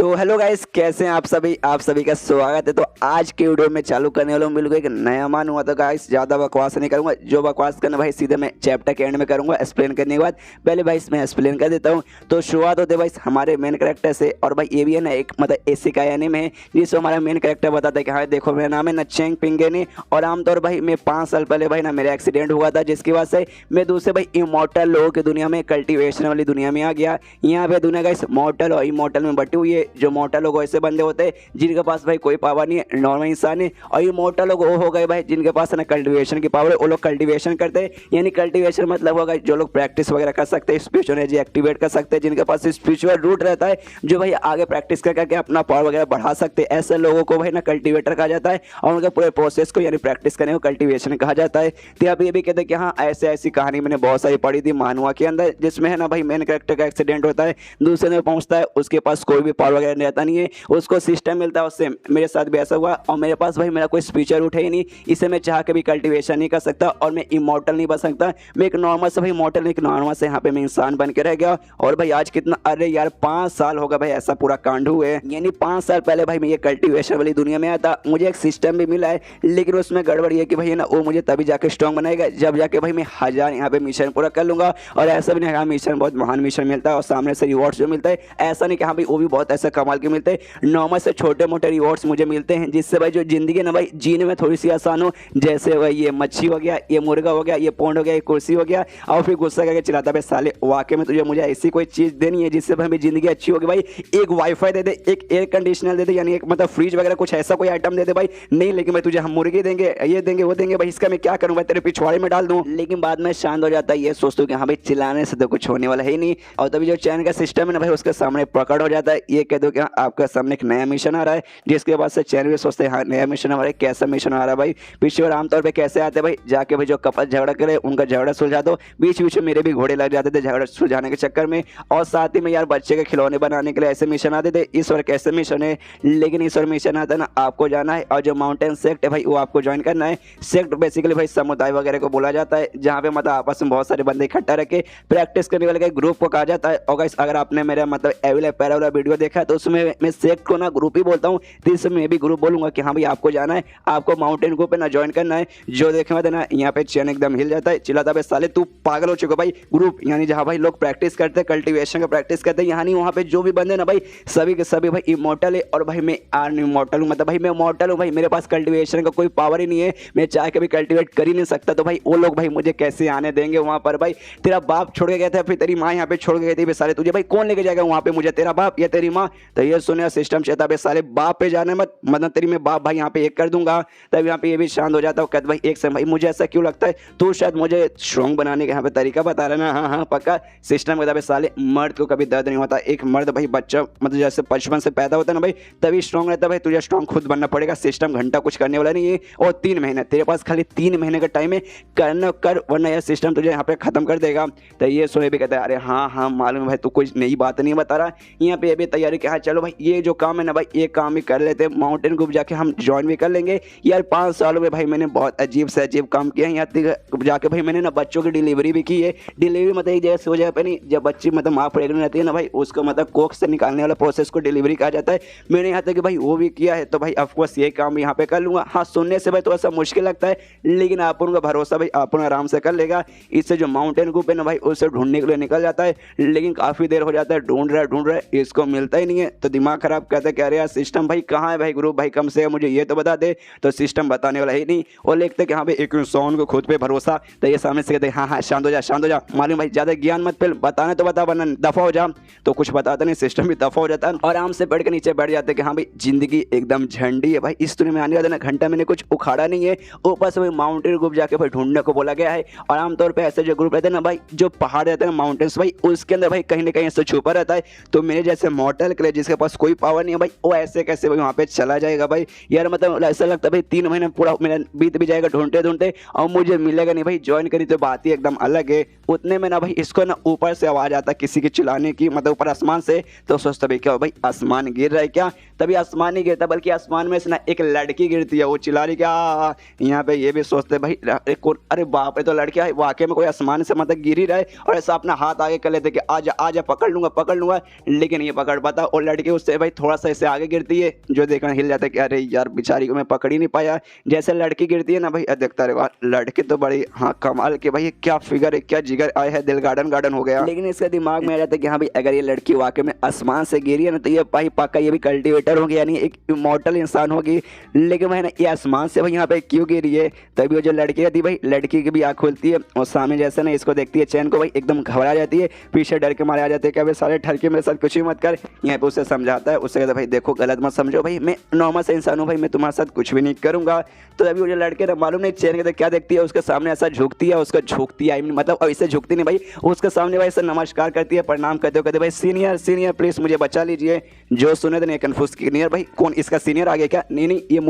तो hello guys, कैसे हैं आप सभी का स्वागत है। तो आज के वीडियो में चालू करने वाला हूँ बिल्कुल एक नया मान हुआ। तो गाइस ज़्यादा बकवास नहीं करूँगा, जो बकवास करना भाई सीधे मैं चैप्टर के एंड में करूँगा एक्सप्लेन करने के बाद। पहले भाई इसमें एक्सप्लेन कर देता हूँ। तो शुरुआत होते भाई हमारे मेन कैरेक्टर से, और भाई ये भी है ना एक मतलब ऐसे का एनीमे है जिसको हमारा मेन कैरेक्टर बताता है कि हाँ देखो मेरा नाम है नचेंग पिंगेनी, और आमतौर भाई मैं 5 साल पहले भाई ना मेरा एक्सीडेंट हुआ था, जिसकी वजह से मैं दूसरे भाई इमॉर्टल लोगों की दुनिया में कल्टिवेशन वाली दुनिया में आ गया। यहाँ पे दुनिया गाइस मॉर्टल और इमॉर्टल में बटी हुई है। जो मॉर्टल लोग ऐसे बंदे होते हैं जिनके पास भाई कोई पावर नहीं है, नॉर्मल इंसान है, और इमॉर्टल लोग वो हो गए भाई जिनके पास है ना कल्टिवेशन की पावर है। वो लोग कल्टिवेशन करते हैं, यानी कल्टिवेशन मतलब होगा जो लोग प्रैक्टिस वगैरह कर सकते हैं, स्पिरिचुअल एनर्जी एक्टिवेट कर सकते हैं, जिनके पास स्पिरिचुअल रूट रहता है, जो भाई आगे प्रैक्टिस कर करके अपना पावर वगैरह बढ़ा सकते हैं। ऐसे लोगों को भाई ना कल्टिवेटर कहा जाता है, और उनके पूरे प्रोसेस को यानी प्रैक्टिस करने को कल्टिवेशन कहा जाता है। तो आप ये भी कहते हैं कि हाँ ऐसे ऐसी कहानी मैंने बहुत सारी पढ़ी थी मानवा के अंदर, जिसमें है ना भाई मेन कैरेक्टर का एक्सीडेंट होता है, दूसरे में पहुंचता है, उसके पास कोई भी पावर वगैरह रहता नहीं है, उसको सिस्टम मिलता है उससे। मेरे साथ भी ऐसा हुआ, और मेरे पास भाई मेरा कोई स्पीचर उठे ही नहीं, इसे मैं चाह के भी कल्टिवेशन नहीं कर सकता, और मैं इमॉर्टल नहीं बन सकता। मैं एक नॉर्मल से भाई मॉर्टल, एक नॉर्मल से यहाँ पे मैं इंसान बन के रह गया। और भाई आज कितना, अरे यार 5 साल होगा भाई ऐसा पूरा कांड हुए, यानी 5 साल पहले भाई मैं ये कल्टिवेशन वाली दुनिया में आया था। मुझे एक सिस्टम भी मिला है, लेकिन उसमें गड़बड़ ये कि भाई ना वो मुझे तभी जाके स्ट्रॉन्ग बनाएगा जब जाके भाई मैं 1000 यहाँ पे मिशन पूरा कर लूंगा। और ऐसा भी नहीं, हाँ मिशन बहुत महान मिशन मिलता है और सामने से रिवॉर्ड्स जो मिलता है, ऐसा नहीं कि हाँ भाई वो भी बहुत ऐसा कमाल के मिलते हैं। नॉर्मल से छोटे मोटे रिवॉर्ड्स मुझे मिलते हैं, जिससे भाई जो जिंदगी ना भाई जीने में थोड़ी सी आसान हो। जैसे भाई ये मच्छी हो गया, ये मुर्गा हो गया, ये पोंड हो गया, ये कुर्सी हो गया, और फिर गुस्सा करके चिल्लाता भाई साले वाकई में तुझे मुझे ऐसी कोई चीज़ देनी है जिससे भाई मेरी जिंदगी अच्छी होगी। भाई एक वाईफाई दे दे, एक एयर कंडीशनर दे दे, यानी एक मतलब फ्रिज वगैरह कुछ ऐसा कोई आइटम दे दे भाई। नहीं लेकिन भाई तुझे हम मुर्गी देंगे, ये देंगे, वो देंगे, भाई इसका मैं क्या करूँ भाई, तेरे पिछवाड़े में डाल दूँ। लेकिन बाद में शांत हो जाता है, ये सोचता हूँ कि हाँ भाई चिल्लाने से तो कुछ होने वाला है ही नहीं। और तभी जो चैन का सिस्टम है ना भाई उसके सामने प्रकट हो जाता है। ये कह दो कि हाँ आपके सामने एक नया मिशन आ रहा है, जिसके बाद से चैन भी सोचते हैं हाँ नया मिशन हमारा, कैसा मिशन आ रहा है भाई। पिछले बार आमतौर पे कैसे आते भाई, जाके भाई जो कपल झगड़ा करे उनका झगड़ा सुलझा दो। बीच बीच में मेरे भी घोड़े लग जाते थे झगड़ा सुलझाने के चक्कर में, और साथ ही में यार बच्चे के खिलौने बनाने के लिए ऐसे मिशन आते थे। इस बार कैसे मिशन है, लेकिन इस बार मिशन आता है ना आपको जाना है, और जो माउंटेन सेक्ट है भाई वो आपको ज्वाइन करना है। सेक्ट बेसिकली भाई समुदाय वगैरह को बोला जाता है, जहाँ पे मतलब आपस में बहुत सारे बंदे इकट्ठा रखे प्रैक्टिस करने वाले ग्रुप को कहा जाता है। और गाइस अगर आपने मेरा मतलब एविल पैरा वाला वीडियो देखा है तो उसमें मैं सेक्ट को ना ग्रुप ही बोलता हूँ, तो इसमें मैं भी ग्रुप बोलूंगा कि हाँ भाई आपको जाना है, आपको माउंटेन ग्रुप पे ना ज्वाइन करना है। जो देखने में ना यहाँ पे चैन एकदम हिल जाता है, चिल्लाता है साले तू पागल हो चुका भाई। ग्रुप यानी जहाँ भाई लोग प्रैक्टिस करते हैं, कल्टिवेशन का प्रैक्टिस करते हैं, यहाँ नहीं वहाँ पे जो भी बंदे ना भाई सभी के सभी भाई इमॉर्टल है। और भाई मैं आर्न इमॉर्टल हूँ, मतलब भाई मैं इमॉर्टल हूँ भाई, मेरे पास कल्टिवेशन का कोई पावर ही नहीं है, मैं चाह के भी कल्टिवेट कर ही नहीं सकता। तो भाई वो लोग भाई मुझे कैसे आने देंगे वहाँ पर। भाई तेरा बाप छोड़ के गया था, फिर तेरी माँ यहाँ पे छोड़ के गई थी, साले तुझे भाई कौन लेके जाएगा वहाँ पे, मुझे तेरा बाप या तेरी माँ। तो ये सुने सिस्टम चाहता है साले बाप पे जाने मत, मतलब तेरी मैं बाप भाई यहाँ पे एक कर दूंगा। तब यहाँ पे ये भी शांत हो जाता है, कहता भाई एक समय भाई मुझे ऐसा क्यों लगता है तू शायद मुझे स्ट्रॉन्ग बनाने का यहाँ पे तरीका बता रहा है ना। हाँ हाँ पक्का। सिस्टम कहता है साले मर्द को कभी दर्द नहीं होता, एक मर्द भाई बच्चा मतलब जैसे बचपन से पैदा होता है ना भाई तभी स्ट्रॉन्ग रहता है भाई, तुझे स्ट्रॉन्ग खुद बनना पड़ेगा। सिस्टम घंटा कुछ करने वाला नहीं है, और 3 महीने तेरे पास खाली 3 महीने का टाइम है, करना कर वरना यह सिस्टम तुझे यहाँ पे खत्म कर देगा। तो ये सोए भी कहता है अरे हाँ हाँ मालूम है भाई तू कुछ नई बात नहीं बता रहा। यहाँ पे ये भी तैयारी कि हाँ चलो भाई ये जो काम है ना भाई ये काम भी कर लेते, माउंटेन ग्रुप जाके हम ज्वाइन भी कर लेंगे। यार 5 सालों में भाई मैंने बहुत अजीब से अजीब काम किया है। यहाँ जाके भाई मैंने ना बच्चों की डिलीवरी भी की है। डिलीवरी मतलब एक जगह से हो जाए पे नहीं, जब बच्ची मतलब माँ प्रेग्नेंट रहती है ना भाई उसको मतलब कोख से निकालने वाला प्रोसेस को डिलीवरी कहा जाता है। मैंने यहाँ तक कि भाई वो भी किया है, तो भाई ऑफकोर्स ये काम यहाँ पे कर लूँगा। हाँ सुनने से भाई थोड़ा सा मुश्किल लगता है, लेकिन आप उनका भरोसा भाई आप आराम से कर लेगा। इससे जो माउंटेन ग्रुप है ना भाई उससे ढूंढने के लिए निकल जाता है, लेकिन काफ़ी देर हो जाता है, ढूंढ रहा है इसको मिलता ही नहीं है। तो दिमाग खराब कहते कह रहे यार सिस्टम भाई कहाँ है भाई ग्रुप भाई, कम से कम मुझे ये तो बता दे। तो सिस्टम बताने वाला ही नहीं, और लिखते कि हाँ भाई एक इंसान को खुद पे भरोसा। तो ये सामने से कहते हाँ हाँ शांत हो जा मालूम भाई ज़्यादा ज्ञान मत फिर, बताने तो बता वरना दफ़ा हो जा। तो कुछ बताता नहीं, सिस्टम भी दफ़ा हो जाता है, और आराम से बैठ के नीचे बैठ जाते कि हाँ भाई जिंदगी एकदम झंडी है भाई, इस दुनिया में आने वाला ना घंटा मैंने कुछ उखाड़ा नहीं है। ऊपर से भाई माउंटेन ग्रुप जाके भाई ढूंढने को बोला गया है। और आमतौर पर ऐसे जो ग्रुप रहते हैं ना भाई, जो पहाड़ रहते हैं ना माउंटेन्स भाई, उसके अंदर भाई कहीं ना कहीं ऐसे छुपा रहता है। तो मेरे जैसे मॉर्टल के लिए जिसके पास कोई पावर नहीं है भाई, वो ऐसे कैसे भाई वहाँ पे चला जाएगा भाई। यार मतलब ऐसा लगता है भाई 3 महीने पूरा मेरा बीत भी जाएगा ढूंढते ढूंढते, और मुझे मिलेगा नहीं भाई। ज्वाइन करी तो बात ही एकदम अलग है। उतने में ना भाई इसको ना ऊपर से आवाज़ आता किसी के चिल्लाने की, मतलब ऊपर आसमान से। तो सोचता भाई क्या भाई आसमान गिर रहा है क्या, तभी आसमान नहीं गिरता बल्कि आसमान में से ना एक लड़की गिरती है, वो चिल्ला रही क्या। यहाँ पे ये भी सोचते भाई अरे बाप रे, तो लड़कियाँ वाकई में कोई आसमान से मतलब गिर ही रहा है, और ऐसा अपना हाथ आगे कर लेते कि आजा आजा पकड़ लूंगा। लेकिन ये पकड़ पाता और लड़की उससे भाई थोड़ा सा ऐसे आगे गिरती है, जो देखना हिल जाता है कि अरे यार बेचारी को मैं पकड़ ही नहीं पाया। जैसे लड़की गिरती है ना भाई, देखता रहे लड़के तो बड़ी हाँ कमाल के भाई, क्या फिगर है, क्या जिगर आया है, दिल गार्डन गार्डन हो गया। लेकिन इसके दिमाग में आ जाता है कि हाँ भाई अगर ये लड़की वाकई में आसमान से गिरी है ना, तो ये भाई पक्का ये भी कल्टिवेटर होगी, यानी एक इमॉर्टल इंसान होगी। लेकिन भाई ना ये आसमान से भाई यहाँ पे क्यों गिरी है? तभी वो जो लड़की थी भाई, लड़की की भी आँख खुलती है और सामने जैसे ना इसको देखती है चैन को भाई, एकदम घबरा जाती है, पीछे डर के मारे आ जाते हैं कि भाई सारे ठरके मेरे साथ कुछ भी मत कर। यहाँ पे उसे समझाता है, उससे कहता है भाई देखो गलत मत समझो भाई, मैं नॉर्मल से इंसान हूँ भाई, मैं तुम्हारे साथ कुछ भी नहीं करूँगा। तो अभी वो जो लड़के ना मालूम नहीं चैन के क्या देखती है, उसके सामने ऐसा झुकती है, उसका झुकती है मतलब ऐसे झुकती नहीं भाई, उसके सामने भाई ऐसे नमस्कार करती है, प्रणाम करते हो, कहते भाई सीनियर सीनियर प्लीज मुझे बचा लीजिए। जो सुने तो नहीं कन्फ्यूज सीनियर भाई कौन इसका सीनियर आ गया क्या? नहीं ये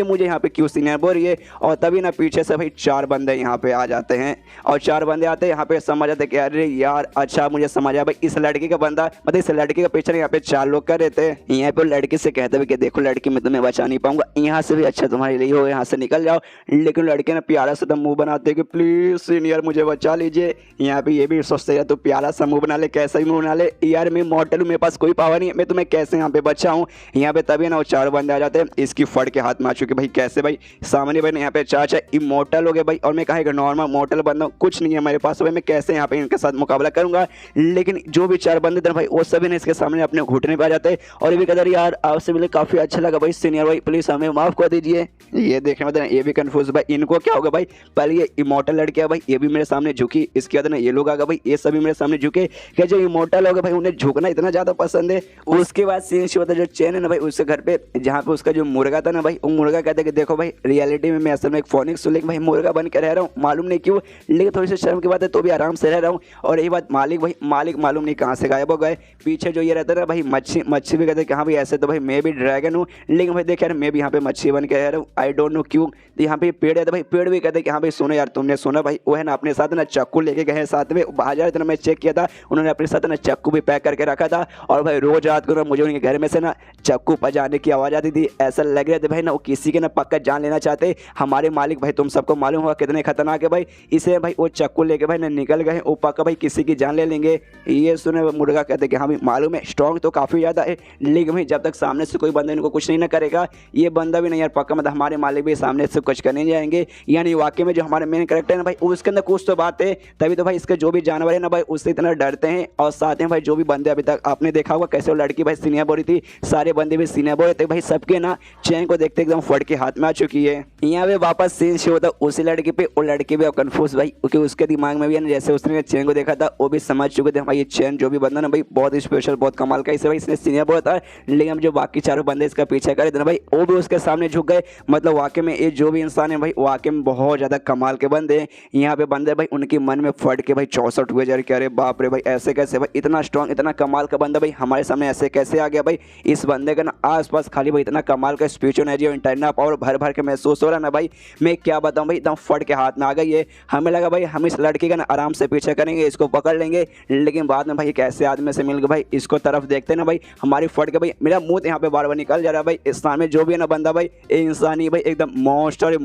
मुझे यहाँ पे क्यों सीनियर बोल रही है। और तभी ना पीछे से भाई 4 बंदे यहाँ पे आ जाते हैं, और 4 बंदे आते हैं यहाँ पे, समझ आते कि अरे यार अच्छा मुझे समझ आया भाई, इस लड़की का बंदा मतलब इस लड़की का पीछे यहाँ पे 4 लोग कर रहे थे। यहाँ पे लड़की से कहते हुए कि देखो लड़की मैं तुम्हें बचा नहीं पाऊंगा, यहाँ से भी अच्छा तुम्हारे लिए हो, यहाँ से निकल जाओ। लेकिन लड़के ने प्यारा सा मुंह बनाते कि प्लीज सीनियर मुझे बचा लीजिए। यहाँ पे ये भी सोचते यार तो प्यारा सा मुंह बना ले, कैसा ही मुंह बना ले यार, मैं मॉडल हूँ, मेरे पास कोई पावर नहीं है, मैं तुम्हें कैसे यहाँ पे बचाऊं। यहाँ पे तभी ना वो 4 बंदे आ जाते हैं, इसकी फड़ के हाथ में आ चुके भाई, कैसे भाई सामने भाई यहाँ पे 4 इमोर्टल हो गए भाई, और मैं कहा नॉर्मल मॉडल बंदा कुछ नहीं है मेरे पास भाई, मैं कैसे यहाँ पे इनके साथ मुकाबला करूंगा। लेकिन जो भी 4 बंदे थे भाई वो सभी ने इसके सामने अपने घुटने पे आ जाते हैं, और ये भी कहते यार आपसे मिले काफी अच्छा लगा भाई सीनियर भाई, प्लीज हमें माफ कर दीजिए। ये देखने में ये भी कंफ्यूज भाई, इनको क्या होगा भाई, पहले ये इमोर्टल लड़कियां भाई ये भी मेरे सामने झुकी, इसके बाद ना ये लोग आ गए भाई, ये सभी मेरे सामने झुके, कि जो इमोर्टल होगा भाई उन्हें झुकना इतना ज्यादा पसंद है। उसके बाद सीन शो होता है जो चैन है ना भाई उसके घर पे, जहाँ पे उसका जो मुर्गा था ना भाई, वो मुर्गा कहता है कि देखो भाई रियलिटी में मैं असल में एक फोनिक्स हूँ, लेकिन भाई मुर्गा बन के रह रहा हूँ, मालूम नहीं क्यों, लेकिन थोड़ी सी शर्म की बात है तो भी आराम से रह रहा हूँ। और यही बात मालिक मालूम नहीं कहाँ से गायब हो गए। पीछे जो ये रहता है ना भाई मच्छी भी कहते हैं कि हाँ भाई ऐसे तो भाई मैं भी ड्रैगन हूँ, लेकिन भाई देख यार मैं भी यहाँ पे मच्छी बन के रह रहा हूँ, आई डोंट नो क्यों। तो यहाँ पे पेड़ है तो भाई पेड़ भी कहते हैं कि हाँ भाई सुनो यार, तुमने सुना भाई वो है ना अपने साथ ना चाकू लेके गए हैं साथ में, बाजार इतना मैं चेक किया था, उन्होंने अपने साथ ना चाकू भी पैक करके रखा था, और भाई रोज रात को ना मुझे उनके घर में से ना चाकू बजाने की आवाज़ आती थी। ऐसा लग रहा था भाई ना वो किसी के ना पक्का जान लेना चाहते हमारे मालिक भाई, तुम सबको मालूम होगा कितने खतरनाक है भाई, इसे भाई वो चाकू लेके भाई ना निकल गए, वो पक्का भाई किसी की जान ले लेंगे। ये सुने मुर्गा कहते कि हाँ भाई मालूम है स्ट्रॉन्ग तो काफ़ी ज़्यादा है, लेकिन भाई जब तक सामने से कोई बंदा इनको कुछ नहीं ना करेगा, ये बंदा भी नहीं यार पक्का मतलब हमारे मालिक भी सामने से कुछ करने जाएंगे। यानी वाकई में जो हमारे मेन कैरेक्टर है ना भाई उसके अंदर कुछ तो बात है, तभी तो भाई इसके जो भी जानवर है ना भाई उससे इतना डरते हैं। और साथ में भाई जो भी बंदे अभी तक आपने देखा होगा कैसे वो लड़की भाई सीनियर बोली थी, सारे बंदे भी सीनियर बोले थे भाई, सबके ना चैन को देखते एकदम फट के हाथ में आ चुकी है। यहाँ पे वापस सीन शो होता उसी लड़की पे, वो लड़की भी कंफ्यूज भाई, क्योंकि उसके दिमाग में भी है ना जैसे उसने चैन को देखा था वो भी समझ चुके थे भाई ये चैन जो भी बंदा ना भाई बहुत स्पेशल बहुत कमाल का, इसे भाई इसने सीनियर बोला था। लेकिन जो बाकी 4 बंदे इसका पीछे करे थे ना भाई वो भी उसके सामने झुक गए, मतलब वाकई में ये जो भी इंसान है भाई वाकई में बहुत ज़्यादा कमाल के बंदे हैं। यहाँ पे बंदे भाई उनके मन में फट के भाई 64 हुए जा रहे, अरे बाप रे भाई ऐसे कैसे भाई, इतना स्ट्रॉन्ग इतना कमाल का बंदा भाई हमारे सामने ऐसे कैसे आ गया भाई। इस बंदे का ना आसपास खाली भाई इतना कमाल का स्पिरिचुअल एनर्जी और इंटरनल पावर भर भर के महसूस हो रहा ना भाई, मैं क्या बताऊँ भाई एकदम फट के हाथ में आ गई है। हमें लगा भाई हम इस लड़की का ना आराम से पीछे करेंगे, इसको पकड़ लेंगे, लेकिन बाद में भाई एक ऐसे आदमी से मिल गए भाई, इसको तरफ देखते ना भाई हमारी फट के भाई मेरा मुंह यहाँ पे बार बार निकल जा रहा है भाई। इस में जो भी है ना बंदा भाई इंसानी भाई एकदम मॉन्स्टर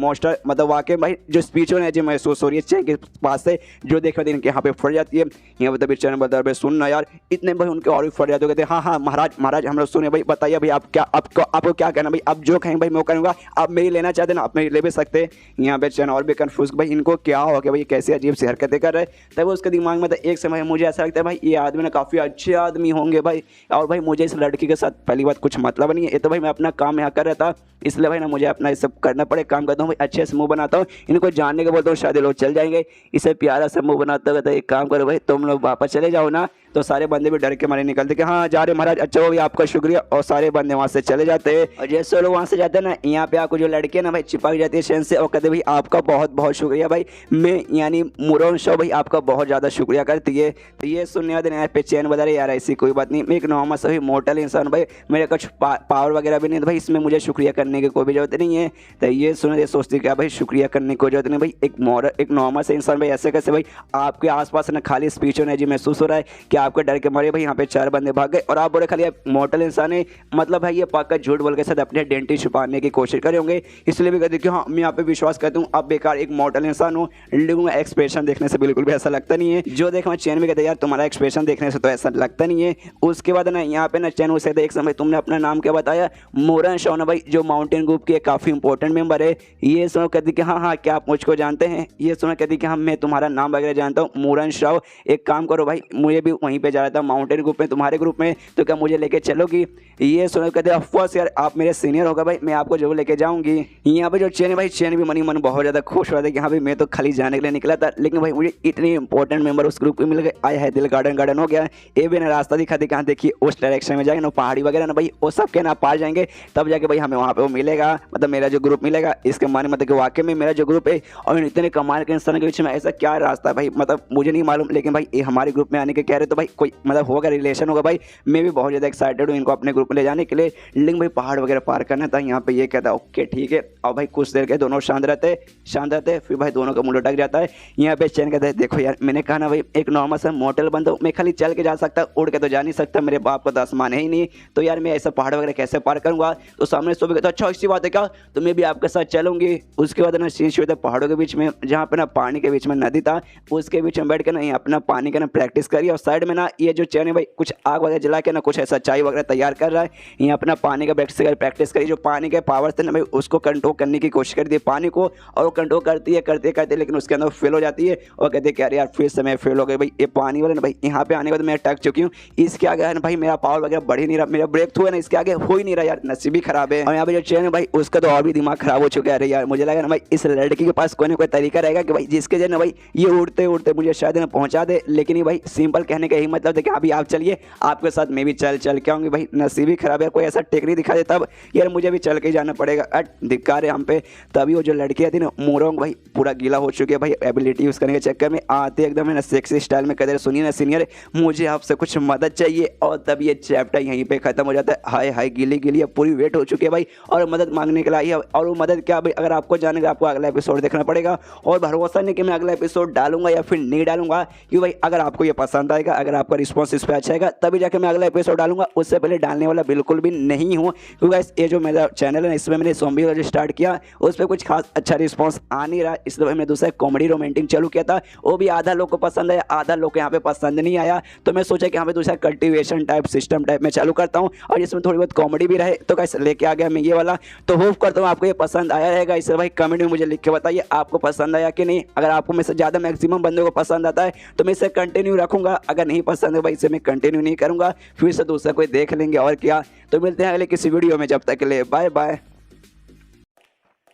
मतलब वाकई भाई जो स्पिरिचुअल एनर्जी महसूस हो रही है चैन के पास से, जो देखा दिन के यहाँ पे फट जाती है। यहाँ पे तभी चैन बता सुनना यार, इतने भाई उनके और भी फट जाते कहते हाँ महाराज हम लोग सुने भाई, बताइए भाई आप क्या आपको क्या कहना भाई, आप जो कहेंगे भाई मैं करूँगा, आप मेरी लेना चाहते ना आप मेरी ले भी सकते। यहाँ पे चैन और भी कन्फ्यूज भाई इनको क्या हो गया भाई, कैसे अजीब सी हरकतें कर रहे हैं। तब उसके दिमाग में था एक समय मुझे ऐसा लगता है भाई ये आदमी ना काफ़ी अच्छे आदमी होंगे भाई, और भाई मुझे इस लड़की के साथ पहली बात कुछ मतलब नहीं है, ये तो भाई मैं अपना काम यहाँ कर रहा था, इसलिए भाई ना मुझे अपना ये सब करना पड़े, काम करता हूँ भाई अच्छे से मुंह बनाता हूँ, इनको जानने के बोलता हूँ शायद लोग चल जाएंगे। इसे प्यारा सा मुंह बनाता कहता है एक काम करो भाई तुम लोग वापस चले जाओ ना, तो सारे बंदे भी डर के मारे निकलते कि हाँ जा रहे महाराज, अच्छा हो गया आपका शुक्रिया, और सारे बंदे वहाँ से चले जाते हैं। और जैसे लोग वहाँ से जाते हैं ना यहाँ पे आपको जो लड़की है ना भाई चिपक जाती है चैन से, और कहते भाई आपका बहुत बहुत शुक्रिया भाई, मैं यानी मुरोन शो भाई आपका बहुत ज़्यादा शुक्रिया करती है। तो ये सुनने वाले यहाँ पे चैन बता रहे यार ऐसी कोई बात नहीं, मैं एक नॉर्मल सभी मोटल इंसान भाई, मेरे कुछ पावर वगैरह भी नहीं तो भाई इसमें मुझे शुक्रिया करने की कोई भी जरूरत नहीं है। तो ये सुने ये सोचती क्या भाई शुक्रिया करने की कोई जरूरत नहीं भाई, एक नॉर्मल से इंसान भाई ऐसे कैसे भाई आपके आसपास ना खाली स्पिरिचुअल एनर्जी महसूस हो रहा है कि आपके डर के मारे भाई यहाँ पे 4 बंदे भाग गए और आप बोले खाली मॉडल इंसान है, मतलब भाई ये पक्का झूठ बोल के साथ अपने आइडेंटिटी छुपाने की कोशिश करे होंगे, इसलिए भी कहते कि हाँ मैं यहाँ पे विश्वास करता हूँ आप बेकार एक मॉडल इंसान हो। लेकिन एक्सप्रेशन देखने से बिल्कुल भी ऐसा लगता नहीं है, जो देखा चैन में कहते यार तुम्हारा एक्सप्रेशन देखने से तो ऐसा लगता नहीं है। उसके बाद ना यहाँ पे ना चैन उसे एक समय तुमने अपना नाम क्या बताया, मोरन शाह ना भाई, जो माउंटेन ग्रुप की काफ़ी इंपॉर्टेंट मेंबर है। ये सुनो कहती कि हाँ क्या आप मुझको जानते हैं, ये सुनो कहती कि हाँ मैं तुम्हारा नाम वगैरह जानता हूँ मोरन शाह, एक काम करो भाई मुझे भी वहीं पे जाना था माउंटेन ग्रुप में, तुम्हारे ग्रुप में, तो क्या मुझे लेके चलोगी। ये सुनो कहते ऑफकोर्स यार आप मेरे सीनियर होगा भाई, मैं आपको जरूर लेके जाऊंगी। यहाँ पे जो चैन है भाई, चैन भी मनी मन बहुत ज़्यादा खुश हुआ था कि हाँ भाई मैं तो खाली जाने के लिए निकला था, लेकिन भाई मुझे इतने इंपॉर्टेंट मेंबर उस ग्रुप में मिल गए, आया है दिल गार्डन हो गया। ये भी ना रास्ता दिखा दी, कहाँ देखिए उस डायरेक्शन में जाएंगे ना, पहाड़ी वगैरह ना भाई वो सब के ना पार जाएंगे, तब जाके भाई हमें वहाँ पे वो मिलेगा, मतलब मेरा जो ग्रुप मिलेगा। इसके माने मतलब कि वाकई में मेरा जो ग्रुप है और इतने कमाल के इंसान के बीच में ऐसा क्या रास्ता है भाई, मतलब मुझे नहीं मालूम, लेकिन भाई ये हमारे ग्रुप में आने के कह रहे तो भाई कोई मतलब होगा रिलेशन होगा भाई, मैं भी बहुत ज़्यादा एक्साइटेड हूँ इनको अपने ग्रुप में ले जाने के लिए। लेकिन भाई पहाड़ वगैरह पार करना था, यहाँ पे ये कहता है ओके ठीक है। और भाई कुछ देर के दोनों शांत रहते फिर भाई दोनों का मुंह लटक जाता है। यहाँ पे चैन कहता है देखो यार मैंने कहा ना भाई एक नॉर्मल सा मोटल बंदा हूँ, मैं खाली चल के जा सकता, उड़ के तो जा नहीं सकता, मेरे बाप का तो आसमान है ही नहीं, तो यार मैं ऐसा पहाड़ वगैरह कैसे पार करूँगा। तो सामने सो भी कहता अच्छा इसी बात है क्या, तो मैं भी आपके साथ चलूंगी। उसके बाद ना शीश हुए थे पहाड़ों के बीच में, जहाँ पे ना पानी के बीच में नदी था, उसके बीच में बैठ के ना अपना पानी का ना प्रैक्टिस करी, और साइड में ना ये जो चैन है भाई कुछ आग वगैरह जला के ना कुछ ऐसा चाय वगैरह तैयार कर रहा है, ये अपना पानी का प्रैक्टिस करी, जो पानी के पावर थे ना भाई उसको कंट्रोल करने की कोशिश करती है पानी को, और वो कंट्रोल करती है करते लेकिन उसके अंदर फेल हो जाती है, और कहते हैं कि यार फिर से मैं फेल हो गई भाई, ये पानी वाले ना भाई यहाँ पे आने के बाद मैं अटक चुकी हूँ, इसके आगे है ना भाई मेरा पावर वगैरह बढ़ ही नहीं रहा, मेरा ब्रेक थ्रू है ना इसके आगे हो ही नहीं रहा यार, नसीब ही खराब है। और यहाँ पे जो चैन है भाई उसका तो और भी दिमाग खराब हो चुका है। अरे यार मुझे लगा ना भाई इस लड़की के पास कोई ना कोई तरीका रहेगा कि भाई जिसके जो ना भाई ये उड़ते मुझे शायद ना पहुंचा दे, लेकिन ये भाई सिंपल कहने का यही मतलब था कि अभी आप चलिए आपके साथ मैं भी चल के आऊँगी। भाई नसीब ही खराब है, कोई ऐसा टेकरी दिखा देता अब यार मुझे भी चल के जाना पड़ेगा, दिक्कत है हम पे। तभी वो जो लड़की थी ना मोरोंग भाई पूरा गीला हो चुकी है भाई एबिलिटी यूज़ करने के चक्कर में, आते एकदम है ना सेक्सी स्टाइल में कहते सुनिए ना सीनियर मुझे आपसे कुछ मदद चाहिए, और तब ये चैप्टर यहीं पे खत्म हो जाता है। हाय हाय गीली अब पूरी वेट हो चुकी है भाई और मदद मांगने के लिए आई है, और वो मदद क्या भाई अगर आपको जानेगा आपको अगला एपिसोड देखना पड़ेगा, और भरोसा नहीं कि मैं अगला एपिसोड डालूंगा या फिर नहीं डालूंगा, क्योंकि भाई अगर आपको ये पसंद आएगा, अगर आपका रिस्पॉन्स इस पर अच्छा आएगा तभी जाकर मैं अगला एपिसोड डालूंगा, उससे पहले डालने वाला बिल्कुल भी नहीं हूँ, क्योंकि ये जो मेरा चैनल है ना इसमें मैंने ज़ॉम्बी स्टार्ट किया उस पर कुछ खास अच्छा रिस्पॉन्स आ नहीं रहा, इसलिए मैंने दूसरा कॉमेडी रोमांटिक चालू किया था, वो भी आधा लोग को पसंद आया आधा लोग को यहाँ पे पसंद नहीं आया, तो मैं सोचा कि यहाँ पे दूसरा कल्टिवेशन टाइप सिस्टम टाइप में चालू करता हूँ और इसमें थोड़ी बहुत कॉमेडी भी रहे, तो कैसे लेके आ गया मैं ये वाला। तो होप करता हूँ आपको ये पसंद आया रहेगा, इससे भाई कमेंट में मुझे लिख के बताइए आपको पसंद आया कि नहीं। अगर आपको में से ज़्यादा मैक्सिमम बंदों को पसंद आता है तो मैं इसे कंटिन्यू रखूँगा, अगर नहीं पसंद है भाई इसे मैं कंटिन्यू नहीं करूँगा, फिर से दूसरा कोई देख लेंगे और क्या। तो मिलते हैं अगले किसी वीडियो में, जब तक के लिए बाय बाय।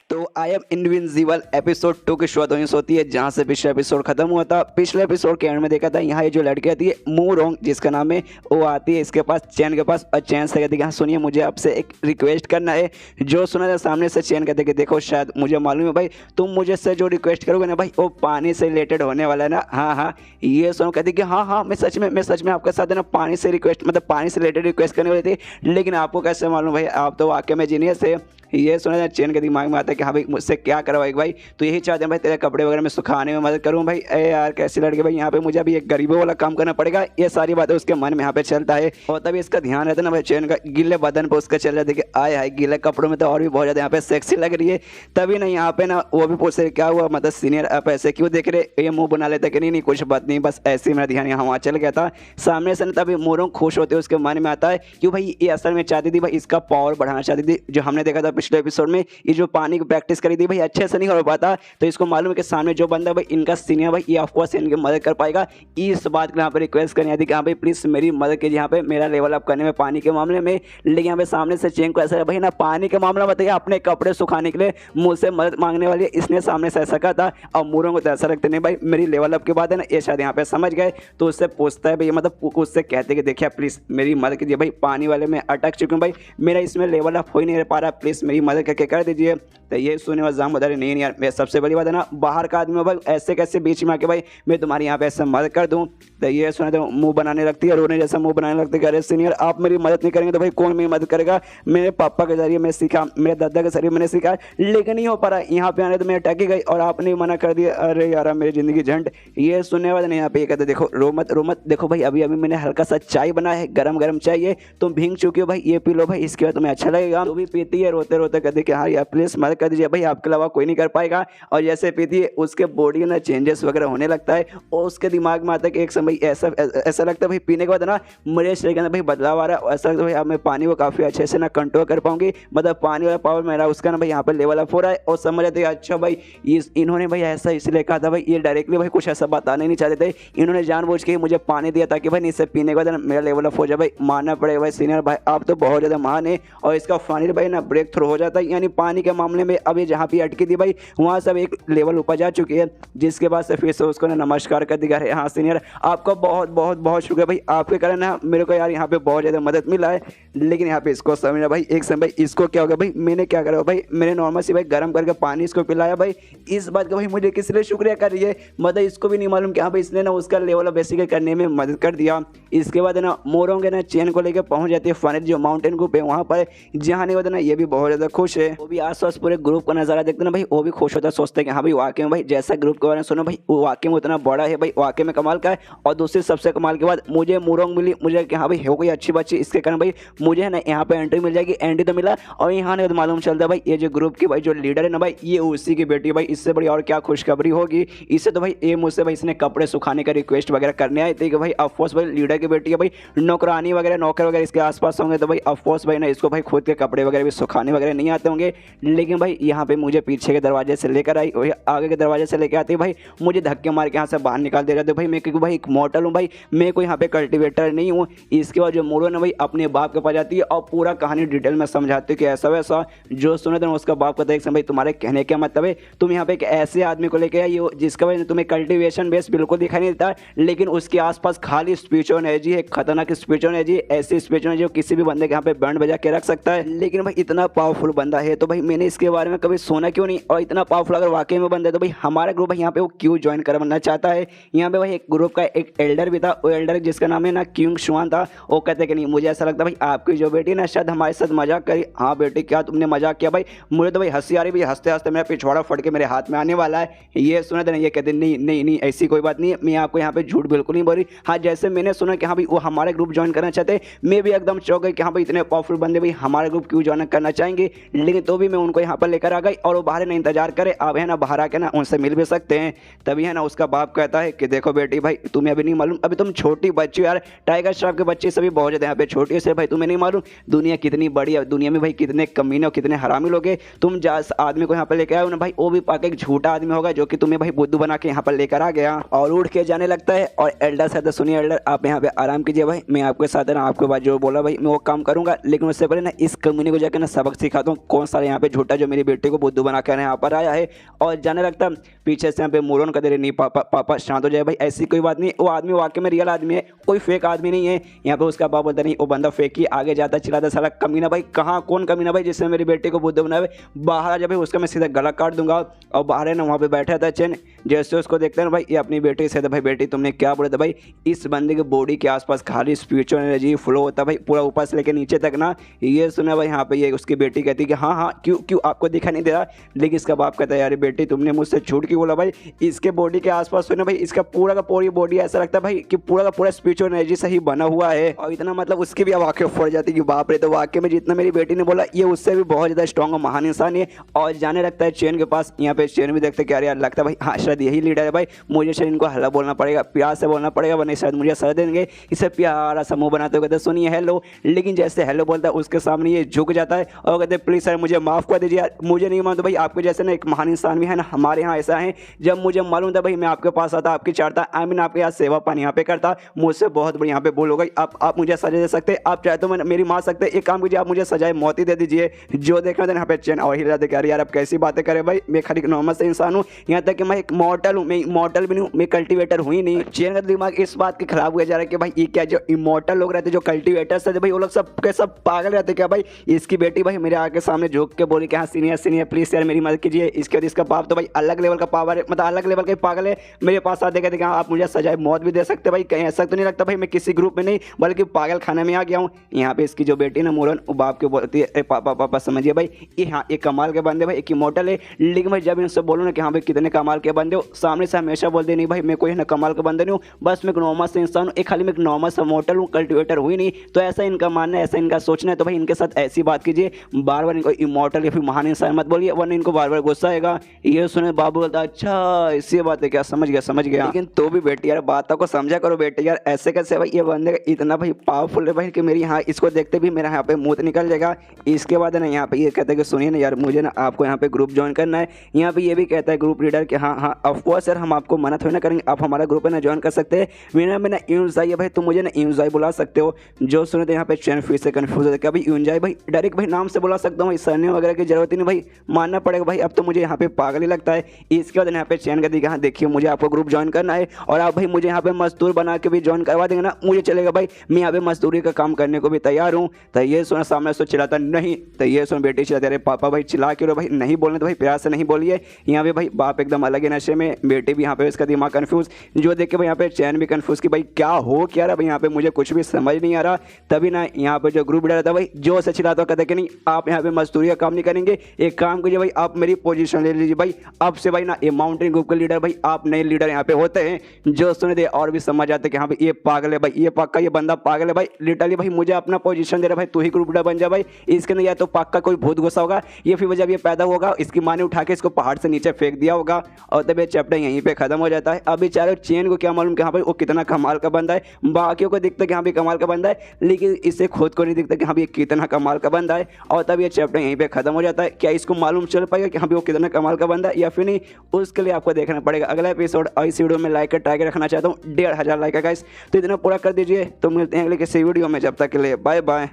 तो आई एम इनविंसिबल एपिसोड 2 की शुरुआत होती है जहां से पिछला एपिसोड खत्म हुआ था। पिछले एपिसोड के एंड में देखा था यहाँ ये जो लड़की आती है मोरोंग जिसका नाम है, वो आती है इसके पास चैन के पास, और चैन से कहती है हाँ सुनिए मुझे आपसे एक रिक्वेस्ट करना है। जो सुना था सामने से चैन कहते कि देखो शायद मुझे मालूम है भाई तुम मुझे से जो रिक्वेस्ट करोगे ना भाई वो पानी से रिलेटेड होने वाला है ना। हाँ ये सुनो कहती कि हाँ मैं सच में आपके साथ है ना पानी से रिक्वेस्ट मतलब पानी से रिलेटेड रिक्वेस्ट करने वाली थी, लेकिन आपको कैसे मालूम भाई आप तो वाकई में जीनियस है। ये सुना था चैन के दिमाग में आता है कि हाँ भाई मुझसे क्या करवाएगा भाई, तो यही चाहते हैं भाई तेरे कपड़े वगैरह में सुखाने में मदद करूँ भाई। ए यार कैसी लड़की भाई, यहाँ पे मुझे अभी एक गरीबों वाला काम करना पड़ेगा, ये सारी बातें उसके मन में यहाँ पे चलता है। और तभी इसका ध्यान रहता है ना भाई चैन का गीले बदन पर उसका चल जाता है कि आए हाय गीले कपड़ों में तो और भी बहुत ज़्यादा यहाँ पे सेक्सी लग रही है। तभी ना यहाँ पे ना वो भी पूछते क्या हुआ मतलब सीनियर आप ऐसे क्यों देख रहे, ये मुँह बना लेते कि नहीं कुछ बात नहीं बस ऐसे ही मेरा ध्यान यहाँ वहाँ चल गया था सामने से। तभी मोरों खुश होते उसके मन में आता है क्यों भाई ये असल में चाहती थी भाई इसका पावर बढ़ाना चाहती थी। जो हमने देखा था पिछले एपिसोड में ये जो पानी की प्रैक्टिस करी थी भाई अच्छे से नहीं हो पाता, तो इसको मालूम है कि सामने जो बंदा भाई इनका सीनियर भाई ये ऑफकोर्स इनकी मदद कर पाएगा। इस बात के यहाँ पे रिक्वेस्ट करनी आती कि हाँ भाई प्लीज़ मेरी मदद कीजिए यहाँ पे मेरा लेवल अप करने में पानी के मामले में। लेकिन यहाँ पे सामने से चैन को ऐसा है भाई ना पानी का मामला बताइए अपने कपड़े सुखाने के लिए मुझसे मदद मांगने वाली है, इसने सामने से ऐसा कहा था। और मोरों को तो ऐसा रखते नहीं भाई मेरी लेवल अप के बाद है ना ये शायद यहाँ पे समझ गए, तो उससे पूछता है भाई मतलब उससे कहते कि देखिए प्लीज़ मेरी मदद कीजिए भाई पानी वाले में अटक चुकी हूँ भाई, मेरा इसमें लेवल अप हो ही नहीं पा रहा, प्लीज़ मेरी मदद करके कर दीजिए। तो ये सुने और जाम बता रहे नहीं यार, मैं सबसे बड़ी बात है ना, बाहर का आदमी हो भाई, ऐसे कैसे बीच में आके भाई मैं तुम्हारी यहाँ पे ऐसे मदद कर दूँ। तो ये सुने तो मुंह बनाने लगती है, रोने जैसा मुंह बनाने लगती है। अरे सीनियर आप मेरी मदद नहीं करेंगे तो भाई कौन मेरी मदद करेगा। मेरे पापा के जरिए मैं सीखा, मेरे दादा के जरिए मैंने सीखा, लेकिन नहीं हो पा रहा। यहाँ पे आने तो मैं अटकी गई और आपने मना कर दिया। अरे यार मेरी जिंदगी झंड। ये सुनने वाले नहीं यहाँ पे ये कहते देखो रो मत। देखो भाई अभी अभी मैंने हल्का सा चाय बना है, गरम गरम चाय है, तुम भींग चुकी हो भाई, ये पी लो भाई, इसके बाद तुम्हें अच्छा लगेगा। तो भी पीती है रोते रोते कहती कि हाँ यार प्लीज मदद कर दीजिए भाई, आपके अलावा कोई नहीं कर पाएगा। और जैसे पीती है उसके बॉडी में चेंजेस वगैरह होने लगता है और उसके दिमाग में आता है कि एक समय ऐसा लगता है भाई पीने के बाद ना मेरे शरीर के अंदर भाई बदलाव आ रहा है। ऐसा लगता है भाई अब मैं पानी को काफ़ी अच्छे से ना कंट्रोल कर पाऊंगी, मतलब पानी वाला पावर मेरा उसका ना भाई यहाँ पर लेवल अप हो रहा है। और समझ आते अच्छा भाई इन्होंने भाई ऐसा इसलिए कहा था भाई, ये डायरेक्टली भाई कुछ ऐसा बताना नहीं चाहते थे, इन्होंने जानबूझ के मुझे पानी दिया ताकि भाई इससे पीने के बाद मेरा लेवल अप हो जाए। भाई मानना पड़ेगा भाई सीनियर भाई, आप तो बहुत ज़्यादा महान है। और इसका फाइनल भाई ना ब्रेक थ्रू हो जाता है, यानी पानी के मामले में अभी जहाँ भी अटकी थी भाई वहाँ सब एक लेवल ऊपर जा चुकी है, जिसके बाद से फिर से उसको ना नमस्कार कर दिया। हाँ सीनियर आपका बहुत बहुत बहुत शुक्रिया भाई, आपके कारण ना मेरे को यार यहाँ पे बहुत ज़्यादा मदद मिला है। लेकिन यहाँ पे इसको समझना भाई, एक समय भाई इसको क्या हो गया भाई, मैंने क्या करा भाई, मैंने नॉर्मल से भाई गर्म करके पानी इसको पिलाया भाई, इस बात का भाई मुझे किस लिए शुक्रिया कर रही है, मतलब इसको भी नहीं मालूम कि हाँ भाई इसने ना उसका लेवल बेसिकली करने में मदद कर दिया। इसके बाद ना मोरों के ना चेन को लेकर पहुंच जाती है फाइनल जो माउंटेन ग्रुप है वहाँ पर, जहाँ नहीं होता ना ये भी बहुत ज़्यादा खुश है। वो भी आसपास पूरे ग्रुप का नज़ारा देखते ना भाई, वो भी खुश होता है, सोचते हैं कि हाँ भाई वाकई में भाई जैसा ग्रुप के बारे में सुनो भाई वो वाकई में उतना बड़ा है भाई, वाकई में कमाल का है। और दूसरी सबसे कमाल के बाद मुझे मोरोंग मिली, मुझे कि हाँ भाई हो गई अच्छी बच्ची, इसके कारण भाई मुझे है ना यहाँ पे एंट्री मिल जाएगी। एंट्री तो मिला और यहाँ नहीं तो मालूम चलता भाई ये जो ग्रुप की भाई जो लीडर है ना भाई ये उसी की बेटी भाई, इससे बड़ी और क्या खुशखबरी होगी। इससे तो भाई ये मुझसे भाई इसने कपड़े सुखाने का रिक्वेस्ट वगैरह करने आई थी कि भाई ऑफकोर्स भाई लीडर की बेटी है भाई, नौकरानी वगैरह नौकर वगैरह इसके आसपास होंगे तो भाई ऑफकोर्स भाई ना इसको भाई खुद के कपड़े वगैरह भी सुखाने वगैरह नहीं आते होंगे। लेकिन भाई यहाँ पे मुझे पीछे के दरवाजे से लेकर आई, वही आगे के दरवाजे से लेकर आती भाई, मुझे धक्के मार के यहाँ से बाहर निकाल दे जाते भाई। मैं क्योंकि भाई एक मॉडल हूँ भाई, मैं कोई यहाँ पे कल्टिवेटर नहीं हूँ। इसके बाद जो मोरो ना भाई अपने बाप के पास जाती है और पूरा कहानी डिटेल में समझाती है कि ऐसा वैसा। जो सुने थे उसका बाप कहता है भाई तुम्हारे कहने का मतलब है तुम यहाँ पे एक ऐसे आदमी को लेके आई हो जिसका वजह से तुम्हें कल्टिवेशन बेस बिल्कुल दिखाई नहीं देता, लेकिन उसके आसपास खाली स्पिरिचुअल एनर्जी है, खतरनाक स्पिरिचुअल एनर्जी, ऐसी स्पिरिचुअल एनर्जी जो किसी भी बंदे के यहाँ पे बैंड बजा के रख सकता है। लेकिन भाई इतना पावरफुल बंदा है तो भाई मैंने इसके बारे में कभी सुना क्यों नहीं, और इतना पावरफुल अगर वाकई में बंदा है तो भाई हमारा ग्रुप भाई यहाँ पे वो क्यों ज्वाइन करना चाहता है। यहाँ पे भाई एक ग्रुप का एक एल्डर भी था, वो एल्डर जिसका नाम है ना क्यूंग शुआन था, वो कहते कि नहीं मुझे ऐसा लगता भाई आपकी जो बेटी ना शायद हमारे साथ मजाक करी। हाँ बेटी क्या तुमने मजाक किया भाई, मुझे तो भाई हंसी आ रही भाई, हंसते हंसते मेरा पिछवाड़ा फट के मेरे हाथ में आने वाला है। ये सुना था ना, ये कहते नहीं नहीं नहीं ऐसी कोई बात नहीं है, मैं आपको यहाँ पे झूठ बिल्कुल नहीं बोल रही। हाँ जैसे मैंने सुना कि हाँ भाई वो हमारे ग्रुप ज्वाइन करना चाहते, मैं भी एकदम चौंक गई कि हाँ भाई इतने पावरफुल बंदे भाई हमारे ग्रुप क्यों ज्वाइन करना चाहेंगे। लेकिन तो भी मैं उनको यहाँ पर लेकर आ गई और वो बाहर ना इंतजार करे, आप है ना बाहर आके ना उनसे मिल भी सकते हैं। तभी है ना उसका बाप कहता है कि देखो बेटी भाई तुम्हें अभी नहीं मालूम, अभी तुम छोटी बच्ची हो यार, टाइगर श्रॉफ के बच्चे सभी बहुत ज़्यादा यहाँ पे छोटी से भाई, तुम्हें नहीं मालूम दुनिया कितनी बड़ी है, दुनिया में भाई कितने कमीने और कितने हरामी लोग हैं। तुम जिस आदमी को यहाँ पर लेकर आए हो ना भाई वो भी पाके एक झूठा आदमी होगा जो कि तुम्हें भाई बुद्धू बना के यहाँ पर लेकर आ गया और उठ के जाने लगता है। और एल्डर से सुनिए एल्डर आप यहाँ पे आराम कीजिए भाई, मैं आपके साथ है ना आपके बाद जो बोला भाई मैं वो काम करूंगा, लेकिन उससे पहले ना इस कम्युनिटी को जाकर ना सबक सिखाता हूँ कौन सा यहाँ पे झूठा जो मेरी बेटी को बुद्धू बना कर यहाँ पर आया है। और जाने लगता पीछे से यहाँ पे मोरन का दे रहे नहीं पापा शांत हो जाए भाई, ऐसी कोई बात नहीं, वो आदमी वाकई में रियल आदमी है, कोई फेक आदमी नहीं है। यहाँ पे उसका बाप बोलता नहीं वो बंदा फेक ही, आगे जाता चिल्लाता साला कमीना भाई, कहाँ कौन कमीना भाई जिसने मेरी बेटी को बुद्धू बनाए, बाहर आ जाए भाई उसका मैं सीधा गला काट दूंगा। और बाहर है ना वहाँ पे बैठा था चैन, जैसे उसको देखते हैं ना भाई ये अपनी बेटी से, तो भाई बेटी तुमने क्या बोला था भाई, इस बंदे के बॉडी के आसपास खाली स्पिरिचुअल एनर्जी फ्लो होता भाई पूरा ऊपर से लेकर नीचे तक ना। ये सुना भाई यहाँ पे ये उसकी बेटी कहती कि हाँ हाँ क्यों क्यों आपको दिखा नहीं दे रहा, लेकिन इसका बाप कहता है यार बेटी तुमने मुझसे झूठ क्यों बोला भाई, इसके बॉडी के आसपास सुना भाई इसका पूरा का पूरी बॉडी ऐसा लगता है भाई कि पूरा का पूरा स्पिरिचुअल एनर्जी से ही बना हुआ है। और इतना मतलब उसकी भी वाकई फट जाती कि बाप रे, तो वाकई में जितना मेरी बेटी ने बोला ये उससे भी बहुत ज़्यादा स्ट्रॉन्ग और महान इंसान है। और जाने लगता है चैन के पास, यहाँ पे चैन भी देखते क्या यार लगता है भाई हाँ शायद यही लीडर है भाई, मुझे शायद इनको हल्ला बोलना पड़ेगा, प्यार से बोलना पड़ेगा वरना शायद मुझे सजा देंगे। इसे प्यारा सा मुंह बनाते हुए कहते सुनिए हेलो, लेकिन जैसे हेलो बोलता है उसके सामने ये झुक जाता है और कहते प्लीज़ सर मुझे माफ़ कर दीजिए यार, मुझे नहीं मालूम भाई आपके जैसे ना एक महान इंसान भी है ना हमारे यहाँ ऐसा है, जब मुझे मालूम था भाई मैं आपके पास आता आपकी चाहता आई मीन आपके यहाँ सेवा पानी यहाँ पे करता, मुझसे बहुत बड़ी यहाँ पे भूल हो गई। आप मुझे सजा दे सकते, आप चाहे तो मेरी मार सकते, एक काम कीजिए आप मुझे सजाए मौत ही दे दीजिए। जो देखना था यहाँ पे चैन और हिला दे यार आप कैसी बातें करें भाई, मैं खाली नॉर्मल से इंसान हूँ, यहाँ तक कि मैं एक मॉर्टल हूँ, मैं मॉर्टल भी नहीं हूँ, मैं कल्टिवेटर हूँ ही नहीं। चैन का दिमाग इस बात के खराब हुआ जा रहा है कि भाई ये क्या जो इमॉर्टल लोग रहते जो कल्टिवेटर्स थे भाई वो लोग सब के सब पागल रहते क्या भाई, इसकी बेटी भाई मेरे आके सामने झुक के बोली कि हाँ सीनियर सीनियर प्लीज यार मेरी मदद कीजिए। इसके बाद इसका बाप तो भाई अलग लेवल का पावर है, मतलब अलग लेवल का पागल है। मेरे पास आते कहते कि हाँ आप मुझे सजाए मौत भी दे सकते भाई, कहीं ऐसा तो नहीं लगता भाई मैं किसी ग्रुप में नहीं बल्कि पागल खाने में आ गया हूँ। यहाँ पे इसकी जो बेटी ना मोरन वो बाप के बोलती है पापा पापा समझिए भाई ये हाँ एक कमाल के बंदे भाई, एक इमोर्टल है। लेकिन भाई जब इनसे बोलो ना कि हाँ भाई कितने कमाल के बंदे हो, सामने से हमेशा बोलते नहीं भाई मैं कोई ना कमाल के बंदे नहीं हूँ, बस मैं एक नॉर्मल से इंसान हूँ, एक खाली मैं एक नॉर्मल सा मॉडल हूँ, कल्टिवेटर हुई नहीं। तो ऐसा इनका मानना है, ऐसा इनका सोचना है। तो भाई इनके साथ ऐसी बात कीजिए, बार बार इनको इमोर्टल या फिर महान इंसान मत बोलिए वरना इनको बार बार गुस्सा आएगा। ये सुने बाबू बोलता अच्छा ऐसी बात है क्या, समझ गया। लेकिन तो भी बेटी यार बातों को समझा करो बेटी यार, ऐसे कैसे भाई ये बंदे इतना भाई पावरफुल है भाई कि मेरी यहाँ इसको देखते भी मेरा यहाँ पे मुंह निकल जाएगा। इसके बाद ना यहाँ पे ये कहता है कि सुनिए ना यार मुझे ना आपको यहाँ पे ग्रुप ज्वाइन करना है। यहाँ पे ये भी कहता है ग्रुप लीडर कि हाँ हाँ ऑफकोर्स सर हम आपको मना थोड़ी ना करेंगे, आप हमारा ग्रुप है ना ज्वाइन कर सकते हैं। मेरा में ना यूनजाई है भाई, तुम मुझे ना यूनजाई बुला सकते हो। जो सुने तो यहाँ पे चैन फिर से कन्फ्यूज होता है क्या भाई यूनजाई भाई डायरेक्ट भाई नाम से बुला सकता हूँ, सरनेम वगैरह की जरूरत ही नहीं भाई, मानना पड़ेगा भाई अब तो मुझे यहाँ पे पागल ही लगता है। इसके बाद यहाँ पे चैन कर दी हाँ देखिए मुझे आपको ग्रुप ज्वाइन करना है और आप भाई मुझे यहाँ पे मजदूर बना के भी ज्वाइन करवा देंगे ना, मुझे चलेगा भाई, मैं यहाँ पे मजदूरी का काम करने को भी तैयार हूँ। तो ये सुना सामने से चिल्लाता नहीं, तो ये सुन बेटी चिल्लाते अरे पापा भाई चिल्ला क्यों भाई, नहीं बोलने तो भाई प्यार से नहीं बोलिए। यहाँ पे भाई बाप एकदम अलग ही नशे में, बेटी भी यहाँ पे इसका दिमाग कन्फ्यूज, जो देख के भाई यहाँ पे चैन भी कन्फ्यूज कि भाई क्या हो क्या रहा भाई यहाँ पे मुझे कुछ भी समझ नहीं आ रहा। तभी ना यहाँ पे जो ग्रुप लीडर था भाई जो से चिल्लाता कहते कि नहीं आप यहाँ पे मजदूरी का काम नहीं करेंगे, एक काम कीजिए भाई आप मेरी पोजीशन ले लीजिए भाई, अब से भाई ना ये माउंटेन ग्रुप के लीडर भाई आप नए लीडर यहाँ पे होते हैं। जो सुने दे और भी समझ आते कि हाँ भाई ये पागल है भाई, ये पक्का ये बंदा पागल है भाई, लिटरली भाई मुझे अपना पोजीशन दे रहा भाई, तू ही ग्रुप लीडर बन जा भाई। इसके अंदर या तो पक्का कोई भूत गुस्सा होगा ये फिर जब ये पैदा होगा इसकी माँ ने उठा के इसको पहाड़ से नीचे फेंक दिया होगा और तब ये चैप्टर यहीं पे खत्म हो जाता है। अभी चारों चेन को क्या मालूम कि हाँ भाई वो कितना कमाल का बंदा है, बाकियों को दिखता है कि हाँ भाई कमाल का बंदा है लेकिन इसे खुद को नहीं दिखता कि हाँ भाई कितना कमाल का बंदा है और तब ये चैप्टर यहीं पे खत्म हो जाता है। क्या इसको मालूम चल पाएगा कि हाँ भाई वो कितना कमाल का बंदा है या फिर नहीं, उसके लिए आपको देखना पड़ेगा अगला एपिसोड। और इस वीडियो में लाइक का टारगेट रखना चाहता हूँ 1500 लाइक का गाइस, तो इतना पूरा कर दीजिए। तो मिलते हैं अगले किसी वीडियो में, जब तक के लिए बाय बाय।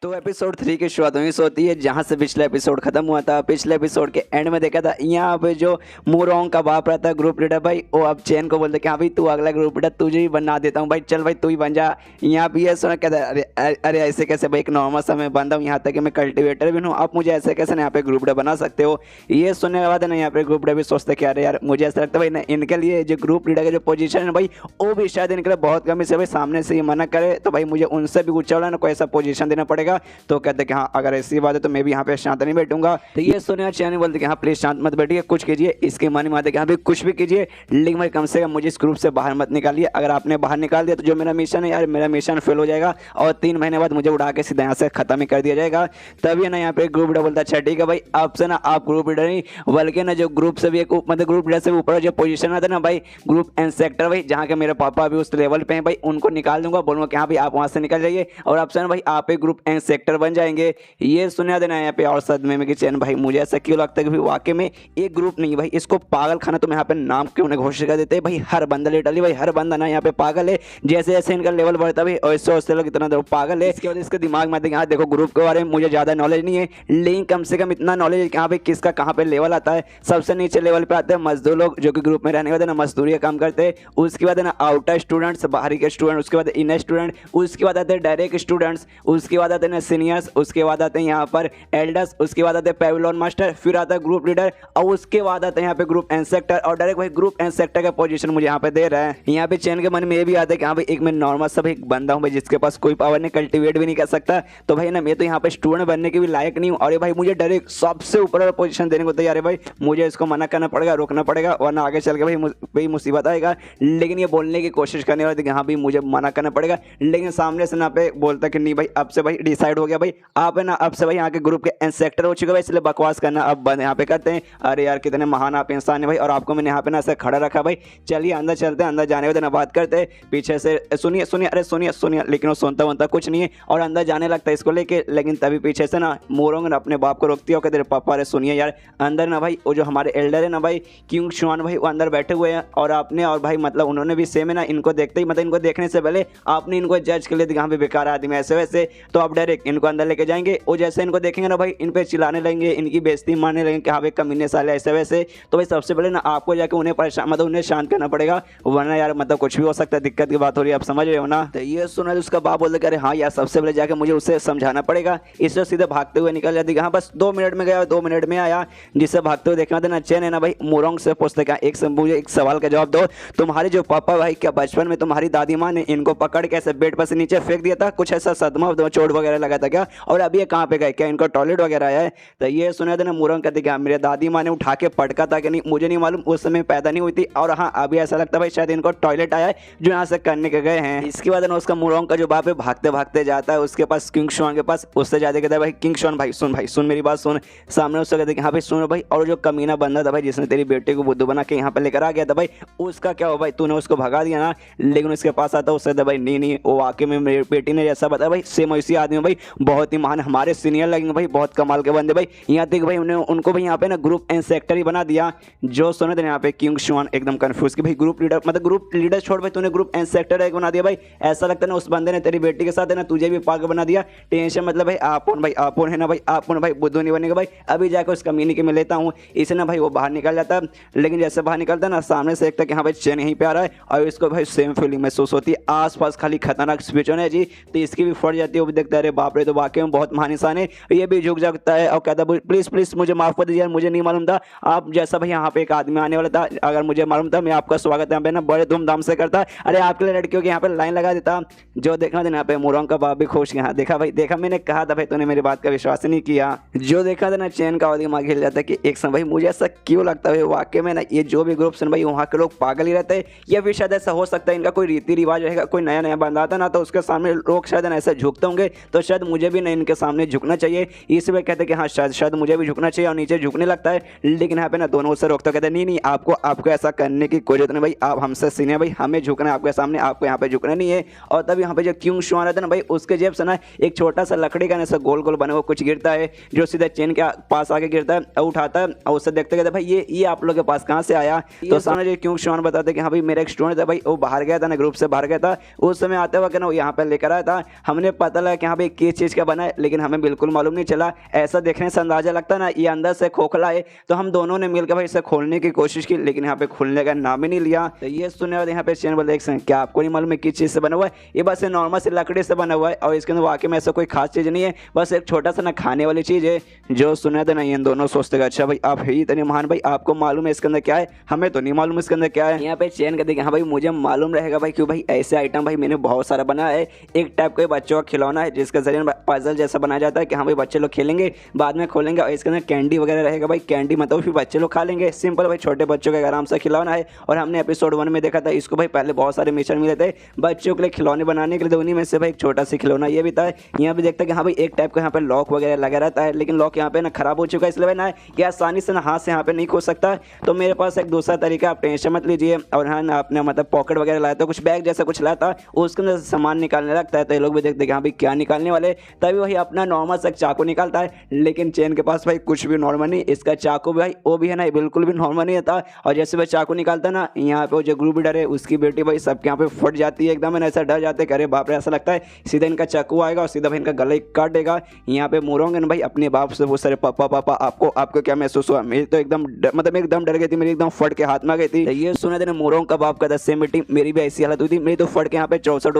तो एपिसोड 3 की शुरुआत वहीं से होती है जहाँ से पिछला एपिसोड खत्म हुआ था। पिछले एपिसोड के एंड में देखा था यहाँ पे जो मोरोंग का बाप रहता है ग्रुप लीडर भाई, वो अब चैन को बोलते कि हाँ भाई तू अगला ग्रुप लीडर तुझे ही बना देता हूँ भाई, चल भाई तू ही बन जा। यहाँ पे ये सुना कहता है अरे ऐसे कैसे भाई, एक नॉर्मल सा मैं बंदा हूँ, यहाँ तक कि मैं कल्टिवेटर भी हूँ, आप मुझे ऐसे कैसे यहाँ पे ग्रुप लीडर बना सकते हो। ये सुनने के बाद ना यहाँ पे ग्रुप लीडर भी सोचते कि अरे यार मुझे ऐसा लगता है भाई ना इनके लिए जो ग्रुप लीडर का जो पोजीशन है भाई वो भी शायद इनके लिए बहुत कम है भाई, सामने से ये मना करे तो भाई मुझे उनसे भी ऊंचा वाला ना कोई ऐसा पोजीशन देना पड़ेगा। तो कहते हाँ अगर ऐसी बात है तो मैं भी यहाँ पे शांत नहीं बैठूंगा। तो ये सुने चैनल बोलते कि हाँ प्लीज शांत मत बैठिए, कुछ कीजिए। इसके मन में आते कि हाँ भाई कुछ भी कीजिए लेकिन भाई कम से कम मुझे इस ग्रुप से बाहर मत निकालिए, अगर आपने बाहर निकाल दिया तो जो मेरा मिशन है यार मेरा मिशन फेल हो जाएगा और 3 महीने बाद मुझे उड़ा के सीधा यहाँ से खत्म ही कर दिया जाएगा। तभी ना यहाँ पे ग्रुप लीडर बोलता अच्छा ठीक है भाई आपसे ना आप ग्रुप लीडर नहीं बल्कि ना जो ग्रुप से भी एक मतलब ग्रुप लीडर से ऊपर जो पोजीशन आता है ना भाई ग्रुप इंस्पेक्टर भाई, जहाँ के मेरे पापा अभी उस लेवल पे हैं भाई, उनको निकाल दूंगा, बोलूंगा कि हाँ भाई आप वहाँ से निकल जाइए और आपसे ना भाई आप एक ग्रुप इंस्पेक्टर बन जाएंगे। ये सुना देना यहाँ पे और सदमे में कि चैन भाई मुझे ऐसा क्यों लगता है कि वाकई में एक ग्रुप नहीं भाई, इसको पागल खाना तुम यहाँ पे नाम क्यों नहीं घोषित कर देते भाई। हर बंदा लिटरली भाई हर बंदा ना यहाँ पे पागल है, जैसे जैसे इनका लेवल बढ़ता भाई और इससे लोग इतना पागल है। इसके बाद इसके दिमाग में यहाँ देखो ग्रुप के बारे में मुझे ज़्यादा नॉलेज नहीं है लेकिन कम से कम इतना नॉलेज है कि हाँ भाई किसका कहाँ पे लेवल आता है। सबसे नीचे लेवल पे आते हैं मजदूर लोग जो कि ग्रुप में रहने के बाद ना मजदूरी का काम करते हैं, उसके बाद है ना आउटर स्टूडेंट्स बाहरी के स्टूडेंट, उसके बाद इनर स्टूडेंट, उसके बाद आते हैं डायरेक्ट स्टूडेंट्स, उसके बाद आते हैं सीनियर्स, उसके बाद आते हैं यहाँ पर एल्डर्स, उसके बाद आते हैं पेविलियन मास्टर, फिर आता है ग्रुप लीडर और उसके बाद आते हैं यहाँ पे ग्रुप इंस्पेक्टर। और डायरेक्ट भाई ग्रुप इंस्पेक्टर का पोजीशन मुझे यहाँ पे दे रहा है। यहाँ पे चैन के मन में ये भी आता है कि हाँ भाई एक मैं नॉर्मल सा एक बंदा हूँ भाई जिसके पास कोई पावर नहीं, कल्टिवेट भी नहीं कर सकता, तो भाई ना मैं तो यहाँ पे स्टूडेंट बनने के भी लायक नहीं हूँ और ये भाई मुझे डायरेक्ट सबसे ऊपर वाला पोजीशन देने को तैयार है भाई, मुझे इसको मना करना पड़ेगा, रोकना पड़ेगा वरना आगे चल के भाई मुसीबत आएगा। लेकिन ये बोलने की कोशिश करने वाले थे कि हाँ भाई मुझे मना करना पड़ेगा, लेकिन सामने से ना पे बोलता कि नहीं भाई अब से भाई डिसाइड हो गया भाई आप है ना अब से भाई यहाँ के ग्रुप के इंस्पेक्टर हो चुके भाई, इसलिए बकवास करना अब बंद यहाँ पे करते हैं। अरे यार कितने महान आप इंसान है भाई और आपको मैंने यहाँ पे ना ऐसे खड़ा रखा भाई, चलिए अंदर चलते हैं, अंदर जाने के बाद बात करते हैं। पीछे से सुनिए सुनिए अरे सुनिए सुनिए, लेकिन वो सुनता वनता कुछ नहीं है और अंदर जाने लगता है इसको लेके, लेकिन तभी पीछे से ना मोरोंग ने अपने बाप को रोकती है और कहते हैं पापा अरे सुनिए यार अंदर ना भाई वो जो हमारे एल्डर है ना भाई क्यूंग शुआन भाई वो अंदर बैठे हुए हैं और आपने और भाई मतलब उन्होंने भी सेम है ना, इनको देखते ही मतलब इनको देखने से पहले आपने इनको जज कर लिया हाँ भाई बेकार आदमी ऐसे वैसे, तो अब डायरेक्ट डायरेक्ट इनको अंदर लेके जाएंगे और जैसे इनको देखेंगे ना भाई इन पे चिल्लाने लगेंगे, इनकी बेइज्जती मारने लगेंगे कि हाँ भाई कमीने साले ऐसे वैसे। तो भाई सबसे पहले ना आपको जाके उन्हें परेशान मतलब उन्हें शांत करना पड़ेगा, वरना यार मतलब कुछ भी हो सकता है, दिक्कत की बात हो रही है, आप समझ रहे हो ना। तो ये सुना उसका बाप बोलते कि अरे हाँ यार सबसे पहले जाके मुझे उससे समझाना पड़ेगा। इससे सीधे भागते हुए निकल जाती, हाँ बस 2 मिनट में गया, 2 मिनट में आया। जिससे भागते हुए देखना देना चैन है ना भाई मोरोंग से पूछते क्या मुझे एक सवाल का जवाब दो, तुम्हारे जो पापा भाई क्या बचपन में तुम्हारी दादी माँ ने इनको पकड़ के ऐसे बेड पर से नीचे फेंक दिया था, कुछ ऐसा सदमा चोट वगैरह लगा था क्या, और अभी ये कहाँ पे गए, क्या इनको टॉयलेट वगैरह आया है। तो ये सुना था ना मोरोंग कहते क्या मेरे दादी माँ ने उठा के पटका था कि नहीं मुझे नहीं मालूम, उस समय पैदा नहीं हुई थी, और हाँ अभी ऐसा लगता है भाई शायद इनको टॉयलेट आया है जो यहाँ से करने के गए हैं। इसके बाद ना उसका मोरोंग का जो बाप है भागते भागते जाता है उसके पास किंग शुआन के पास, उससे जाते कहता है भाई किंग शुआन भाई सुन मेरी बात सुन। सामने उससे कहते हाँ भाई सुन भाई, और जो कमीना बंदा था भाई जिसने तेरी बेटे को बुद्धू बना के यहाँ पे लेकर आ गया था भाई, उसका क्या हो भाई, तूने उसको भगा दिया ना। लेकिन उसके पास आता उससे भाई नहीं वो वाकई में मेरी बेटी ने जैसा बताया भाई सेम वैसी आदमी भाई, बहुत ही महान हमारे सीनियर लगेंगे भाई, बहुत कमाल के बंदे भाई। यहाँ तक भाई उनको भाई यहाँ पे ना ग्रुप एंड सेक्रेटरी बना दिया। जो सुने थे यहाँ पे किंग शुआन एकदम कंफ्यूज कि भाई ग्रुप लीडर मतलब ग्रुप लीडर छोड़ भाई तूने ग्रुप एंड सेक्रेटरी बना दिया भाई, ऐसा लगता है ना उस बंदे ने तेरी बेटी के साथ है ना तुझे भी पागल बना दिया। टेंशन मतलब भाई आपन है ना भाई, आपन भाई बुद्धू नहीं बनेगा भाई, अभी जाकर उस कमीनी के मैं लेता हूँ। इसे ना भाई वो बाहर निकल जाता है, लेकिन जैसे बाहर निकलता है ना सामने से देखता कि हाँ भाई चैन यहीं पे आ रहा है, और इसको भाई सेम फीलिंग महसूस होती है, आसपास खाली खतरनाक सिचुएशन है जी। तो इसकी भी फट जाती है, वो भी देखता है अरे बाप रे तो वाकई में बहुत महान इंसान है। ये भी झुक जाता है और कहता है प्लीज मुझे माफ कर दीजिए, मुझे नहीं मालूम था आप जैसा भाई यहाँ पे एक आदमी आने वाला था, अगर मुझे मालूम था मैं आपका स्वागत यहाँ पे ना बड़े धूमधाम से करता, अरे आपके लिए लड़कियों के यहाँ पे लाइन लगा देता। जो देखना था यहाँ पे मोरोंग का बाप भी खुश, यहाँ देखा भाई देखा मैंने कहा था भाई तूने मेरी बात का विश्वास नहीं किया। जो देखा था ना चैन का दिमाग हिल जाता है कि एक समय भाई मुझे ऐसा क्यों लगता है वाकई में ना ये जो भी ग्रुप भाई वहाँ के लोग पागल ही रहते हैं, या फिर शायद ऐसा हो सकता है इनका कोई रीति रिवाज रहेगा, कोई नया बंदा आता ना तो उसके सामने लोग शायद ऐसे झुकते होंगे, तो शायद मुझे भी ना इनके सामने झुकना चाहिए। इसलिए कहते हैं कि हाँ शायद मुझे भी झुकना चाहिए, और नीचे झुकने लगता है। लेकिन यहाँ पे ना दोनों उससे रोकते कहते नहीं आपको ऐसा करने की कोई जरूरत नहीं भाई, आप हमसे सीनियर भाई, हमें झुकना है आपके सामने, आपको यहाँ पे झुकना नहीं है। और तब यहाँ पे जो किंग शुआन रहता है ना भाई उसके जेब से ना एक छोटा सा लकड़ी का ऐसा गोल गोल बना हुआ कुछ गिरता है, जो सीधा चेन के पास आके गिरता है, उठाता है और उससे देखते कहते भाई ये आप लोग के पास कहाँ से आया। तो सामने जो किंग शुआन बताते कि हाँ भाई मेरा एक स्टूडेंट था भाई, वो बाहर गया था ना ग्रुप से बाहर गया था, उस समय आते वक्त ना यहाँ पे लेकर आया था, हमने पता लगा कि हाँ भाई किस चीज़ का बना है, लेकिन हमें बिल्कुल मालूम नहीं चला। ऐसा देखने से अंदाजा लगता ना ये अंदर से खोखला है, तो हम दोनों ने मिलकर भाई इसे खोलने की कोशिश की, लेकिन यहाँ पे खुलने का नाम ही नहीं लिया। तो ये सुने और यहाँ पे चैन बोलते क्या आपको नहीं मालूम है किस चीज़ से बना हुआ है, ये बस नॉर्मल से लकड़ी से बना हुआ है, और इसके अंदर वाकई में ऐसा कोई खास चीज़ नहीं है, बस एक छोटा सा ना खाने वाली चीज़ है। जो सुने थे ना इन दोनों सोचते अच्छा भाई आप ही इतने महान भाई, आपको मालूम है इसके अंदर क्या है, हमें तो नहीं मालूम इसके अंदर क्या है। यहाँ पे चैन कहते हाँ भाई मुझे मालूम रहेगा भाई, क्यों भाई ऐसे आइटम भाई मैंने बहुत सारा बनाया है। एक टाइप का बच्चों का खिलौना है जिसके जरिए पजल जैसा बनाया जाता है कि हाँ भाई बच्चे लोग खेलेंगे, बाद में खोलेंगे, और इसके अंदर कैंडी वगैरह रहेगा भाई, कैंडी मतलब फिर बच्चे लोग खा लेंगे, सिंपल भाई छोटे बच्चों के आराम से खिलौना है। और हमने एपिसोड 1 में देखा था इसको भाई पहले बहुत सारे मिशन मिले थे बच्चों के लिए खिलौने बनाने के लिए, उन्हीं में से भाई एक छोटा सा खिलौना ये भी था। यहाँ पे देखता है कि हाँ भाई एक टाइप का यहाँ पे लॉक वगैरह लगा रहता है, लेकिन लॉक यहाँ पे ना खराब हो चुका है, इसलिए ना ये आसानी से ना हाथ से यहाँ पे नहीं खोल सकता। तो मेरे पास एक दूसरा तरीका, आप टेंशन मत लीजिए। और हाँ ना आपने मतलब पॉकेट वगैरह लाया था, कुछ बैग जैसा कुछ लाया था, उसके अंदर सामान निकालने लगता है, तो ये लोग भी देखते हैं हाँ भाई क्या निकालने वाले, तभी वही अपना नॉर्मल सा चाकू निकालता है। लेकिन चैन के पास भाई कुछ भी नॉर्मल नहीं, इसका चाकू भाई वो भी है ना बिल्कुल भी नॉर्मल नहीं था। और जैसे भाई चाकू निकालता ना, यहाँ पे जो ग्रुप लीडर है उसकी बेटी भाई सबके यहाँ पे फट जाती है एकदम, ऐसा डर जाते हैं, अरे बाप रे ऐसा लगता है सीधा इनका चाकू आएगा और सीधा भाई इनका गला काट देगा। यहाँ पे मोरोंग भाई अपने बाप से वो सारे पापा आपको क्या महसूस हुआ, मेरी तो एकदम मतलब एकदम डर गई थी, मेरी एकदम फट के हाथ में गई थी। ये सुना था मोरोंग का बाप का सेम बेटी मेरी भी ऐसी हालत हुई थी, मेरी तो फट के यहाँ पे 64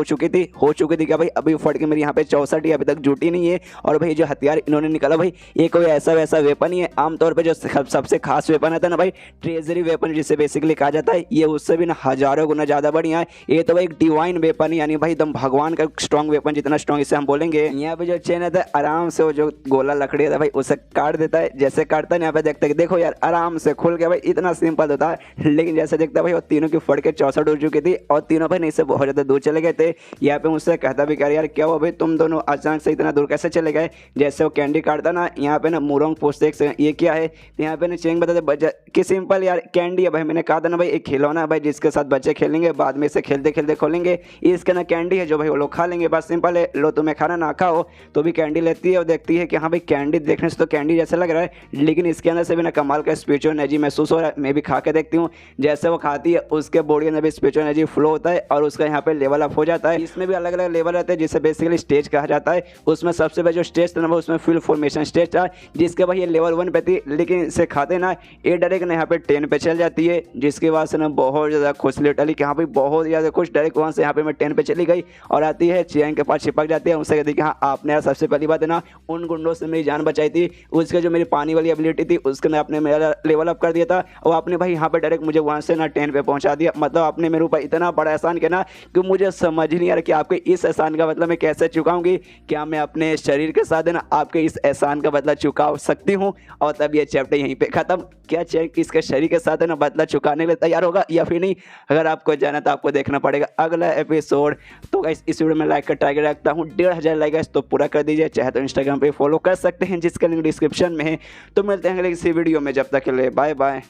हो चुकी थी क्या भाई, अभी फट के मेरी यहाँ पे 64 अभी तक जुटी नहीं है। और भाई जो हथियार इन्होंने निकाला भाई ये कोई ऐसा वैसा वेपन ही है, आमतौर पर जो सबसे खास वेपन आता है ना भाई ट्रेजरी वेपन जिसे बेसिकली कहा जाता है, ये उससे भी ना हजारों गुना ज्यादा बढ़िया है। ये तो भाई एक डिवाइन वेपन यानी भाई एकदम भगवान का स्ट्रॉन्ग वेपन, जितना स्ट्रॉन्ग इसे हम बोलेंगे। यहाँ पे जो चैन है आराम से वो जो गोला लकड़ी है भाई उसे काट देता है, जैसे काटता है यहाँ पे देखते हैं देखो यार आराम से खुल गया भाई, इतना सिंपल होता है। लेकिन जैसे देखता है भाई वो तीनों की फट के 64 हो चुकी थी, और तीनों भाई नहीं से बहुत ज्यादा दूर चले गए थे। यहाँ पे मुझसे कहता भी यार क्या हुआ भाई तुम दोनों अचानक से इतना दूर कैसे चले गए। जैसे वो कैंडी काटता ना, यहाँ पे ना मोरोंग पूछते ये क्या है, तो यहाँ पे ना चेंग बताते कि सिंपल यार कैंडी है भाई, मैंने कहा था ना भाई एक खिलौना है भाई जिसके साथ बच्चे खेलेंगे, बाद में इसे खेलते खेलते खोलेंगे, इसके ना कैंडी है जो भाई वो लोग खा लेंगे, बस सिंपल है। लो तुम्हें खाना ना खाओ, तो भी कैंडी लेती है और देखती है कि हाँ भाई कैंडी देखने से तो कैंडी जैसा लग रहा है, लेकिन इसके अंदर से भी ना कमाल का स्पिरिचुअल एनर्जी महसूस हो रहा है। मैं भी खा के देखती हूँ, जैसे वो खाती है उसके बॉडी में भी स्पिरिचुअल एनर्जी फ्लो होता है और उसका यहाँ पे लेवल अप हो जाता है। इसमें भी अलग अलग लेवल रहते हैं जिसे बेसिकली स्टेज कहा जाता है। उसमें सबसे पहले जो स्टेज था ना उसमें फुल फॉर्मेशन स्टेज था, जिसके भाई ये लेवल 1 पे थी, लेकिन इसे खाते ना ये डायरेक्ट ना यहाँ पे 10 पे चल जाती है, जिसके बाद से ना बहुत ज़्यादा खुश लेटली कि हाँ भाई बहुत ज़्यादा खुश, डायरेक्ट वहाँ से यहाँ पे मैं 10 पे चली गई और आती है चैन के पास चिपक जाती है। उनसे कहती है कि हाँ आपने यार सबसे पहली बात है ना उन गुंडों से मेरी जान बचाई थी, उसके जो मेरी पानी वाली एबिलिटी थी उसके ना आपने मेरा लेवल अप कर दिया था और आपने भाई यहाँ पे डायरेक्ट मुझे वहाँ से ना 10 पे पहुँचा दिया। मतलब आपने मेरे ऊपर इतना बड़ा एहसान किया ना कि मुझे समझ ही नहीं आ रहा कि आपके इस एहसान का मतलब मैं कैसे चुकाऊंगी। क्या मैं अपने शरीर के साथ है ना आपके इस एहसान का बदला चुका सकती हूँ? और तब ये चैप्टर यहीं पे खत्म। क्या चेक इसके शरीर के साथ है ना बदला चुकाने के लिए तैयार होगा या फिर नहीं? अगर आपको जाना तो आपको देखना पड़ेगा अगला एपिसोड। तो गाइस इस वीडियो में लाइक का टारगेट रखता हूँ 1500 लाइक गाइस, तो पूरा कर दीजिए। चाहे तो इंस्टाग्राम पे फॉलो कर सकते हैं जिसका लिंक डिस्क्रिप्शन में है। तो मिलते हैं अगले किसी वीडियो में, जब तक के लिए बाय बाय।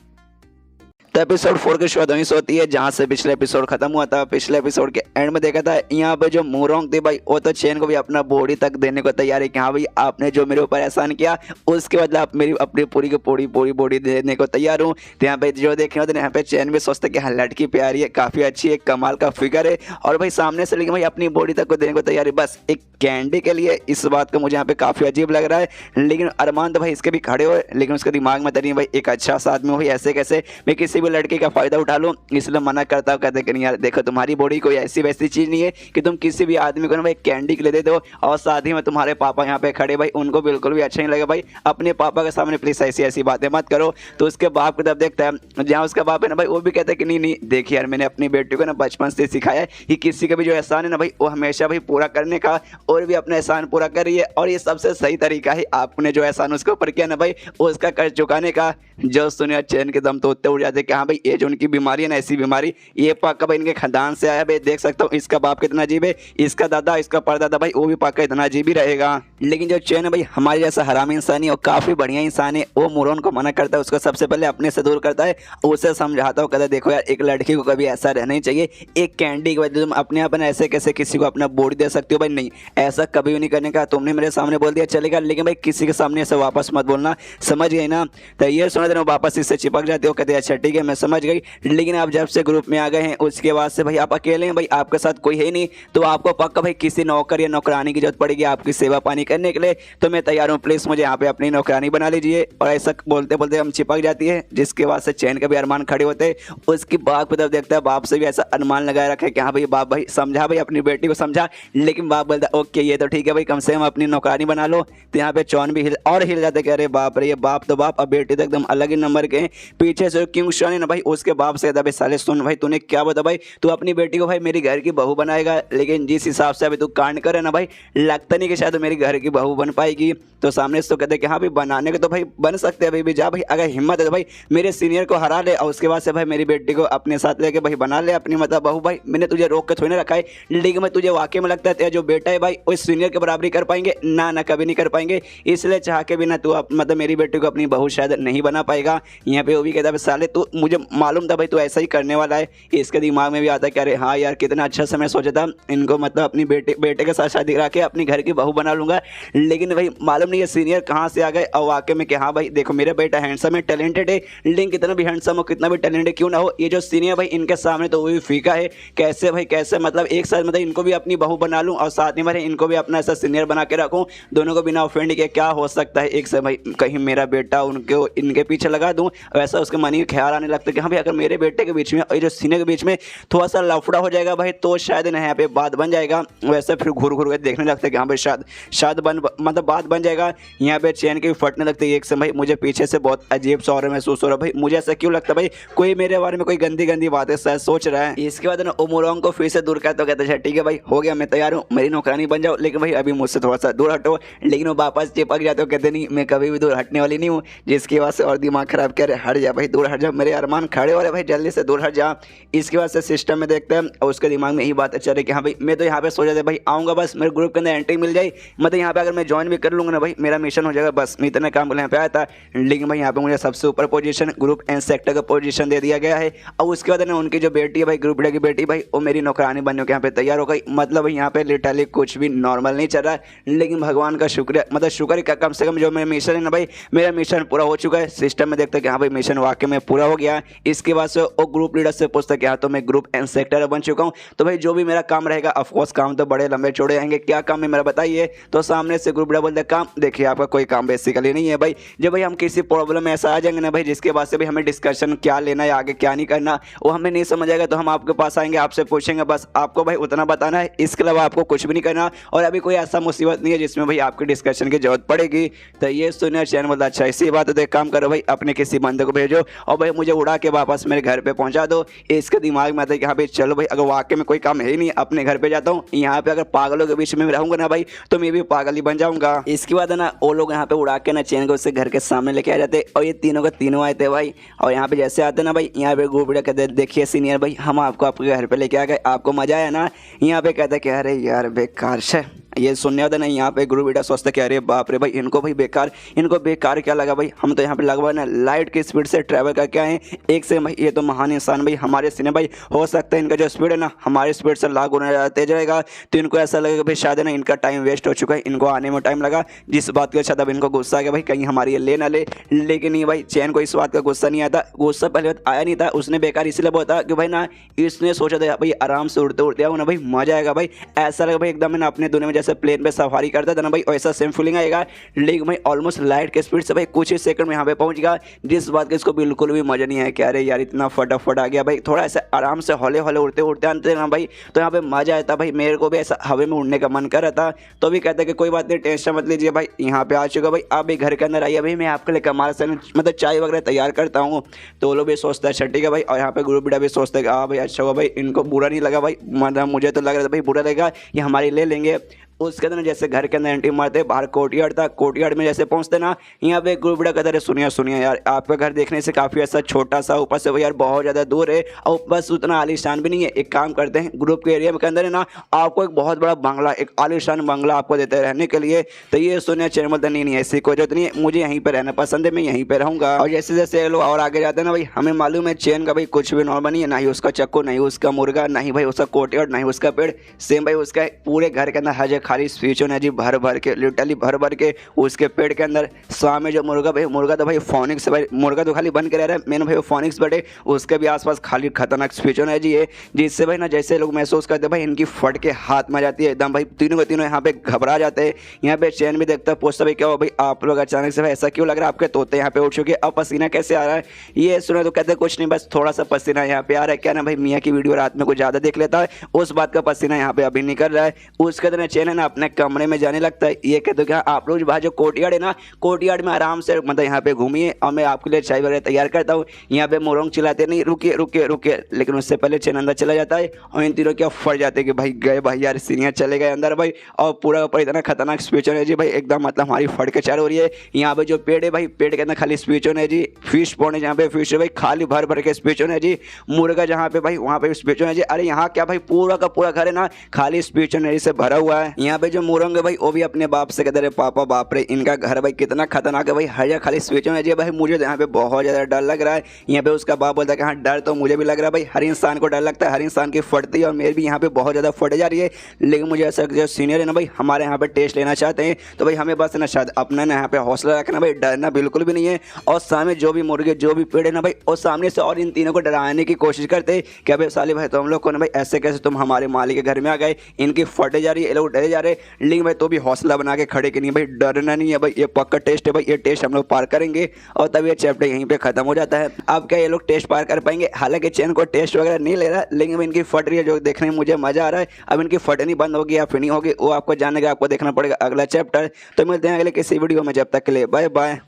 तो एपिसोड 4 की शुरुआत वहीं से होती है जहाँ से पिछले एपिसोड खत्म हुआ था। पिछले एपिसोड के एंड में देखा था यहाँ पे जो मोरोंग थे भाई वो तो चैन को भी अपना बॉडी तक देने को तैयार है कि हाँ भाई आपने जो मेरे ऊपर एहसान किया उसके बदले आप मेरी अपनी पूरी की पूरी बॉडी देने को तैयार हूँ। तो यहाँ पे जो देख रहे हो यहाँ पे चैन भी सोचते कि हाँ लड़की प्यारी है, काफ़ी अच्छी है, कमाल का फिगर है और भाई सामने से लेकिन भाई अपनी बॉडी तक को देने को तैयार है बस एक कैंडी के लिए। इस बात का मुझे यहाँ पे काफ़ी अजीब लग रहा है, लेकिन अरमान तो भाई इसके भी खड़े हुए, लेकिन उसके दिमाग में तरी भाई एक अच्छा सा आदमी भाई ऐसे कैसे मैं किसी भी लड़के का फ़ायदा उठा लूँ, इसलिए मना करता हूँ। कहते कि नहीं यार देखो तुम्हारी बॉडी कोई ऐसी वैसी चीज़ नहीं है कि तुम किसी भी आदमी को ना भाई कैंडी के लिए दे दो। और साथ ही में तुम्हारे पापा यहाँ पे खड़े भाई उनको बिल्कुल भी अच्छा नहीं लगा भाई, अपने पापा के सामने प्लीज़ ऐसी ऐसी बातें मत करो। तो उसके बाप को तब देखता है जहाँ उसका बाप है ना भाई वो भी कहता है कि नहीं देखिए यार मैंने अपनी बेटी को ना बचपन से सिखाया है कि किसी का भी जो एहसान है ना भाई वो हमेशा भाई पूरा करने का, और भी अपना एहसान पूरा कर रही है और ये सबसे सही तरीका है। आपने जो एहसान उसके ऊपर किया ना भाई उसका कर्ज चुकाने का। जो सुनिए चैन के दम तो उतने उड़ जाते कि हाँ भाई ये जो उनकी बीमारी है ना ऐसी बीमारी ये पाका भाई इनके खानदान से आया भाई। देख सकता हूँ इसका बाप कितना अजीब है, इसका दादा इसका परदादा भाई वो भी पाका इतना अजीब ही रहेगा। लेकिन जो चैन है भाई हमारे जैसा हरामी इंसान है और काफ़ी बढ़िया इंसान है, वो मोरोन को मना करता है, उसको सबसे पहले अपने से दूर करता है, उसे समझाता हो कहता है देखो यार एक लड़की को कभी ऐसा रहना ही चाहिए, एक कैंडी की वजह तुम अपने आप ना ऐसे कैसे किसी को अपना बॉडी दे सकते हो भाई, नहीं ऐसा कभी भी नहीं करने का। तुमने मेरे सामने बोल दिया चलेगा, लेकिन भाई किसी के सामने ऐसे वापस मत बोलना, समझ गई ना? तो ये सुना देना वापस इससे चिपक जाते हो, कहते अच्छा ठीक है मैं समझ गई, लेकिन आप जब से ग्रुप में आ गए हैं उसके बाद से भाई आप अकेले हैं भाई, आपके साथ कोई है नहीं, तो आपको पक्का भाई किसी नौकर या नौकरानी की जरूरत पड़ेगी आपकी सेवा पानी करने के लिए, तो मैं तैयार हूँ, प्लीज़ मुझे यहाँ पे अपनी नौकरानी बना लीजिए। और ऐसा बोलते बोलते हम चिपक जाती है, जिसके बाद से चैन के भी अरमान खड़े होते हैं। उसकी बाप को तब देखता है, बाप से भी ऐसा अनुमान लगाए रखा है कि हाँ भाई बाप भाई समझा भाई अपनी बेटी को समझा, लेकिन बाप बोलता है ओके ये तो ठीक है भाई कम से कम अपनी नौकरानी बना लो। तो यहाँ पे चौन भी हिल जाते कि अरे बाप रे ये बाप तो बाप, अब बेटी तो एकदम अलग ही नंबर के हैं। पीछे से किंग शॉन है ना भाई उसके बाप से भाई साले सुन भाई तूने क्या बता भाई, तू अपनी बेटी को भाई मेरी घर की बहू बनाएगा, लेकिन जिस हिसाब से अभी तू कांड करे ना भाई लगता नहीं कि शायद मेरी घर की बहू बन पाएगी। तो सामने से तो कहते कि हाँ भाई बनाने के तो भाई बन सकते हैं भाई भी जा भाई, अगर हिम्मत है तो भाई मेरे सीनियर को हरा ले और उसके बाद से भाई मेरी बेटी को अपने साथ लेके भाई बना ले अपनी मतलब बहू। भाई मैंने तुझे रोक के थोड़ी ना रखा है, लेकिन मैं तुझे वाकई में लगता है तेरा जो बेटा है भाई उस सीनियर के बराबरी कर पाएंगे ना कभी नहीं कर पाएंगे, इसलिए चाह के भी ना तू मतलब मेरी बेटी को अपनी बहू शायद नहीं बना पाएगा। यहाँ पे वो भी कहता है साले तू मुझे मालूम था भाई तू ऐसा ही करने वाला है। इसके दिमाग में भी आता है कि अरे हाँ यार कितना अच्छा समय सोचा था, इनको मतलब अपनी बेटे के साथ शादी करा के अपनी घर की बहू बना लूंगा, लेकिन भाई मालूम नहीं ये सीनियर कहाँ से आ गए। और वाकई में कि हाँ भाई देखो मेरा बेटा हैंडसम है टैलेंटेड है, लेकिन कितना भी हैंडसम हो कितना भी टैलेंटेड क्यों ना हो, ये जो सीनियर भाई इनके सामने तो वो भी फीका है। कैसे भाई कैसे मतलब एक साथ मतलब इनको भी अपनी बहू बना लूँ और साथ ही भाई इनको भी अपना ऐसा सीनियर बना के रखूँ, दोनों को बिना ऑफेंड के क्या हो सकता है एक से भाई कहीं मेरा बेटा उनको इनके पीछे लगा दूँ। वैसा उसके मन में ख्याल आने लगता है कि हाँ भाई अगर मेरे बेटे के बीच में और जो सीनियर के बीच में थोड़ा सा लफड़ा हो जाएगा भाई तो शायद ना यहाँ पे बात बन जाएगा। वैसे फिर घूर घूर के देखने लगते हैं कि हाँ भाई शायद मतलब बात बन जाएगा। यहाँ पे चैन के भी फटने लगते हैं एक से भाई मुझे पीछे से बहुत अजीब सा और महसूस हो रहा है भाई, मुझे ऐसा क्यों लगता है भाई कोई मेरे बारे में कोई गंदी बातें शायद सोच रहा है। इसके बाद ना ओमोरोंग को फिर से दूर करते तो कहते हैं ठीक है भाई हो गया मैं तैयार हूँ मेरी नौकरानी बन जाओ, लेकिन भाई अभी मुझसे थोड़ा सा दूर हटो, लेकिन वो वापस चिपक जाते हो, कहते नहीं मैं कभी भी दूर हटने वाली नहीं हूँ, जिसकी वजह से और दिमाग खराब करे हट जा भाई दूर हट जा, मेरे अरमान खड़े हो रहे भाई जल्दी से दूर हट जा। इसके बाद से सिस्टम में देखते हैं और उसके दिमाग में यही बात चल रही कि हाँ भाई मैं तो यहाँ पे सोचा था भाई आऊँगा बस मेरे ग्रुप के अंदर एंट्री मिल जाए, मतलब यहाँ पे अगर मैं ज्वाइन भी कर लूँगा ना भाई मेरा मिशन हो जाएगा, बस मैं इतना काम यहाँ पे आया था। लेकिन भाई यहाँ पे मुझे सबसे ऊपर पोजीशन ग्रुप एंड सेक्टर का पोजीशन दे दिया गया है। और उसके बाद ना उनकी जो बेटी है भाई, ग्रुप डी की बेटी भाई, वो मेरी नौकरानी बनने के यहाँ पे तैयार हो गई। मतलब यहाँ पे लिटरली कुछ भी नॉर्मल नहीं चल रहा है, लेकिन भगवान का शुक्र, मतलब शुक्र है, कम से कम जो मेरा मिशन है ना भाई, मेरा मिशन पूरा हो चुका है। सिस्टम में देखते हैं कि हाँ भाई मिशन वाकई में पूरा हो गया। इसके बाद से वो ग्रुप लीडर से पूछता कि हाँ तो मैं ग्रुप एंड सेक्टर बन चुका हूँ, तो भाई जो भी मेरा काम रहेगा, ऑफकोर्स काम तो बड़े लंबे चौड़े आएंगे, क्या काम है मेरा बताइए। तो सामने से ग्रुप लीडर बोलते काम, देखिए आपका कोई काम बेसिकली नहीं है भाई। जब भाई हम किसी प्रॉब्लम में ऐसा आ जाएंगे ना भाई, जिसके बाद से भाई हमें डिस्कशन क्या लेना है, आगे क्या नहीं करना, वो हमें नहीं समझ आएगा, तो हम आपके पास आएंगे, आपसे पूछेंगे, बस आपको भाई उतना बताना है, इसके अलावा आपको कुछ भी नहीं करना। और अभी कोई ऐसा मुसीबत नहीं है जिसमें भाई आपकी डिस्कशन की जरूरत पड़ेगी। तो ये सुनिए चैन बोलता अच्छा इसी बात है, तो एक काम करो भाई अपने किसी बंदे को भेजो और भाई मुझे उड़ा के वापस मेरे घर पे पहुंचा दो। इसके दिमाग में आता है कि हाँ भाई चलो भाई, अगर वाकई में कोई काम है ही नहीं, अपने घर पे जाता हूँ, यहाँ पे अगर पागलों के बीच में रहूंगा ना भाई, तो मैं भी पागल ही बन जाऊंगा। इसके बाद है ना वो लोग यहाँ पे उड़ा के ना चैन को उससे घर के सामने लेके आ जाते, और ये तीनों के तीनों आए थे भाई। और यहाँ पे जैसे आते ना भाई, यहाँ पे ग्रुप लीडर कहते देखिए सीनियर भाई, हम आपको आपके घर पे लेके आ गए, आपको मजा आया ना। यहाँ पे कहता कि अरे यार बेकार से ये सुनने होता नहीं। यहाँ पे ग्रुप लीडर सोचता कि अरे बाप रे भाई, इनको बेकार क्या लगा भाई, हम तो यहाँ पे लगभग ना लाइट की स्पीड से ट्रैवल करके आए एक से भाई, ये तो महान इंसान भाई हमारे सीनियर भाई, हो सकता है इनका जो स्पीड है ना हमारी स्पीड से लाख गुना तेज रहेगा। तो इनको ऐसा लगेगा भाई शायद ना इनका टाइम वेस्ट हो चुका है, इनको आने में टाइम लगा। जिस बात का शायद अब इनको गुस्सा आ गया भाई, कहीं हमारी ये ले ना ले। लेकिन ये भाई चैन को इस बात का गुस्सा नहीं आता, गुस्सा पहले बात आया नहीं था, उसने बेकार इसलिए बोला कि भाई ना इसने सोचा था भाई आराम से उड़ते उड़ते आओ ना भाई, मजा आएगा भाई, ऐसा लगा भाई एकदम ना अपने दुनिया में जैसे प्लेन पे सफारी करता था ना भाई, वैसा सेम फीलिंग आएगा। लेकिन भाई ऑलमोस्ट लाइट के स्पीड से भाई कुछ ही सेकंड में यहाँ पे पहुंच गया, जिस बात का इसको बिल्कुल भी मजा नहीं आया कि अरे यार इतना फटाफट आ गया भाई, थोड़ा ऐसा आराम से हौले हौले उड़ते उड़ते आते ना भाई, तो यहाँ पे मजा आता भाई। मेरे को भी ऐसा हवा में उड़ने का मन कर रहा था, तो भी कहते कि कोई बात नहीं, टेंशन मत लीजिए भाई, यहाँ पे आ चुका भाई, आप भी घर के अंदर आइए भाई, मैं आपके लिए कमाल से मतलब चाय वगैरह तैयार करता हूँ। तो वो लोग भी सोचता है ठीक है भाई, और यहाँ पे ग्रुप लीडर भी सोचता है कि हाँ भाई अच्छा हुआ भाई, इनको बुरा नहीं लगा भाई, मतलब मुझे तो लग रहा था भाई बुरा लगेगा, ये हमारी ले लेंगे। उसके अंदर जैसे घर के अंदर एंट्री मारते, बाहर कोर्टयार्ड था, कोर्टयार्ड में जैसे पहुंचते ना, यहाँ पे ग्रुप लीडर कहते सुनिए यार, आपका घर देखने से काफ़ी ऐसा छोटा सा, ऊपर से यार बहुत ज़्यादा दूर है, और बस उतना आलीशान भी नहीं है। एक काम करते हैं, ग्रुप के एरिया के अंदर है ना आपको एक बहुत बड़ा बंगला, एक आलीशान बंगला आपको देते हैं रहने के लिए। तो ये सुनिए चैन बोलते नहीं ऐसी कोई जरूरत नहीं है, मुझे यहीं पर रहना पसंद है, मैं यहीं पर रहूँगा। और जैसे जैसे लोग और आगे जाते हैं ना भाई, हमें मालूम है चैन का भाई कुछ भी नॉर्मल नहीं है, ना ही उसका चक्कू, नहीं उसका मुर्गा, नहीं भाई उसका कोर्टयार्ड, नहीं उसका पेड़, सेम भाई उसका पूरे घर के अंदर हर जगह खाली स्विच जी भर भर के, लिटरली भर भर के उसके पेड़ के अंदर। सामने जो मुर्गा भाई, मुर्गा तो भाई फोनिक्स भाई, मुर्गा तो खाली बन के रह रहा है, मैंने भाई फोनिक्स बैठे, उसके भी आसपास खाली खतरनाक स्पीचों है जी ये, जिससे भाई ना जैसे लोग महसूस करते भाई इनकी फट के हाथ में जाती है एकदम भाई, तीनों के तीनों यहाँ पे घबरा जाते हैं। यहाँ पे चैन भी देखता पूछता भाई क्या हो भाई, आप लोग अचानक से भाई ऐसा क्यों लग रहा है, आपके तोते यहाँ पे उठ चुके, अब पसीना कैसे आ रहा है। ये सुना तो कहते कुछ नहीं, बस थोड़ा सा पसीना यहाँ पे आ रहा है, क्या ना भाई मियाँ की वीडियो रात में कुछ ज़्यादा देख लेता है, उस बात का पसीना यहाँ पे अभी निकल रहा है। उसके अंदर चैन है ना अपने कमरे में जाने लगता है, ये कहते क्या आप लोग बाहर जो कोर्टयार्ड है ना, कोर्टयार्ड में आराम से मतलब यहाँ पे घूमिए और मैं आपके लिए चाय वगैरह तैयार करता हूँ। यहाँ पे मोरंग चिल्लाते नहीं रुकिए रुकिए रुकिए, लेकिन उससे पहले चैन अंदर चला जाता है और इन तीनों क्या फट जाते हैं कि भाई गए भाई यार, सीनियर चले गए अंदर भाई, और पूरा ऊपर इतना खतरनाक स्पीचर है जी भाई, एकदम मतलब हमारी फट के चार हो रही है। यहाँ पे जो पेड़ है भाई, पेड़ के अंदर खाली स्पीचर है जी, फिश पॉन्ड है जहाँ पे फिश है भाई, खाली भर भर के स्पीचर है जी, मुर्गा जहाँ पे भाई वहाँ पे स्पीचर है जी। अरे यहाँ क्या भाई पूरा का पूरा घर है ना खाली स्पीचर से भरा हुआ है। यहाँ पे जो मोरंग है भाई वो भी अपने बाप से कहते पापा बाप रे इनका घर भाई कितना खतरनाक है भाई, हर जगह खाली स्विच में है भाई, मुझे तो यहाँ पे बहुत ज़्यादा डर लग रहा है। यहाँ पे उसका बाप बोलता है कि हाँ डर तो मुझे भी लग रहा है भाई, हर इंसान को डर लगता है, हर इंसान की फटती है, और मेरी भी यहाँ पे बहुत ज़्यादा फट जा रही है। लेकिन मुझे ऐसा जो सीनियर है ना भाई हमारे यहाँ पे टेस्ट लेना चाहते हैं, तो भाई हमें बस ना शायद अपना ना यहाँ पे हौसला रखना भाई, डरना बिल्कुल भी नहीं है। और सामने जो भी मुर्गे जो भी पेड़ है ना भाई, और सामने से और इन तीनों को डराने की कोशिश करते कि भाई साले भाई तुम लोग को ना भाई ऐसे कैसे तुम हमारे मालिक के घर में आ गए, इनकी फटे जा रही है, ये लोग डरे जा रहे। लेकिन भाई तो भी हौसला बना के खड़े कि नहीं भाई डरना नहीं है भाई, ये पक्का टेस्ट है भाई, ये टेस्ट हम लोग पार करेंगे। और तब ये चैप्टर यहीं पे खत्म हो जाता है। अब क्या ये लोग टेस्ट पार कर पाएंगे? हालांकि चैन को टेस्ट वगैरह नहीं ले रहा, लेकिन इनकी फट रही है जो देखने में मुझे मजा आ रहा है। अब इनकी फटनी बंद होगी या फिर नहीं होगी वो आपको जानने का आपको देखना पड़ेगा अगला चैप्टर। तो मिलते हैं अगले किसी वीडियो में, जब तक के लिए बाय बाय।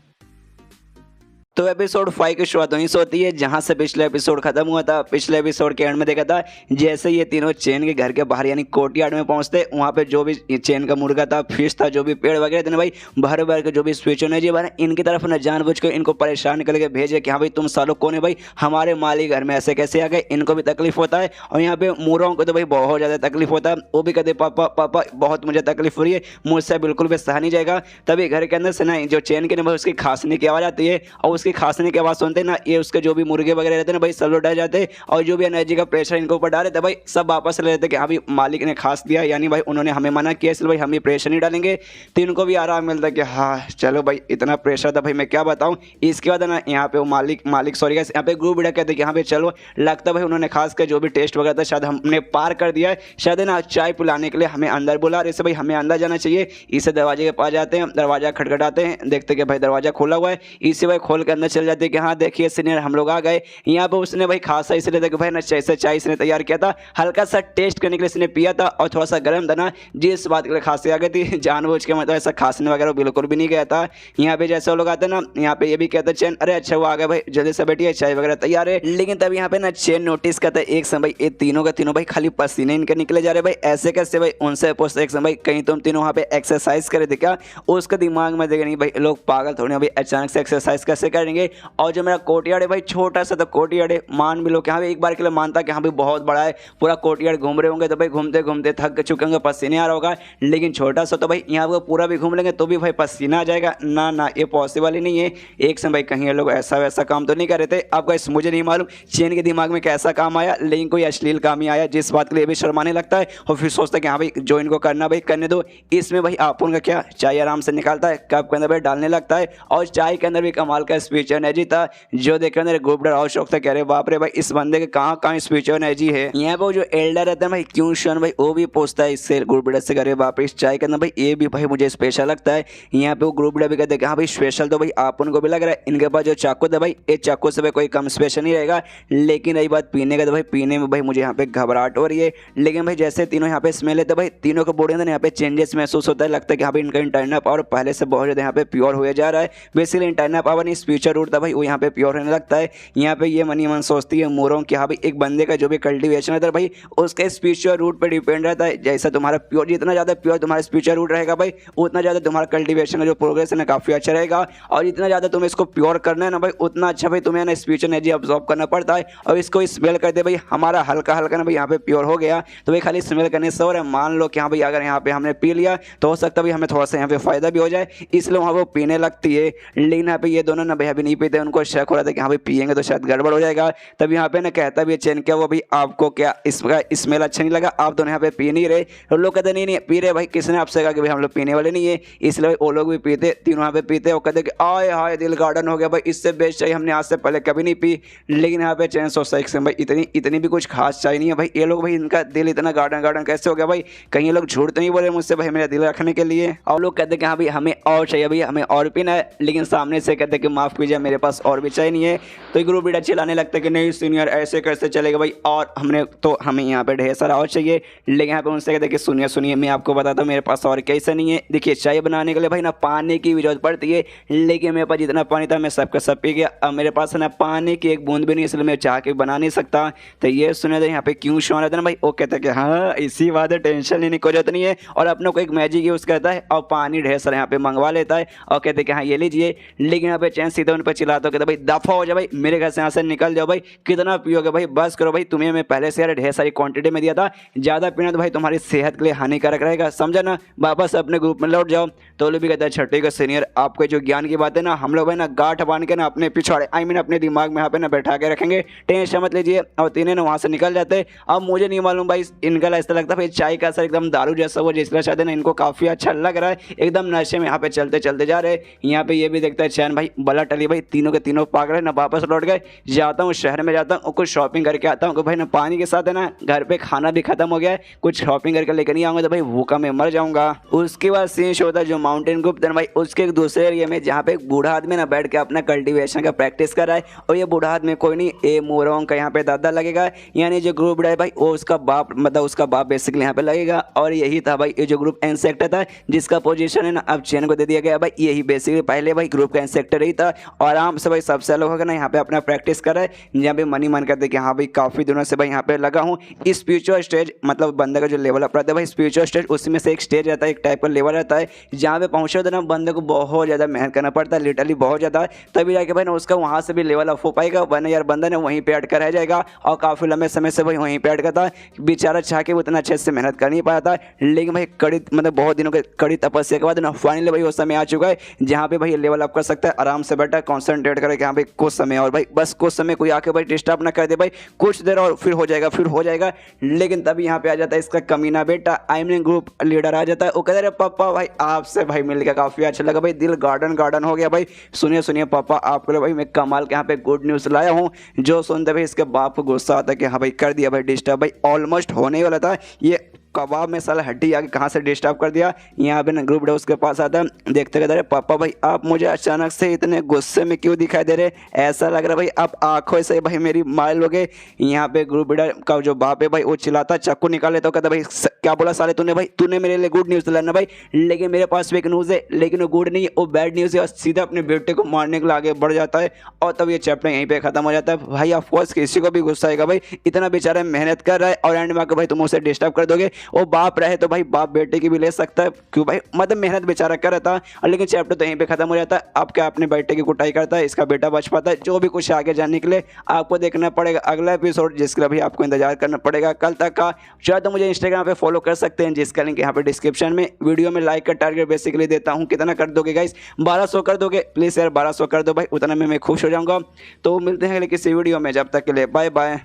तो एपिसोड 5 की शुरुआत वहीं से होती है जहां से पिछले एपिसोड खत्म हुआ था। पिछले एपिसोड के एंड में देखा था जैसे ये तीनों चेन के घर के बाहर यानी कोर्टयार्ड में पहुंचते, वहां पे जो भी चेन का मुर्गा था, फिश था, जो भी पेड़ वगैरह थे ना भाई, भर भर के जो भी स्पीचर ने जी भर इनकी तरफ न जानबूझ के इनको परेशान करके भेजे कि हाँ भाई तुम सालों कौन है भाई, हमारे माली घर में ऐसे कैसे आ गए। इनको भी तकलीफ होता है और यहाँ पे मुर्गों को तो भाई बहुत ज़्यादा तकलीफ होता है। वो भी कहते पापा पापा बहुत मुझे तकलीफ हो रही है, मुझसे बिल्कुल भी सहा नहीं जाएगा। तभी घर के अंदर से ना जो चेन के ना भाई उसकी खांसने की आवाज़ आती है और उसकी खांसने की आवाज़ सुनते ना ये उसके जो भी मुर्गे वगैरह रहते हैं ना भाई सब लोग डर जाते हैं और जो भी एनर्जी का प्रेशर इनको ऊपर डाले थे भाई सब वापस ले लेते कि हाँ भाई मालिक ने खास दिया, यानी भाई उन्होंने हमें मना किया इसलिए भाई हम ये प्रेशर नहीं डालेंगे। तो इनको भी आराम मिलता है कि हाँ चलो भाई इतना प्रेशर था भाई मैं क्या बताऊँ। इसके बाद ना यहाँ पे वो मालिक सॉरी यहाँ पे ग्रुप लीडर कहते हैं कि हाँ भाई चलो लगता भाई उन्होंने खास कर जो भी टेस्ट वगैरह था शायद हमने पार कर दिया है, शायद ना चाय पिलाने के लिए हमें अंदर बुला रहे, भाई हमें अंदर जाना चाहिए। इसे दरवाजे के पास जाते हैं, दरवाजा खटखटाते हैं, देखते कि भाई दरवाजा खोला हुआ है। इसे भाई खोल के अंदर चल जाते हैं कि हाँ देखिए सीनियर हम लोग आ गए। यहाँ पे उसने भाई खासा इसलिए था कि भाई ना जैसे चाय इसने तैयार किया था हल्का सा टेस्ट करने के लिए इसने पिया था और थोड़ा सा गर्म था ना, जिस बात के लिए खांसी आ गई थी जानबूझ के, मतलब ऐसा खांसने वगैरह बिल्कुल भी नहीं गया था। यहाँ पे जैसे वो लोग आते ना यहाँ पे ये भी कहते चैन अरे अच्छा वो आ गए भाई जल्दी से बैठिए चाय वगैरह तैयार है। लेकिन तब यहाँ पे ना चैन नोटिस करता है एक समय ये तीनों का तीनों भाई खाली पसीने इनके निकले जा रहे भाई, ऐसे कैसे भाई। उनसे पूछते एक समय कहीं तुम तीनों वहाँ पे एक्सरसाइज करे थे क्या। उसका दिमाग में देखे नहीं भाई लोग पागल थोड़े भाई अचानक से एक्सरसाइज कैसे करेंगे। और जो मेरा कोर्टयार्ड है भाई छोटा सा तो कोर्टयार्ड है, मान भी लो कि हाँ भाई एक बार के लिए मानता कि हाँ भाई बहुत बड़ा है, पूरा कोर्टयार्ड घूम रहे होंगे तो भाई घूमते घूमते थक चुके होंगे, पसीने आ रहा होगा। लेकिन छोटा सा तो भाई यहाँ पर पूरा भी घूम लेंगे तो भी भाई पसीना आ जाएगा ना, ना ये पॉसिबल ही नहीं है। एक समय भाई कहीं ये लोग ऐसा वैसा काम तो नहीं कर रहे थे। अब गाइस मुझे नहीं मालूम चेन के दिमाग में कैसा काम आया, लेकिन कोई अश्लील काम ही आया जिस बात के लिए भी शर्माने लगता है और फिर सोचता है कि हाँ भाई जो इनको करना भाई करने दो। इसमें भाई आप उनका क्या चाय आराम से निकालता है, कप के अंदर भाई डालने लगता है और चाय के अंदर भी कमाल का स्पीच एनर्जी था जो देखकर मेरे ग्रुप और शौक था, कह रहे बाप रे भाई इस बंदे के कहाँ कहाँ स्पीच एनर्जी है। यहाँ पे जो एल्डर रहता है भाई क्यूशन भाई वो भी पूछता है इससे ग्रुप लीडर से, करे बाप रे इस चाय के अंदर भाई ये भी भाई मुझे स्पेशल लगता है। यहाँ पे वो ग्रुप लीडर भी कहते हैं कि हाँ भाई स्पेशल तो भाई आप उनको भी लग रहा है, इनके पास जो चाकू था भाई ये चाकू से भाई कोई कम स्पेशल नहीं रहेगा। लेकिन रही बात पीने का तो भाई पीने में भाई मुझे यहाँ पे घबराहट हो रही है। लेकिन भाई जैसे तीनों यहाँ पे स्मेल लेते भाई तीनों के बॉडी अंदर यहाँ पे चेंजेस महसूस होता है, लगता है कि हाँ भाई इनका इंटरनल पावर पहले से बहुत ज़्यादा यहाँ पे प्योर हो जा रहा है। बेसिकली इंटरनल पावर नहीं स्पीचर रूट था भाई वो यहाँ पे प्योर होने लगता है। यहाँ पे ये मनी मन सोचती है मोरों कि हाँ भाई एक बंदे का जो भी कल्टिवेशन रहता है भाई उसके स्पीचर रूट पर डिपेंड रहता है। जैसा तुम्हारा प्योर जितना ज़्यादा प्योर तुम्हारा स्पीचर रूट रहेगा भाई उतना ज़्यादा तुम्हारा कल्टिवेशन का जो प्रोग्रेस है ना काफ़ी अच्छा रहेगा। और जितना ज़्यादा तुम्हें इसको प्योर करना है ना भाई उतना अच्छा भाई तुम्हें ना स्पीचर एनर्जी ऑब्जॉर्व करना पड़ता है। और इसको स्मेल कर दे भाई हमारा हल्का हल्का ना भाई यहाँ पे प्योर हो गया तो भाई खाली स्मेल करने से और मान लो कि हाँ भाई अगर यहाँ पे हमने पी लिया तो हो सकता है भाई हमें थोड़ा सा यहाँ पे फायदा भी हो जाए, इसलिए वहाँ वो पीने लगती है। लेकिन यहाँ पे ये दोनों ना भाई अभी नहीं पीते, उनको शक हो रहा था कि हाँ भाई पियेंगे तो शायद गड़बड़ हो जाएगा। तब यहाँ पे ना कहता भी चैन क्या वो भाई आपको क्या इसका स्मेल अच्छा नहीं लगा, आप दोनों यहाँ पे पी नहीं रहे। और लोग कहते नहीं नहीं पी रहे भाई, किसने आपसे कहा कि भाई हम लोग पीने वाले नहीं है, इसलिए वो लोग भी पीते, तीनों यहाँ पे पीते और कहते कि आए हाय दिल गार्डन हो गया भाई, इससे बेस्ट चाय हमने आज से पहले कभी नहीं पी। लेकिन यहाँ पे चैन सोचता है भाई इतनी भी कुछ खास चाय नहीं है भाई, ये लोग भाई इनका दिल इतना गार्डन कैसे हो गया भाई, कहीं ये लोग झूठ तो नहीं बोले मुझसे भाई मेरा दिल रखने के लिए। और लोग कहते कि हाँ भाई हमें और चाहिए भाई हमें और पीना है, लेकिन सामने से कहते कि माफ़ कीजिए मेरे पास और भी चाय नहीं है। तो ग्रुप लीडर चिल्लाने लगता है कि नहीं सीनियर ऐसे कैसे चलेगा भाई, और हमें यहाँ पे ढेर सारा और चाहिए। लेकिन यहाँ पे उनसे कहते कि सुनिए मैं आपको बताता हूँ मेरे पास और कैसे नहीं है। देखिए चाय बनाने के लिए भाई ना पानी की भी जरूरत पड़ती है, लेकिन मेरे पास जितना पानी था मैं सबका सब पी गया, अब मेरे पास ना पानी की एक बूंद भी नहीं, इसलिए मैं चाह के बना नहीं सकता। तो ये सुने थे यहाँ पे क्यों शो रहा था ना भाई, वो कहता है कि हाँ इसी बात है टेंशन लेने की जरूरत नहीं है, और अपने को एक मैजिक यूज़ करता है और पानी ढेर सारा यहाँ पे मंगवा लेता है और कहते हैं कि हाँ ये लीजिए। लेकिन यहाँ पे चैन सीधे उन पर चिल्लाता कहता भाई दफा हो जाओ भाई, मेरे घर से यहाँ से निकल जाओ भाई, कितना पियोगे भाई, बस करो भाई, तुम्हें मैं पहले से यार ढेर सारी क्वांटिटी में दिया था, ज़्यादा पीना तो भाई तुम्हारी सेहत के लिए हानिकारक रहेगा, समझा ना, वापस अपने ग्रुप में लौट जाओ। तो लोग भी कहता है छठे का सीनियर आपके जो ज्ञान की बात है ना हम लोग भाई ना गांठ बांध के ना अपने पिछाड़े अपने दिमाग में यहाँ पे ना बैठा के रखेंगे, टेंशन मत लीजिए। और तीनों ना वहाँ से निकल जाते। अब मुझे नहीं मालूम भाई इनका ऐसा लगता है भाई चाय का असर एकदम दारू जैसा हो, जिसका शायद ना इनको काफ़ी अच्छा लग रहा है, एकदम नशे में यहाँ पे चलते चलते जा रहे। यहाँ पे ये भी देखता है चैन भाई बला टली भाई तीनों के तीनों पागल है ना, वापस लौट गए, जाता हूँ शहर में जाता हूँ कुछ शॉपिंग करके आता हूँ, भाई ना पानी के साथ है ना घर पे खाना भी खत्म हो गया है, कुछ शॉपिंग करके लेकर नहीं आऊँगा तो भाई भूखा मैं मर जाऊँगा। उसके बाद सीन होता है जो माउंटेन ग्रुप देन भाई उसके एक दूसरे एरिया में जहाँ पे एक बूढ़ा आदमी ना बैठ के अपना कल्टीवेशन का प्रैक्टिस कर रहा है। और ये बूढ़ा आदमी कोई नहीं ए मोरोंग का यहाँ पे दादा लगेगा, यानी जो ग्रुप है भाई वो उसका बाप, मतलब उसका बाप बेसिकली यहाँ पे लगेगा। और यही था भाई ये जो ग्रुप इंसेक्टर था जिसका पोजीशन है ना अब चैन को दे दिया गया भाई, यही बेसिकली पहले भाई ग्रुप का इंसेक्टर ही था और आराम से भाई सबसे लोग होगा ना यहाँ पे अपना प्रैक्टिस कर रहा है। यहाँ पे मनी मन करते कि हाँ भाई काफ़ी दिनों से भाई यहाँ पे लगा हूँ। स्पिरिचुअल स्टेज मतलब बंदे का जो लेवल अप रहता है भाई स्पिरिचुअल स्टेज, उसमें से एक स्टेज रहता है, एक टाइप का लेवल रहता है जहाँ पे पहुँचे तो ना बंदे को बहुत ज़्यादा मेहनत करना पड़ता है, लिटरली बहुत ज़्यादा, तभी जाके भाई ना उसका वहाँ से भी लेवल अप हो पाएगा। वरना यार बंदा ने वहीं पे अटका रह जाएगा और काफ़ी लंबे समय से भाई वहीं पे अटका था, बेचारा चाह के उतना अच्छे से मेहनत कर नहीं पाया था। लेकिन भाई कड़ी मतलब बहुत दिनों के कड़ी तपस्या के बाद ना फाइनली भाई वो समय आ चुका है जहाँ पे भाई लेवल अप कर सकता है। आराम से बैठा कॉन्सेंट्रेट करे कि हाँ भाई कुछ समय और भाई बस कुछ समय कोई आके भाई डिस्टर्ब ना कर दे भाई, कुछ देर और फिर हो जाएगा फिर हो जाएगा। लेकिन तभी यहाँ पे आ जाता है इसका कमीना बेटा आईएमएन ग्रुप लीडर आ जाता है। वो कहता है पापा भाई आपसे भाई मिलकर काफ़ी अच्छा लगा भाई, दिल गार्डन गार्डन हो गया भाई। सुनिए सुनिए पापा आपके लिए भाई मैं कमाल के यहाँ पे गुड न्यूज़ लाया हूँ। जो सुनते भाई इसके बाप को गुस्सा आता है कि हाँ भाई कर दिया भाई डिस्टर्ब, भाई ऑलमोस्ट होने ही वाला था ये कबाब में साला हड्डी आके कहाँ से डिस्टर्ब कर दिया। यहाँ पे ना ग्रुप डे उसके पास आता है, देखते कहते रहे पापा भाई आप मुझे अचानक से इतने गुस्से में क्यों दिखाई दे रहे, ऐसा लग रहा है भाई आप आंखों से भाई मेरी मार लोगे। यहाँ पे ग्रुप लीडर का जो बाप है भाई वो चिल्लाता चाकू निकाले तो कहता भाई क्या बोला साले तूने, भाई तूने मेरे लिए गुड न्यूज़ लाना भाई, लेकिन मेरे पास फेक न्यूज़ है, लेकिन वो गुड नहीं है वो बैड न्यूज़ है। और सीधा अपने बेटे को मारने के लिए आगे बढ़ जाता है और तब ये चैप्टर यहीं पे खत्म हो जाता है। भाई ऑफकोर्स किसी को भी गुस्सा आएगा भाई, इतना बेचारा मेहनत कर रहा है और एंड में आकर भाई तुम उसे डिस्टर्ब कर दोगे। वो बाप रहे तो भाई बाप बेटे की भी ले सकता है, क्यों भाई मतलब मेहनत बेचारा कर रहा था। और लेकिन चैप्टर तो यहीं पे खत्म हो जाता है। अब क्या अपने बेटे की कुटाई करता है, इसका बेटा बच पाता है। जो भी कुछ आगे जानने के लिए आपको देखना पड़ेगा अगला एपिसोड, जिसके लिए भी आपको इंतजार करना पड़ेगा कल तक का। चाहे तो मुझे इंस्टाग्राम पे फॉलो कर सकते हैं जिसका लिंक यहाँ पे डिस्क्रिप्शन में। वीडियो में लाइक का टारगेट बेसिकली देता हूँ, कितना कर दोगे गाइस, 1200 कर दोगे प्लीज़ यार, 1200 कर दो भाई, उतना में मैं खुश हो जाऊँगा। तो मिलते हैं किसी वीडियो में, जब तक के लिए बाय बाय।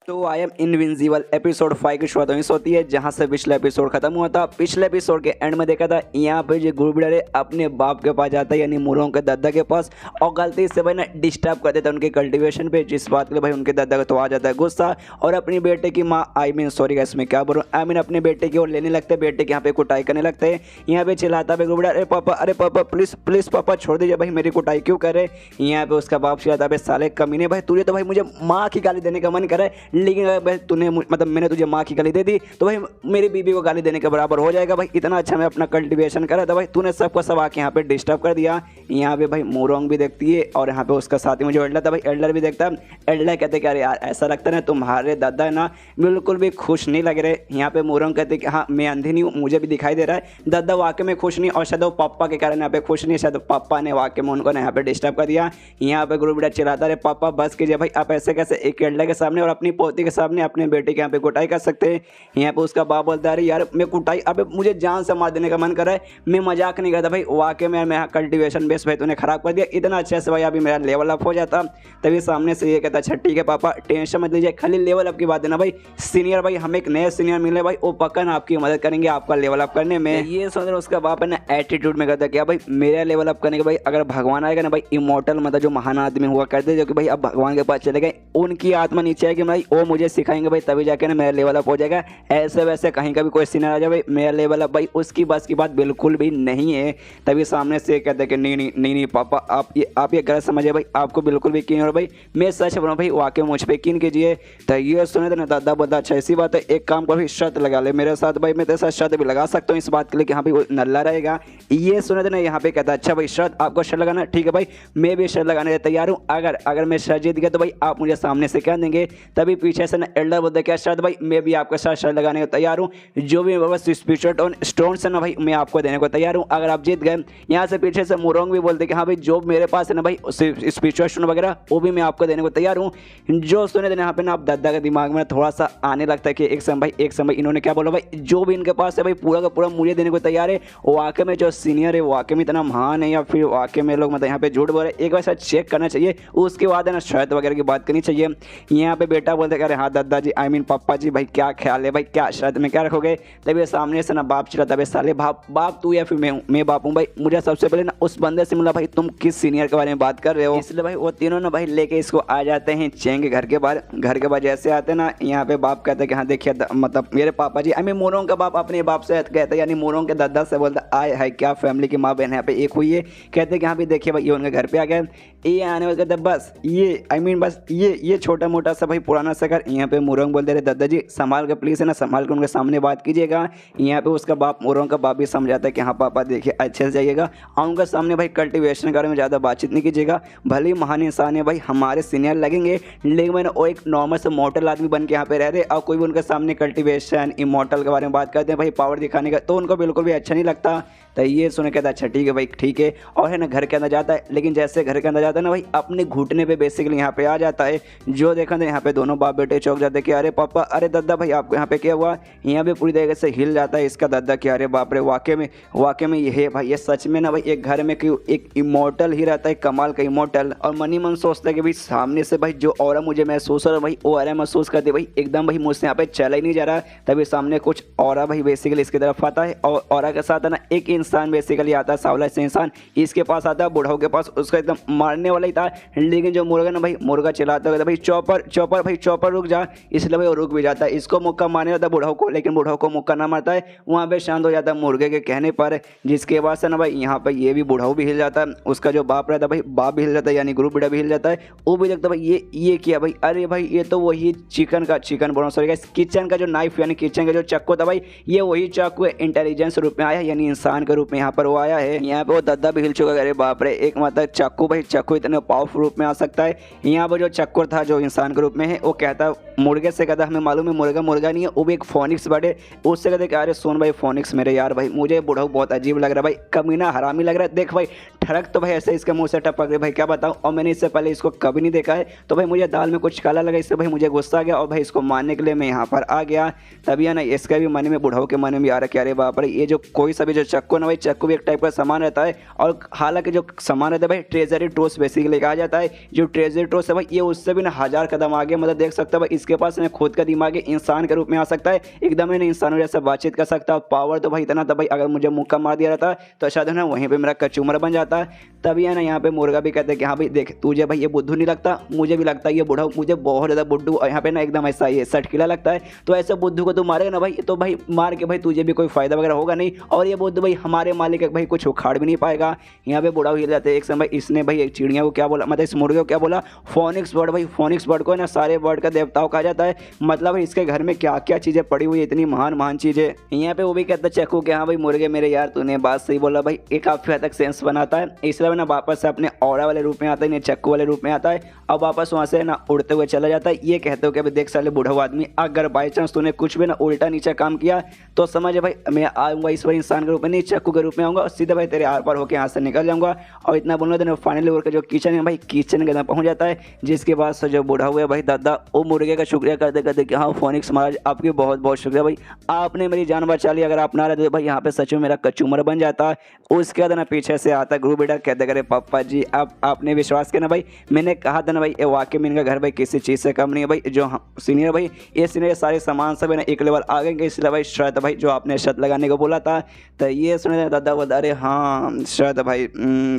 तो आई एम इनविंसिबल एपिसोड 5 की शुरुआत वहीं से होती है जहां से पिछला एपिसोड खत्म हुआ था। पिछले एपिसोड के एंड में देखा था यहाँ पे जो ग्रुप लीडर है अपने बाप के पास जाता है यानी मुरोंग के दादा के पास, और गलती से भाई ना डिस्टर्ब कर देता है उनके कल्टीवेशन पे, जिस बात के लिए भाई उनके दादा को तो आ जाता है गुस्सा और अपनी बेटे की माँ सॉरी गाइस मैं क्या बोल रहा हूँ, अपने बेटे की ओर लेने लगते हैं, बेटे के यहाँ पे कुटाई करने लगते हैं। यहाँ पे चिल्लाता है ग्रुप लीडर अरे पापा प्लीज प्लीज पापा छोड़ दीजिए भाई, मेरी कुटाई क्यों कर रहे। यहाँ पे उसका बाप चिल्लाता है साले कमीने भाई तुझे तो भाई मुझे माँ की गाली देने का मन करे, लेकिन भाई तूने मतलब मैंने तुझे माँ की गाली दे दी तो भाई मेरी बीबी को गाली देने के बराबर हो जाएगा भाई, इतना अच्छा मैं अपना कल्टीवेशन करा था भाई, तूने सबको सब आके यहाँ पे डिस्टर्ब कर दिया। यहाँ पे भाई मोरोंग भी देखती है और यहाँ पे उसका साथी में जो एल्डर था भाई एल्डर भी देखता है। एल्डर कहते कि अरे यार ऐसा लगता है ना तुम्हारे दादा है ना बिल्कुल भी खुश नहीं लग रहे। यहाँ पे मोरोंग कहते कि हाँ मैं अंधी नहीं हूँ, मुझे भी दिखाई दे रहा है दादा वाकई में खुश नहीं, और शायद वो पापा के कारण यहाँ पे खुश नहीं, शायद पापा ने वाकई में उनको यहाँ पे डिस्टर्ब कर दिया। यहाँ पे ग्रुप लीडर चिल्लाता है पापा बस कीजिए भाई, आप ऐसे कैसे एक एल्डर के सामने और अपनी पोती के सामने अपने बेटे के यहाँ पे कुटाई कर सकते हैं। यहाँ पे उसका बाप बोलता है यार मैं कुटाई अबे मुझे जान से मार देने का मन कर रहा है, मैं मजाक नहीं करता भाई, वाकई में मैं कल्टीवेशन बेस भाई तूने खराब कर दिया, इतना अच्छे से भाई अभी मेरा लेवल अप हो जाता। तभी सामने से ये कहता अच्छा ठीक है पापा टेंशन मत लीजिए, खाली लेवल अप की बात है ना भाई, सीनियर भाई हमें एक नए सीनियर मिले भाई वो पक्का ना आपकी मदद करेंगे आपका लेवल अप करने में। ये सोच रहे उसका बाप है ना एटीट्यूड में कहता क्या भाई मेरा लेवल अप करने के भाई अगर भगवान आएगा ना भाई इमोर्टल मतलब जो महान आदमी हुआ करते जो कि भाई अब भगवान के पास चले गए, उनकी आत्मा नीचे आएगी भाई वो मुझे सिखाएंगे भाई, तभी जाके ना मेरा लेवल अप हो जाएगा। ऐसे वैसे कहीं का भी कोई सीनियर आ जाए भाई मेरा लेवल अप भाई उसकी बस की बात बिल्कुल भी नहीं है। तभी सामने से कहते हैं कि नहीं पापा आप ये गलत समझिए भाई, आपको बिल्कुल भी यकीन हो भाई, मैं सच बोल रहा हूँ भाई वाकई मुझ पर यकीन कीजिए। तो ये सुने तो ना दादा बोलता अच्छा ऐसी बात है, एक काम को भी शर्त लगा ले मेरे साथ भाई, मैं तेरे साथ शर्त भी लगा सकता हूँ इस बात के लिए कि हाँ भाई वो नल्ला रहेगा। ये सुने तो ना यहाँ पे कहता अच्छा भाई शर्त आपको शर्त लगाना ठीक है भाई, मैं भी शर्त लगाने तैयार हूँ, अगर मैं शर्त जीत गया तो भाई आप मुझे सामने से क्या देंगे। तभी पीछे से ना एल्डर बोलते क्या शर्त भाई, मैं भी आपके साथ शर्त लगाने को तैयार हूँ, जो भी बस स्पिरिचुअल स्टोन है ना भाई मैं आपको देने को तैयार हूँ अगर आप जीत गए। यहाँ से पीछे से मोरोंग भी बोलते कि हाँ भाई जो मेरे पास है ना भाई स्पिरिचुअल स्टोन वगैरह वो भी मैं आपको देने को तैयार हूँ। जो सुने थे यहाँ पे ना आप दादा के दिमाग में थोड़ा सा आने लगता है कि एक समय इन्होंने क्या बोला भाई जो भी इनके पास है भाई पूरा का पूरा मुझे देने को तैयार है, वाकई में जो सीनियर है वाकई में इतना महान है या फिर वाकई में लोग मतलब यहाँ पे झूठ बोल रहे, एक बार शायद चेक करना चाहिए उसके बाद है ना शर्त वगैरह की बात करनी चाहिए। यहाँ पे बेटा बोलते अरे हाँ दादाजी पापा जी भाई क्या ख्याल है भाई क्या शर्त में क्या रखोगे। तभी सामने से ना बाप चिल्लाता है साले बाप तू या फिर मैं बाप हूँ भाई, मुझे सबसे पहले ना उस बंदे से मिला भाई तुम किस सीनियर के बारे में बात कर रहे हो। इसलिए भाई वो तीनों ना भाई लेके इसको आ जाते हैं चेंग घर के बाहर। घर के बाद जैसे आते ना यहाँ पे बाप कहते हैं कि हाँ देखिए मतलब मेरे पापा जी मोरोंग का बाप अपने बाप से कहता है यानी मोरोंग के दादा से बोलता आए है क्या फैमिली की माँ बहन यहाँ पे एक हुई है। कहते हैं कि हाँ भाई देखिए भाई ये उनके घर पे आ गए, ये आने वाले कहते बस ये बस ये छोटा मोटा सा भाई पुराना सकर। यहाँ पे मुरंग बोलते रहे दादाजी संभाल के प्लीज़ है ना, संभाल के उनके सामने बात कीजिएगा। यहाँ पे उसका बाप मुरंग का बाप भी समझाता है कि हाँ पापा देखिए अच्छे से जाइएगा और उनके सामने भाई कल्टिवेशन के बारे में ज़्यादा बातचीत नहीं कीजिएगा। भले ही महान इंसान है भाई, हमारे सीनियर लगेंगे, लेकिन मैंने वो एक नॉर्मल से मॉडल आदमी बन के यहाँ पे रह रहे और कोई भी उनके सामने कल्टिवेशन इमॉर्टल के बारे में बात करते हैं भाई, पावर दिखाने का, तो उनको बिल्कुल भी अच्छा नहीं लगता। तो ये सुन के कहता अच्छा ठीक है भाई ठीक है, और है ना घर के अंदर जाता है। लेकिन जैसे घर के अंदर जाता है ना भाई, अपने घुटने पे बेसिकली यहाँ पे आ जाता है। जो देखा था यहाँ पे दोनों बाप बेटे चौंक जाते हैं कि अरे पापा, अरे दादा भाई आपको यहाँ पे क्या हुआ। यहाँ पे पूरी तरीके से हिल जाता है इसका दादा कि अरे बाप रे, वाकई में ये है भाई, ये सच में ना भाई एक घर में कि एक इमॉर्टल ही रहता है, कमाल का इमॉर्टल। और मनी मन सोचता है कि भाई सामने से भाई जो ऑरा मुझे महसूस हो रहा है भाई, वो ऑरा महसूस करते भाई एकदम भाई मुझसे यहाँ पे चला ही नहीं जा रहा। तभी सामने कुछ ऑरा भाई बेसिकली इसकी तरफ आता है और ऑरा के साथ है ना एक इंसान बेसिकली आता है, सावला से इंसान इसके पास आता है, बुढ़ाऊ के पास, उसका एकदम मारने वाला ही था। लेकिन जो मुर्गा ना भाई, मुर्गा चलाता हुआ भाई चौपर चौपर भाई चौपर रुक जा, इसलिए भाई वो रुक भी जाता है। इसको मुक्का मारने जाता है बुढ़ाऊ को, लेकिन बुढ़ाऊ को मुक्का ना मारता है, वहाँ पे शांत हो जाता है मुर्गे के कहने पर। जिसके बाद से ना भाई यहाँ पर ये भी बुढ़ाऊ भी हिल जाता है, उसका जो बाप रहता है भाई, बाप भी हिल जाता है, यानी गुरु बेटा भी हिल जाता है। वो भी देखता है भाई ये किया भाई, अरे भाई ये तो वही चिकन बोलो सॉरी गाइस, किचन का जो नाइफ यानी किचन का जो चाकू था भाई, ये वही चाकू इंटेलिजेंस रूप में आया, यानी इंसान के रूप में यहाँ पर वो आया है। यहाँ पे वो दादा भी हिल चुका है, अरे बाप रे, एक मतलब चाकू भाई, चाकू इतने पावरफुल रूप में आ सकता है। यहाँ पर जो चक्कर था जो इंसान के रूप में है, वो कहता मुर्गे से कहता हमें मालूम है मुर्गा नहीं है, वो भी एक फोनिक्स बर्ड है। उससे कहते कि अरे सुन भाई फोनिक्स मेरे यार भाई, मुझे बुढ़ाऊ बहुत अजीब लग रहा है भाई, कमीना हरामी लग रहा है, देख भाई ठड़क तो भाई ऐसे इसके मुंह से टपक रही भाई, क्या बताऊं, और मैंने इससे पहले इसको कभी नहीं देखा है, तो भाई मुझे दाल में कुछ काला लगा, इससे भाई मुझे गुस्सा आ गया और भाई इसको मारने के लिए मैं यहाँ पर आ गया। तभी है ना इसका भी मन में, बुढ़ाऊ के मन में भी आ रहा है कि अरे बाप रे, ये जो कोई सा भी जो चक्कू ना भाई, चक्कू भी एक टाइप का सामान रहता है, और हालांकि जो सामान रहता है भाई ट्रेजरी ट्रोस बेसिकली कहा जाता है। जो ट्रेजरी ट्रोस है भाई, ये उससे भी ना 1000 कदम आगे, मतलब देख सकते हो भाई इसके पास ना खुद का दिमाग है, इंसान के रूप में आ सकता है, एकदम ना इंसानों जैसा बातचीत कर सकता है। पावर तो भाई इतना था भाई, अगर मुझे मुक्का मार दिया रहता तो शायद है ना वहीं पे मेरा कचूमर बन जाता। तभी है ना यहाँ पे मुर्गा भी कहते हैं कि हाँ भाई देख, तुझे भाई ये बुद्धू नहीं लगता, मुझे भी लगता है ये बुढ़ा मुझे बहुत ज़्यादा बुद्धू, और यहाँ पे ना एकदम ऐसा ये सटकीला लगता है, तो ऐसे बुद्धू को तू मारेगा ना भाई, तो भाई मार के भाई तुझे भी कोई फायदा वगैरह होगा नहीं, और ये बुद्धू भाई हमारे मालिक भाई कुछ उखाड़ भी नहीं पाएगा। यहाँ पे बुढ़ा हिल जाते हैं। एक समय इसने भाई एक चिड़िया को क्या बोला, मतलब इस मुर्गे को क्या बोला, फोनिक्स बर्ड। भाई फोनिक्स बर्ड को ना सारे बर्ड का देवताओं कहा जाता है, मतलब इसके घर में क्या क्या चीज़ें पड़ी हुई है, इतनी महान चीज़ें। यहाँ पे वो भी कहता है चक्कू कि हाँ भाई मुर्गे मेरे यार, तूने बात सही बोला भाई, एक काफ़ी हद तक सेंस बनाता है। इसलिए ना वापस से अपने औरा वाले रूप में आता है, चक्कू वाले रूप में आता है, अब वापस वहाँ से ना उड़ते हुए चला जाता है। ये कहते हो कि भाई देख साले बुढ़ा आदमी, अगर बाई चांस तूने कुछ भी ना उल्टा नीचा काम किया तो समझ भाई मैं आऊँगा इस बार इंसान के रूप में नहीं, चक्कू के रूप में आऊँगा और सीधे भाई तेरे आर पार होकर यहाँ से निकल जाऊँगा। और इतना बोलना देना फाइनली उड़ के जो किचन है भाई, किचन के अंदर पहुँच जाता है। जिसके बाद से जो बुढ़ा हुआ है भाई दादा, वो मुर्गे का शुक्रिया करते करते कि हाँ फोनिक्स महाराज आपकी बहुत बहुत शुक्रिया भाई, आपने मेरी जान बचा ली, अगर आप ना रहते तो भाई यहाँ पे सच में मेरा कचूमर बन जाता। उसके बाद ना पीछे से आता गुरु बेटा, कहते करे पापा जी आपने विश्वास किया ना भाई, मैंने कहा था ना भाई, ये वाकई में इनका घर भाई किसी चीज़ से कम नहीं है भाई। जो सीनियर भाई, ये सीनियर सारे सामान सब है ना एक लेवल आ गए, इसलिए भाई शर्त भाई जो आपने शर्त लगाने को बोला था। तो ये सुने दादा बोलता अरे हाँ शर्त भाई,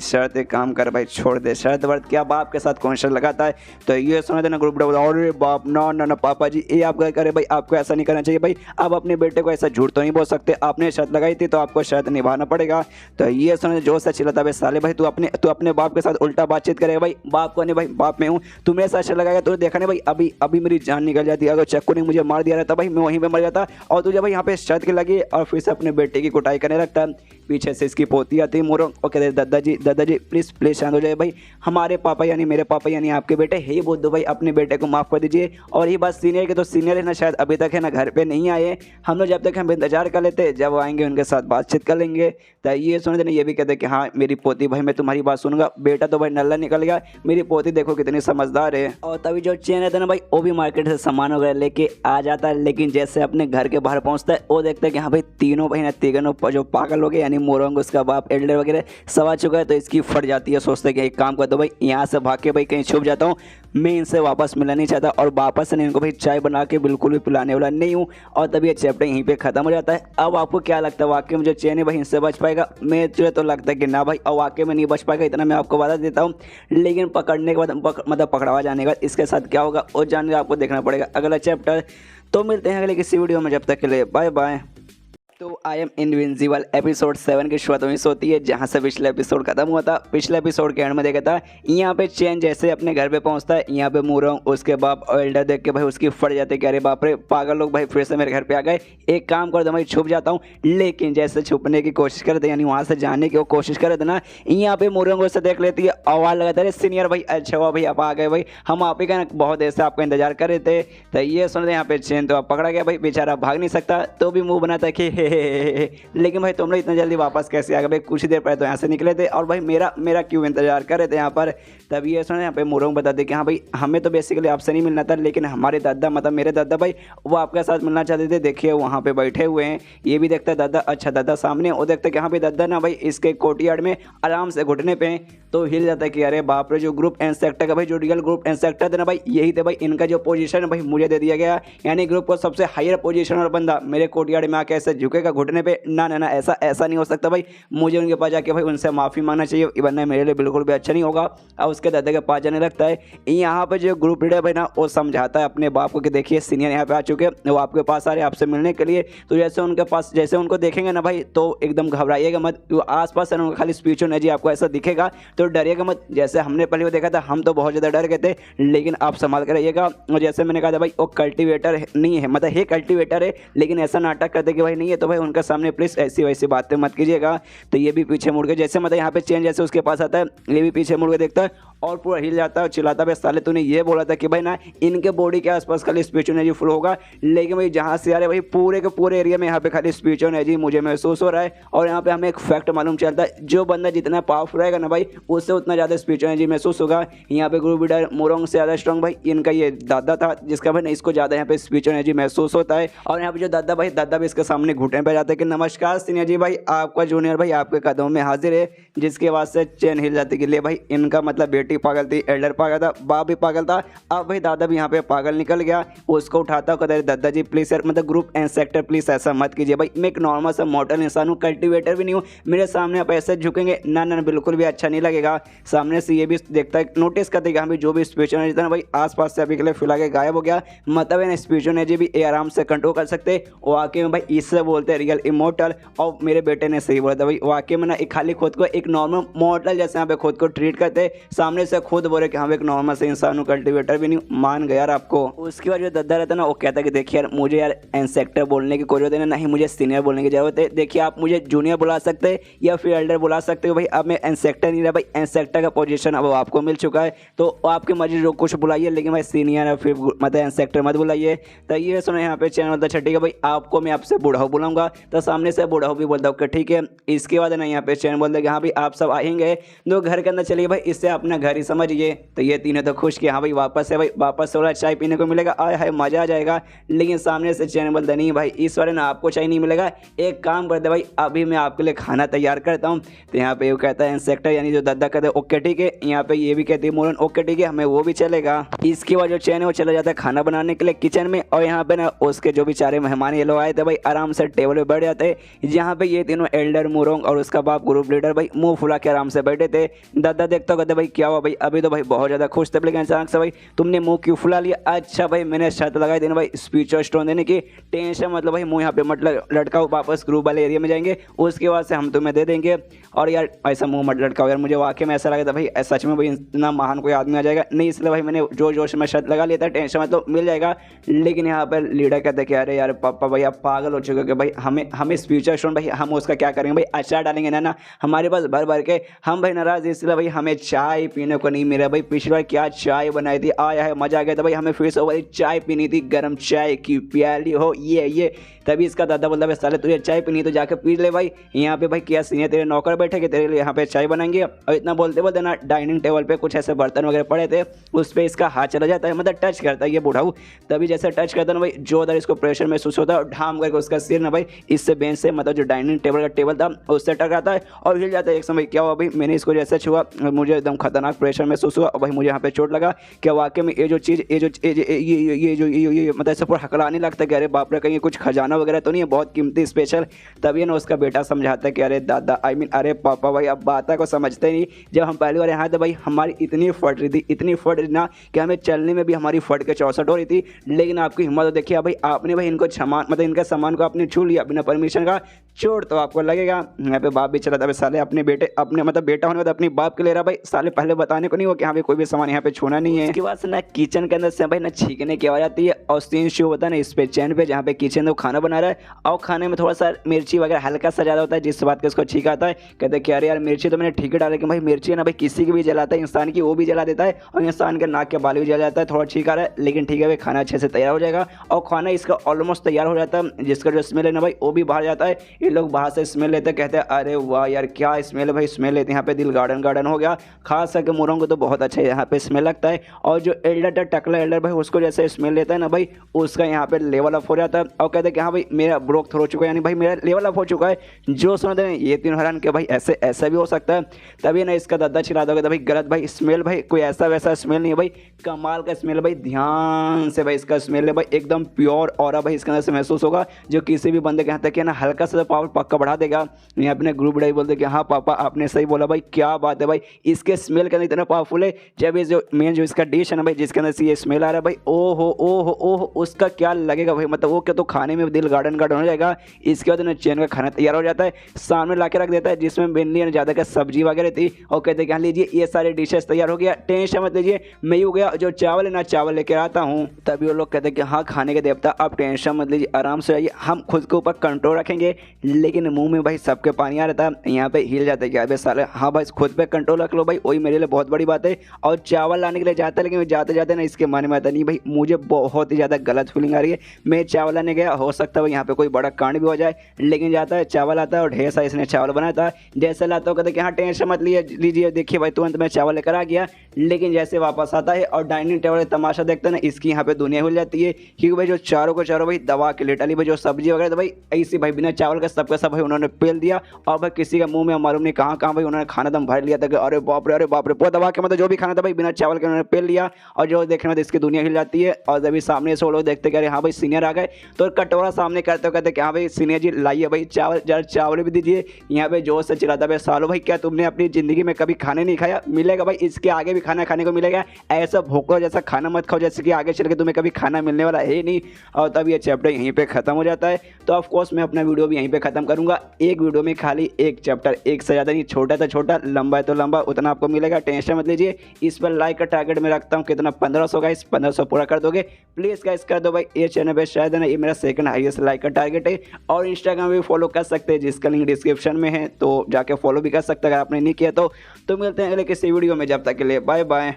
शर्त एक काम कर भाई, छोड़ दे शर्त वर्त क्या, बाप के साथ कौन शर्त लगाता है। तो ये सुने देना ग्रुप बोला अरे बाप ना ना ना पापा जी ये आप करे भाई, आपको ऐसा नहीं करना चाहिए भाई, आप अपने बेटे को ऐसा झूठ तो नहीं बोल सकते, आपने शर्त लगाई थी तो आपको शर्त निभाना पड़ेगा। तो ये सुने जोर से चिल्लाता भाई साले भाई, तू अपने बाप के साथ उल्टा बातचीत करेगा भाई, बाप को नहीं भाई, बाप में हूँ, तू मेरे साथ शर्त लगाएगा तो देखा नहीं भाई अभी मेरी जान निकल जाती है, अगर चक्कू ने मुझे मार दिया रहता भाई मैं वहीं पे मर जाता, और तुझे भाई यहाँ पे शर्त की लगी और फिर से अपने बेटे की कुटाई करने लगता है। पीछे से इसकी पोती आती है मोरो और कहते दादाजी प्लीज़ शांत हो जाए भाई, हमारे पापा यानी मेरे पापा यानी आपके बेटे हे बुद्धू भाई, अपने बेटे को माफ़ कर दीजिए। और ये बात सीनियर की, तो सीनियर है ना शायद अभी तक है ना घर पे नहीं आए, हम लोग जब तक हम इंतजार कर लेते, जब आएंगे उनके साथ बातचीत कर लेंगे। तो ये सुन देना, ये भी कहते कि हाँ मेरी पोती भाई मैं तुम्हारी बात सुनूंगा, बेटा तो भाई नल्ला निकल गया, मेरी पोती देखो कितनी समझदार है। और तभी जो चैन है ना भाई, वो भी मार्केट से सामान वगैरह लेके आ जाता है, लेकिन जैसे अपने घर के बाहर पहुंचता है वो देखता है कि हाँ भाई तीनों भाई ना तीनों जो पागल हो गए, यानी मोरंग उसका बाप एल्डर वगैरह सब आ चुका है। तो इसकी फट जाती है, सोचते हैं कि एक काम कर दो भाई, यहाँ से भाग के भाई कहीं छुप जाता हूँ, मैं इनसे वापस मिलना नहीं चाहता और वापस से इनको भाई चाय बना के बिल्कुल भी पिलाने वाला नहीं हूँ। और तभी ये चैप्टर यहीं पे खत्म हो जाता है। अब आपको क्या लगता है, वाकई में जो चैन है भाई इनसे बच पाएगा? मुझे तो लगता है कि ना भाई, और वाकई में नहीं बच पाएगा, इतना मैं आपको वादा देता हूँ। लेकिन पकड़ने के बाद मतलब पकड़ावा जाने के बाद इसके साथ क्या होगा वो जानने आपको देखना पड़ेगा अगला चैप्टर। तो मिलते हैं अगले किसी वीडियो में, जब तक के लिए बाय बाय। तो आई एम इनविंसिबल एपिसोड 7 की शुरुआत वहीं से होती है जहां से पिछले एपिसोड खत्म हुआ था। पिछले एपिसोड के एंड में देखा था यहाँ पे चैन जैसे अपने घर पे पहुंचता है, यहाँ पे मूरोंग उसके बाप और एल्डर देख के भाई उसकी फट जाते कि अरे बाप रे पागल लोग भाई फिर से मेरे घर पे आ गए, एक काम कर दो भाई छुप जाता हूँ। लेकिन जैसे छुपने की कोशिश करते यानी वहाँ से जाने की वो कोशिश करे थे ना, यहाँ पे मूरोंग उसे देख लेती है, आवाज़ लगाता है सीनियर भाई अच्छा हुआ भाई आप आ गए भाई, हम आप ही का बहुत देर से आपका इंतजार कर रहे थे। तो ये सुनते यहाँ पे चैन तो आप पकड़ा गया भाई, बेचारा भाग नहीं सकता तो भी मुंह बनाता कि हे। लेकिन भाई तुम लोग इतना जल्दी वापस कैसे आ गए भाई, कुछ ही देर पहले तो यहाँ से निकले थे और भाई मेरा क्यों इंतजार कर रहे थे यहाँ पर। तब ये सुने यहाँ पे मूरोंग बताते कि हाँ भाई हमें तो बेसिकली आपसे नहीं मिलना था, लेकिन हमारे दादा मतलब मेरे दादा भाई वो आपके साथ मिलना चाहते थे। देखिए वहाँ पे बैठे हुए हैं, ये भी देखता है दादा, अच्छा दादा सामने, वो देखता है कि हाँ भाई दादा ना भाई इसके कोर्टयार्ड में आराम से घुटने पे तो हिल जाता है कि अरे बाप रे जो ग्रुप इंस्पेक्टर का भाई जो रियल ग्रुप इंस्पेक्टर थे ना भाई यही थे भाई, इनका जो पोजीशन है भाई मुझे दे दिया गया, यानी ग्रुप को सबसे हायर पोजीशन और बंदा मेरे कोर्टयार्ड में आके ऐसे झुकेगा घुटने पे, ना ना ना ऐसा नहीं हो सकता भाई, मुझे उनके पास जाके भाई उनसे माफ़ी मांगना चाहिए, वरना मेरे लिए बिल्कुल भी अच्छा नहीं होगा। और उसके दादा के पास जाने लगता है। यहाँ पर जो ग्रुप लीडर भाई ना वो समझाता है अपने बाप को कि देखिए सीनियर यहाँ पे आ चुके हैं, वो आपके पास आ रहे हैं आपसे मिलने के लिए, तो जैसे उनके पास जैसे उनको देखेंगे ना भाई तो एकदम घबराइएगा मत, वो आसपास है ना उनका खाली स्पीच होना जी आपको ऐसा दिखेगा तो डरिएगा मत। जैसे हमने पहले वो देखा था हम तो बहुत ज़्यादा डर गए थे, लेकिन आप संभाल कर रहिएगा। और जैसे मैंने कहा था भाई वो कल्टिवेटर नहीं है, मतलब है कल्टिवेटर है लेकिन ऐसा नाटक करते कि भाई नहीं है, तो भाई उनका सामने प्लीज़ ऐसी वैसी बातें मत कीजिएगा। तो ये भी पीछे मुड़ के जैसे मतलब यहाँ पे चेंज जैसे उसके पास आता है, ये भी पीछे मुड़ के देखता है और पूरा हिल जाता है, चिल्लाता है साले तूने ये बोला था कि भाई ना इनके बॉडी के आसपास खाली स्पीच एनर्जी फ्लो होगा, लेकिन भाई जहाँ से आ रहे भाई पूरे के पूरे एरिया में यहाँ पे खाली स्पीच एनर्जी मुझे महसूस हो रहा है। और यहाँ पे हमें एक फैक्ट मालूम चलता है, जो बंदा जितना पावरफुल रहेगा ना भाई उससे उतना ज़्यादा स्पीच एनर्जी महसूस होगा। यहाँ पे ग्रुप लीडर मूरोंग से ज़्यादा स्ट्रॉन्ग भाई इनका ये दादा था, जिसका भाई इसको ज़्यादा यहाँ पे स्पीच एनर्जी महसूस होता है। और यहाँ पे जो दादा भी इसके सामने घुटने पर जाते हैं कि नमस्कार सीनियर जी भाई, आपका जूनियर भाई आपके कदमों में हाजिर है। जिसके बाद से चैन हिल जाती कि ले भाई इनका मतलब बेटी पागल थी, एल्डर पागल था, बाप भी पागल था, अब भाई दादा भी यहाँ पे पागल निकल गया। उसको उठाता कहता है दादाजी प्लीज़ यार मतलब ग्रुप इंस्पेक्टर प्लीज़ ऐसा मत कीजिए भाई, मैं एक नॉर्मल सा मॉडल इंसान हूँ, कल्टिवेटर भी नहीं हूँ, मेरे सामने आप ऐसे झुकेंगे ना ना बिल्कुल भी अच्छा नहीं लगेगा। सामने से ये भी देखता है नोटिस करते कि हाँ भाई जो भी स्पीच एनर्जी था ना भाई आसपास से अभी के लिए फिलहाल के गायब हो गया, मतलब है स्पीच एनर्जी भी आराम से कंट्रोल कर सकते। वाकई में भाई इससे बोलते हैं रियल इमोर्टल। और मेरे बेटे ने सही बोला था भाई, वाकई में ना एक खाली खुद को एक नॉर्मल मॉडल जैसे यहाँ पे खुद को ट्रीट करते, सामने से खुद बोले कि हाँ एक नॉर्मल से इंसान हूँ, कल्टिवेटर भी नहीं, मान गया यार आपको। उसके बाद जो दादा रहता ना वो कहता है कि देखिए यार मुझे यार इंस्पेक्टर बोलने की कोई जरूरत है, नहीं मुझे सीनियर बोलने की जरूरत है। देखिए आप मुझे जूनियर बुला सकते हैं या फिर एल्डर बुला सकते हो भाई, अब मैं इंस्पेक्टर नहीं रहा भाई, इंस्पेक्टर का पोजीशन अब आपको मिल चुका है तो आपकी मर्जी जो कुछ बुलाइए, लेकिन भाई सीनियर या फिर मतलब इंस्पेक्टर मत बुलाइए। तो ये सुनो यहाँ पे चैनल मतलब छठी का भाई आपको मैं आपसे बूढ़ाऊ बुलाऊंगा, तो सामने से बूढ़ाऊ भी बोलता हूँ ठीक है। इसके बाद ना यहाँ पे चैन बोलता है कि हाँ भाई आप सब आएंगे तो घर के अंदर चलिए भाई, इससे अपना घर ही समझिए। तो ये तीनों तो खुश कि हाँ भाई वापस है भाई, वापस थोड़ा चाय पीने को मिलेगा, आए हाय मजा आ जाएगा। लेकिन सामने से चैन बोलता नहीं भाई इस बार ना आपको चाय नहीं मिलेगा, एक काम करते भाई अभी मैं आपके लिए खाना तैयार करता हूँ। तो यहाँ पे वो कहता है इंस्पेक्टर यानी जो दादा कहते हैं ओके ठीक है, यहाँ पे ये भी कहती है मोरन ओके ठीक है हमें वो भी चलेगा। इसके बाद जो चैन है वो चला जाता है खाना बनाने के लिए किचन में, और यहाँ पे ना उसके जो भी सारे मेहमान ये लोग आए थे भाई आराम से टेबल पे बैठ जाते हैं, जहाँ पे ये तीनों एल्डर मूरोंग और उसका बाप ग्रुप लीडर भाई मुंह फुला के आराम से बैठे थे। दादा देखता कहते भाई क्या हुआ भाई, अभी तो भाई बहुत ज़्यादा खुश थे, लेकिन अचानक से भाई तुमने मुंह क्यों फुला लिया। अच्छा भाई मैंने शर्त लगाई देना भाई स्पीच और स्टोन देने की, टेंशन मतलब भाई मुँह यहाँ पे मतलब लटकाओ, वापस ग्रुप वाले एरिया में जाएंगे उसके बाद से हम तुम्हें दे देंगे। और यार ऐसा मुँह मत लटकाओ यार, मुझे वाकई में ऐसा लगा था भाई सच में भाई इतना महान कोई आदमी आ जाएगा नहीं, इसलिए भाई मैंने जो जोश में शर्त लगा लिया था, टेंशन मतलब मिल जाएगा। लेकिन यहाँ पर लीडर कहते कि अरे यार पापा भाई आप पागल हो चुके कि भाई हमें स्पीच और स्टोन भाई हम उसका क्या करेंगे भाई, अचार डालेंगे ना हमारे पास भर भर के, हम भाई नाराज इसलिए भाई हमें चाय पीने को नहीं मिला भाई, पिछली बार क्या चाय बनाई थी आया है मजा आ गया था भाई, हमें फिर से भाई चाय पीनी थी, गर्म चाय की प्याली हो ये। तभी इसका दादा बोलता भाई साले तुझे चाय पीनी तो जाके पी ले भाई, यहाँ पे भाई क्या सीनियर तेरे नौकर बैठे के तेरे लिए यहाँ पे चाय बनाएंगे। और इतना बोलते बोलते ना डाइनिंग टेबल पे कुछ ऐसे बर्तन वगैरह पड़े थे, उस पर इसका हाथ चला जाता है, मतलब टच करता है ये बूढ़ाऊ। तभी जैसे टच करता है ना भाई जो उधर इसको प्रेशर महसूस होता है, ढाम करके उसका सिर ना भाई इससे बेंच से मतलब जो डाइनिंग टेबल का टेबल था उससे टकराता है और हिल जाता है। एक समय क्या हुआ भाई, मैंने इसको जैसे छुआ मुझे एकदम खतरनाक प्रेशर महसूस हुआ और भाई मुझे यहाँ पे चोट लगा। क्या वाकई में ये जो चीज़ ये मतलब ऐसे पूरा हकलाने लगता है कि अरे बाप रे कहीं कुछ खजाना वगैरह तो नहीं है बहुत कीमती स्पेशल। तभी ना उसका बेटा समझाता है कि अरे दादा अरे पापा भाई अब बात को समझते ही नहीं। जब हम पहली बार यहाँ थे भाई हमारी इतनी फट रही थी, इतनी फट रही ना कि हमें चलने में भी हमारी फट के 64 हो रही थी। लेकिन आपकी हिम्मत तो देखिए भाई, आपने भाई इनको सामान मतलब इनका सामान को आपने छू लिया बिना परमिशन का। चोट तो आपको लगेगा। यहाँ पे बाप भी चला था साले अपने बेटे अपने मतलब बेटा होने के बाद अपने बाप के ले रहा भाई, साले पहले बताने को नहीं हो कि हाँ भाई कोई भी सामान यहाँ पे छूना नहीं है। उसके बाद से ना किचन के अंदर से भाई ना छींकने की आवाज़ आती है और सीन शो होता है ना इस पे चैन पे जहाँ पे किचन में खाना बना रहा है और खाने में थोड़ा सा मिर्ची वगैरह हल्का सा ज़्यादा होता है, जिस बात का उसको छींक आता है। कहते हैं कि अरे यार मिर्ची तो मैंने ठीक है डाला कि भाई मिर्ची है ना भाई किसी की भी जलाता है, इंसान की वो भी जला देता है और इंसान के नाक के बाल भी जल जाता है। थोड़ा छींक आ रहा है लेकिन ठीक है भाई खाना अच्छे से तैयार हो जाएगा और खाना इसका ऑलमोस्ट तैयार हो जाता है, जिसका जो स्मेल है ना भाई वो भी बाहर जाता है। ये लोग बाहर से स्मेल लेते कहते हैं अरे वाह यार क्या स्मेल है भाई, स्मेल लेते यहाँ पे दिल गार्डन गार्डन हो गया। खास करके मुर्गों को तो बहुत अच्छा यहाँ पे स्मेल लगता है और जो एल्डर टकला एल्डर भाई उसको जैसे स्मेल लेता है ना भाई उसका यहाँ पे लेवल अप हो जाता है और कहते हैं कि हाँ भाई मेरा ब्रोक थ्रो हो चुका है, यानी भाई मेरा लेवल अप हो चुका है। जो सुनते हैं ये तीन हैरान के भाई ऐसे ऐसा भी हो सकता है। तभी ना इसका दादा चिल्ला दोगे तो भाई गलत भाई, स्मेल भाई कोई ऐसा वैसा स्मेल नहीं है भाई, कमाल का स्मेल भाई। ध्यान से भाई इसका स्मेल है भाई एकदम प्योर ऑरा भाई इसके अंदर से महसूस होगा, जो किसी भी बंदे के हाथ तक ना हल्का सा पावर पक्का बढ़ा देगा। यहाँ अपने ग्रुप डाई बोलते कि हाँ पापा आपने सही बोला भाई, क्या बात है भाई, इसके स्मेल के अंदर इतना पावरफुल है। जब ये जो मेन जो इसका डिश है ना भाई जिसके अंदर से ये स्मेल आ रहा है भाई, ओहो उसका क्या लगेगा भाई, मतलब वो क्या तो खाने में दिल गार्डन गार्डन हो जाएगा। इसके बाद ना चैन का खाना तैयार हो जाता है, सामने ला के रख देता है जिसमें मेनली ज़्यादा का सब्जी वगैरह थी और कहते हैं कि हाँ लीजिए ये सारे डिशेस तैयार हो गया, टेंशन मत लीजिए, मैं ही हो गया जो चावल है ना चावल लेकर आता हूँ। तभी वो लोग कहते हैं कि हाँ खाने के देवता आप टेंशन मत लीजिए, आराम से आइए, हम खुद के ऊपर कंट्रोल रखेंगे। लेकिन मुंह में भाई सबके पानी आ रहा था, यहाँ पे हिल जाता है क्या भाई साले, हाँ भाई खुद पे कंट्रोल रख लो भाई, वही मेरे लिए बहुत बड़ी बात है। और चावल लाने के लिए जाता है लेकिन जाते जाते ना इसके मन में आता नहीं भाई, मुझे बहुत ही ज़्यादा गलत फीलिंग आ रही है। मैं चावल लाने गया, हो सकता है यहाँ पे कोई बड़ा कांड भी हो जाए, लेकिन जाता है चावल आता है और ढेर सारा इसने चावल बनाया था। जैसे लाता हो कहते कि हाँ टेंशन मत लीजिए देखिए भाई तुरंत मैं चावल लेकर आ गया। लेकिन जैसे वापस आता है और डाइनिंग टेबल तमाशा देखता है ना, इसकी यहाँ पे दुनिया हिल जाती है क्योंकि भाई जो चारों को चारों भाई दबा के लेटा ली भाई, जो सब्जी वगैरह तो भाई ऐसी भाई बिना चावल का सबका सब भाई उन्होंने पेल दिया और भाई किसी का मुंह में मालूम नहीं कहाँ कहाँ भाई उन्होंने खाना दम भर लिया था कि अरे बाप रे पूरा दबा के मतलब जो भी खाना था भाई बिना चावल के उन्होंने पेल लिया। और जो देखने में इसकी दुनिया हिल जाती है और जब सामने से वो लोग देखते कि हाँ भाई सीनियर आ गए तो कटोरा सामने करते हो कहते कि हाँ भाई सीनियर जी लाइए भाई चावल, जरा चावल भी दीजिए। यहाँ पे जोर से चिल्लाता भाई सालो भाई क्या तुमने अपनी ज़िंदगी में कभी खाने नहीं खाया, मिलेगा भाई इसके आगे भी खाना खाने को मिलेगा, ऐसा भूखो जैसा खाना मत खाओ जैसे कि आगे चल के तुम्हें कभी खाना मिलने वाला है नहीं। और तब ये चैप्टर यहीं पे ख़त्म हो जाता है। तो ऑफकोर्स मैं अपना वीडियो भी यहीं पे ख़त्म करूँगा, एक वीडियो में खाली एक चैप्टर, एक से ज़्यादा नहीं, छोटा तो छोटा लंबा है तो लंबा, उतना आपको मिलेगा, टेंशन मत लीजिए। इस पर लाइक का टारगेट मैं रखता हूँ कितना 1500 गाइस, 1500 पूरा कर दोगे प्लीज़ गाइस, कर दो भाई। ये चैनल पे शायद है ना ये मेरा सेकंड हाईएस्ट लाइक का टारगेट है। और इंस्टाग्राम भी फॉलो कर सकते हैं जिसका लिंक डिस्क्रिप्शन में है, तो जाके फॉलो भी कर सकते हैं अगर आपने नहीं किया तो मिलते हैं अगले किसी वीडियो में, जब तक के लिए बाय बाय।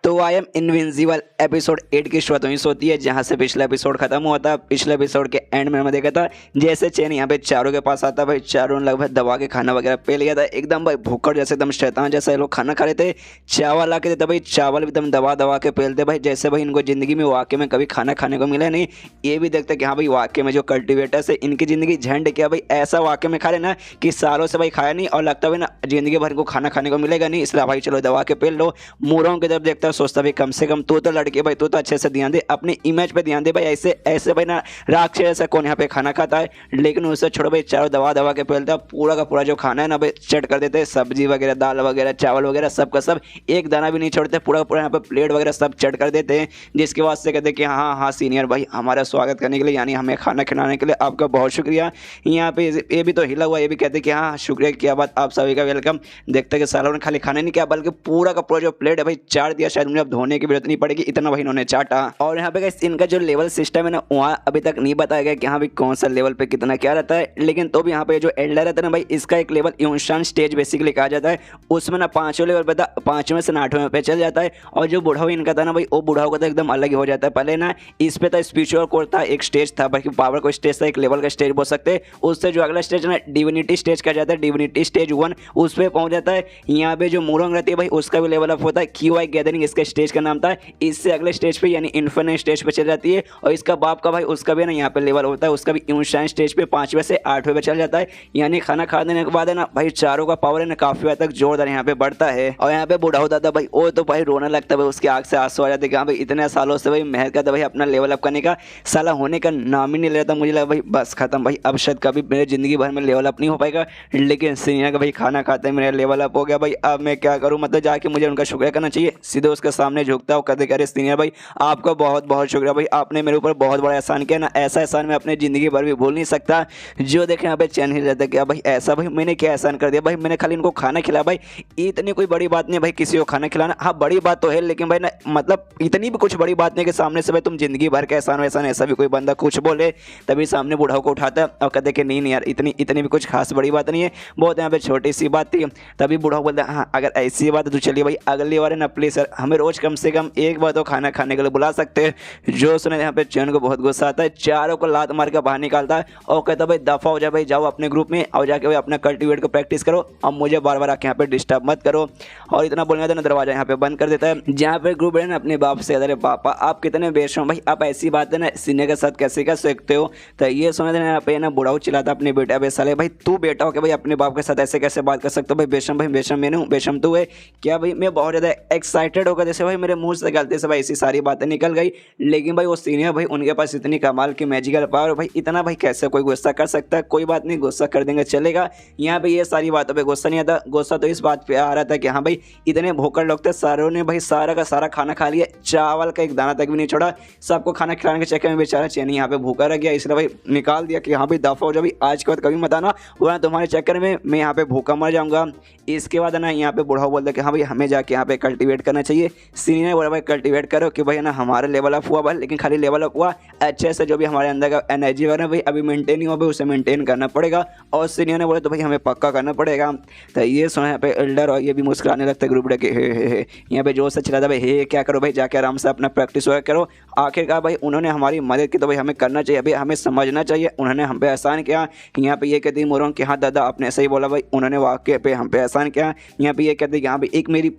तो आई एम इनविंसिबल एपिसोड 8 की शुरुआत वहीं से होती है जहाँ से पिछला एपिसोड खत्म हुआ था। पिछले एपिसोड के एंड में देखा था जैसे चैन यहाँ पे चारों के पास आता भाई, चारों ने लगभग दबा के खाना वगैरह पे लिया था, एकदम भाई भूखड़ जैसे एकदम शैतान जैसे लोग खाना खा रहे थे। चावल ला के देते भाई, चावल एकदम दबा के पेलते भाई जैसे भाई इनको ज़िंदगी में वाकई में कभी खाना खाने को मिला नहीं। ये भी देखते कि हाँ भाई वाकई में जो कल्टिवेटर्स है इनकी ज़िंदगी झंड क्या भाई, ऐसा वाकई में खा रहे ना कि सालों से भाई खाया नहीं और लगता भाई ना ज़िंदगी भर को खाना खाने को मिलेगा नहीं, इसलिए भाई चलो दबा के पेल लो। मुरों की तरफ देखता सोचता भाई कम से कम तू तो लड़के भाई तू तो अच्छे से ध्यान दे, अपनी इमेज पे ध्यान दे भाई, ऐसे ऐसे भाई ना राक्षस ऐसा कौन यहाँ पे खाना खाता है। लेकिन उससे छोड़ो भाई, चारों दबा के पेलता पूरा का पूरा जो खाना है ना भाई चट कर देते, सब्जी वगैरह दाल वगैरह चावल वगैरह सब का सब एक दाना भी नहीं छोड़ते, पूरा का पूरा यहाँ पे प्लेट वगैरह सब चट कर देते हैं। जिसके बाद से कहते हैं कि हाँ सीनियर भाई हमारा स्वागत करने के लिए यानी हमें खाना खिलाने के लिए आपका बहुत शुक्रिया। यहाँ पे ये भी तो हिला हुआ, ये भी कहते हैं कि हाँ शुक्रिया क्या बात, आप सभी का वेलकम। देखते कि सालों ने खाली खाने नहीं किया बल्कि पूरा का पूरा जो प्लेट है भाई चाट दिया, शायद मुझे अब धोने की जरूरत नहीं पड़ेगी इतना भाई इन्होंने चाटा। और यहाँ पे गाइस इनका जो लेवल सिस्टम है ना वहाँ अभी तक नहीं बताया गया कि हाँ भाई कौन सा लेवल पे कितना क्या रहता है। लेकिन तो भी यहाँ पे जो एल्डर रहता है ना भाई इसका एक लेवल यूंशान स्टेज बेसिकली कहा जाता है, उसमें ना 5वें लेवल पे था, 5वें से 8वें पे चल जाता है। और जो बुढ़ाऊ इनका था ना भाई वो बुढ़ाऊ का तो एकदम अलग ही हो जाता है। पहले ना इस पे था स्पिरिचुअल कोर्स था, एक स्टेज था बाकी पावर को स्टेज था, एक लेवल का स्टेज बोल सकते हैं। उससे जो अगला स्टेज ना डिविनिटी स्टेज कहा जाता है, डिविनिटी स्टेज 1 उस पर पहुंच जाता है। यहाँ पे जो मोरंग रहती है भाई उसका भी लेवल अप होता है, QI गैदरिंग इसका स्टेज का नाम था। इससे अगले स्टेज पे यानी इन्फिनिट स्टेज पे चल जाती है और इसका बाप का भाई उसका भी ना यहाँ पे लेवल होता है, उसका भी यूनिशाइन स्टेज पे 5वें से 8वें पे चल जाता है। यानी खाना खा देने के बाद है ना भाई चारों का पावर है ना काफी हद तक जोरदार यहाँ पे बढ़ता है। और यहाँ पे बूढ़ा होता था भाई वो तो भाई रोना लगता है भाई, उसकी आंख से आंसू आ जाते कि हाँ भाई इतने सालों से भाई मेहनत करता भाई अपना लेवल अप करने का, साला होने का नाम ही नहीं लेता। मुझे लगा भाई बस खत्म भाई, अब शायद कभी मेरे जिंदगी भर में लेवल अप नहीं हो पाएगा। लेकिन सीनियर का भाई खाना खाते मेरा लेवल अप हो गया भाई। अब मैं क्या करूँ, मतलब जाके मुझे उनका शुक्रिया करना चाहिए। सीधे उसके सामने झुकता हूँ, कहते अरे सीनियर भाई आपका बहुत बहुत शुक्रिया भाई, आपने मेरे ऊपर बहुत बड़ा एहसान किया ना, ऐसा एहसान मैं अपने जिंदगी भर भी भूल नहीं सकता। जो देखे यहाँ पे चैन ही रहता है कि भाई ऐसा भाई मैंने क्या एहसान कर दिया भाई, मैंने खाली इनको खाना खिलाया भाई, इतनी कोई बड़ी बात नहीं भाई किसी को खाना खिलाना। हाँ बड़ी बात तो है लेकिन भाई ना मतलब इतनी भी कुछ बड़ी बात नहीं कि सामने से भाई तुम जिंदगी भर का एहसान वैसा ऐसा भी कोई बंदा कुछ बोले तभी सामने बूढ़ाओं को उठाता है और कहते कि नहीं यार इतनी भी कुछ खास बड़ी बात नहीं है, बहुत यहाँ पे छोटी सी बात थी। तभी बूढ़ाओं बोलते हाँ अगर ऐसी बात है तो चलिए भाई अगली बार है ना प्लीज सर हमें रोज कम से कम एक बार तो खाना खाने के लिए बुला सकते हैं। जो सुने यहाँ पे चैन को बहुत गुस्सा आता है, चारों को लात मार के बाहर निकालता है और कहता भाई दफा हो जाए भाई, जाओ अपने ग्रुप में और जाके भाई अपना कल्टीवेट को प्रैक्टिस करो और मुझे बार बार आके यहाँ पे डिस्टर्ब मत करो। और इतना बोलने का दरवाजा यहाँ पे बंद कर देता है। जहाँ पे ग्रुप है ना अपने बाप से अरे पापा आप कितने बेशरम भाई, आप ऐसी बात है ना सीनियर के साथ कैसे कर सकते हो। तो ये सुने यहाँ पे ना बुढ़ाऊ चिल्लाता अपने बेटा पे, साले भाई तू बेटा हो के भाई अपने बाप के साथ ऐसे कैसे बात कर सकते हो भाई, बेशरम भाई बेशरम मैं हूँ बेशरम तू है क्या भाई। मैं बहुत ज़्यादा एक्साइटेड होकर जैसे भाई मेरे मुंह से गलती से भाई ऐसी सारी बातें निकल गई। लेकिन भाई वो सीनियर भाई उनके पास इतनी कमाल की मैजिकल पावर भाई, इतना भाई कैसे कोई गुस्सा कर सकता है। कोई बात नहीं गुस्सा कर देंगे चलेगा, यहाँ पे ये सारी बातों पे गुस्सा नहीं आता। गुस्सा तो इस बात पे आ रहा था कि हाँ भाई इतने भूखड़ लोग थे, सारों ने भाई सारा का सारा खाना खा लिया, चावल का एक दाना तक भी नहीं छोड़ा, सबको खाना खिलाने के चक्कर में बेचारा चैनी यहाँ पे भूखा रह गया। इसलिए भाई निकाल दिया कि हाँ भाई दफा हो जाओ भाई, आज के बाद कभी मत आना वरना तुम्हारे चक्कर में मैं यहाँ पे भूखा मर जाऊंगा। इसके बाद ना यहाँ पे बूढ़ा बोलता कि हाँ भाई हमें जाके यहाँ पे कल्टीवेट करना चाहिए। सीनियर ने बोला भाई कल्टीवेट करो कि भाई ना हमारा लेवल अप हुआ भाई, लेकिन खाली लेवल अप हुआ अच्छे से जो भी हमारे अंदर का एनर्जी वगैरह भाई अभी मेंटेन नहीं हुआ भाई, उसे मेंटेन करना पड़ेगा। और सीनियर ने बोला तो भाई हमें पक्का करना पड़ेगा। तो ये सुना यहाँ पे एल्डर और ये भी मुस्कुराने लगता है ग्रुप डे के हे यहाँ पे जोर से चिल्लाता भाई हे क्या करो भाई जाके आराम से अपना प्रैक्टिस वगैरह करो। आखिरकार भाई उन्होंने हमारी मदद की तो भाई हमें करना चाहिए, भाई हमें समझना चाहिए उन्होंने हम पे एहसान किया। यहाँ पे ये कहती है मोरों कि हाँ दादा आपने सही बोला भाई उन्होंने वाकई पे हम पे एहसान किया। यहाँ पे ये कहते हैं कि हाँ भाई एक मेरी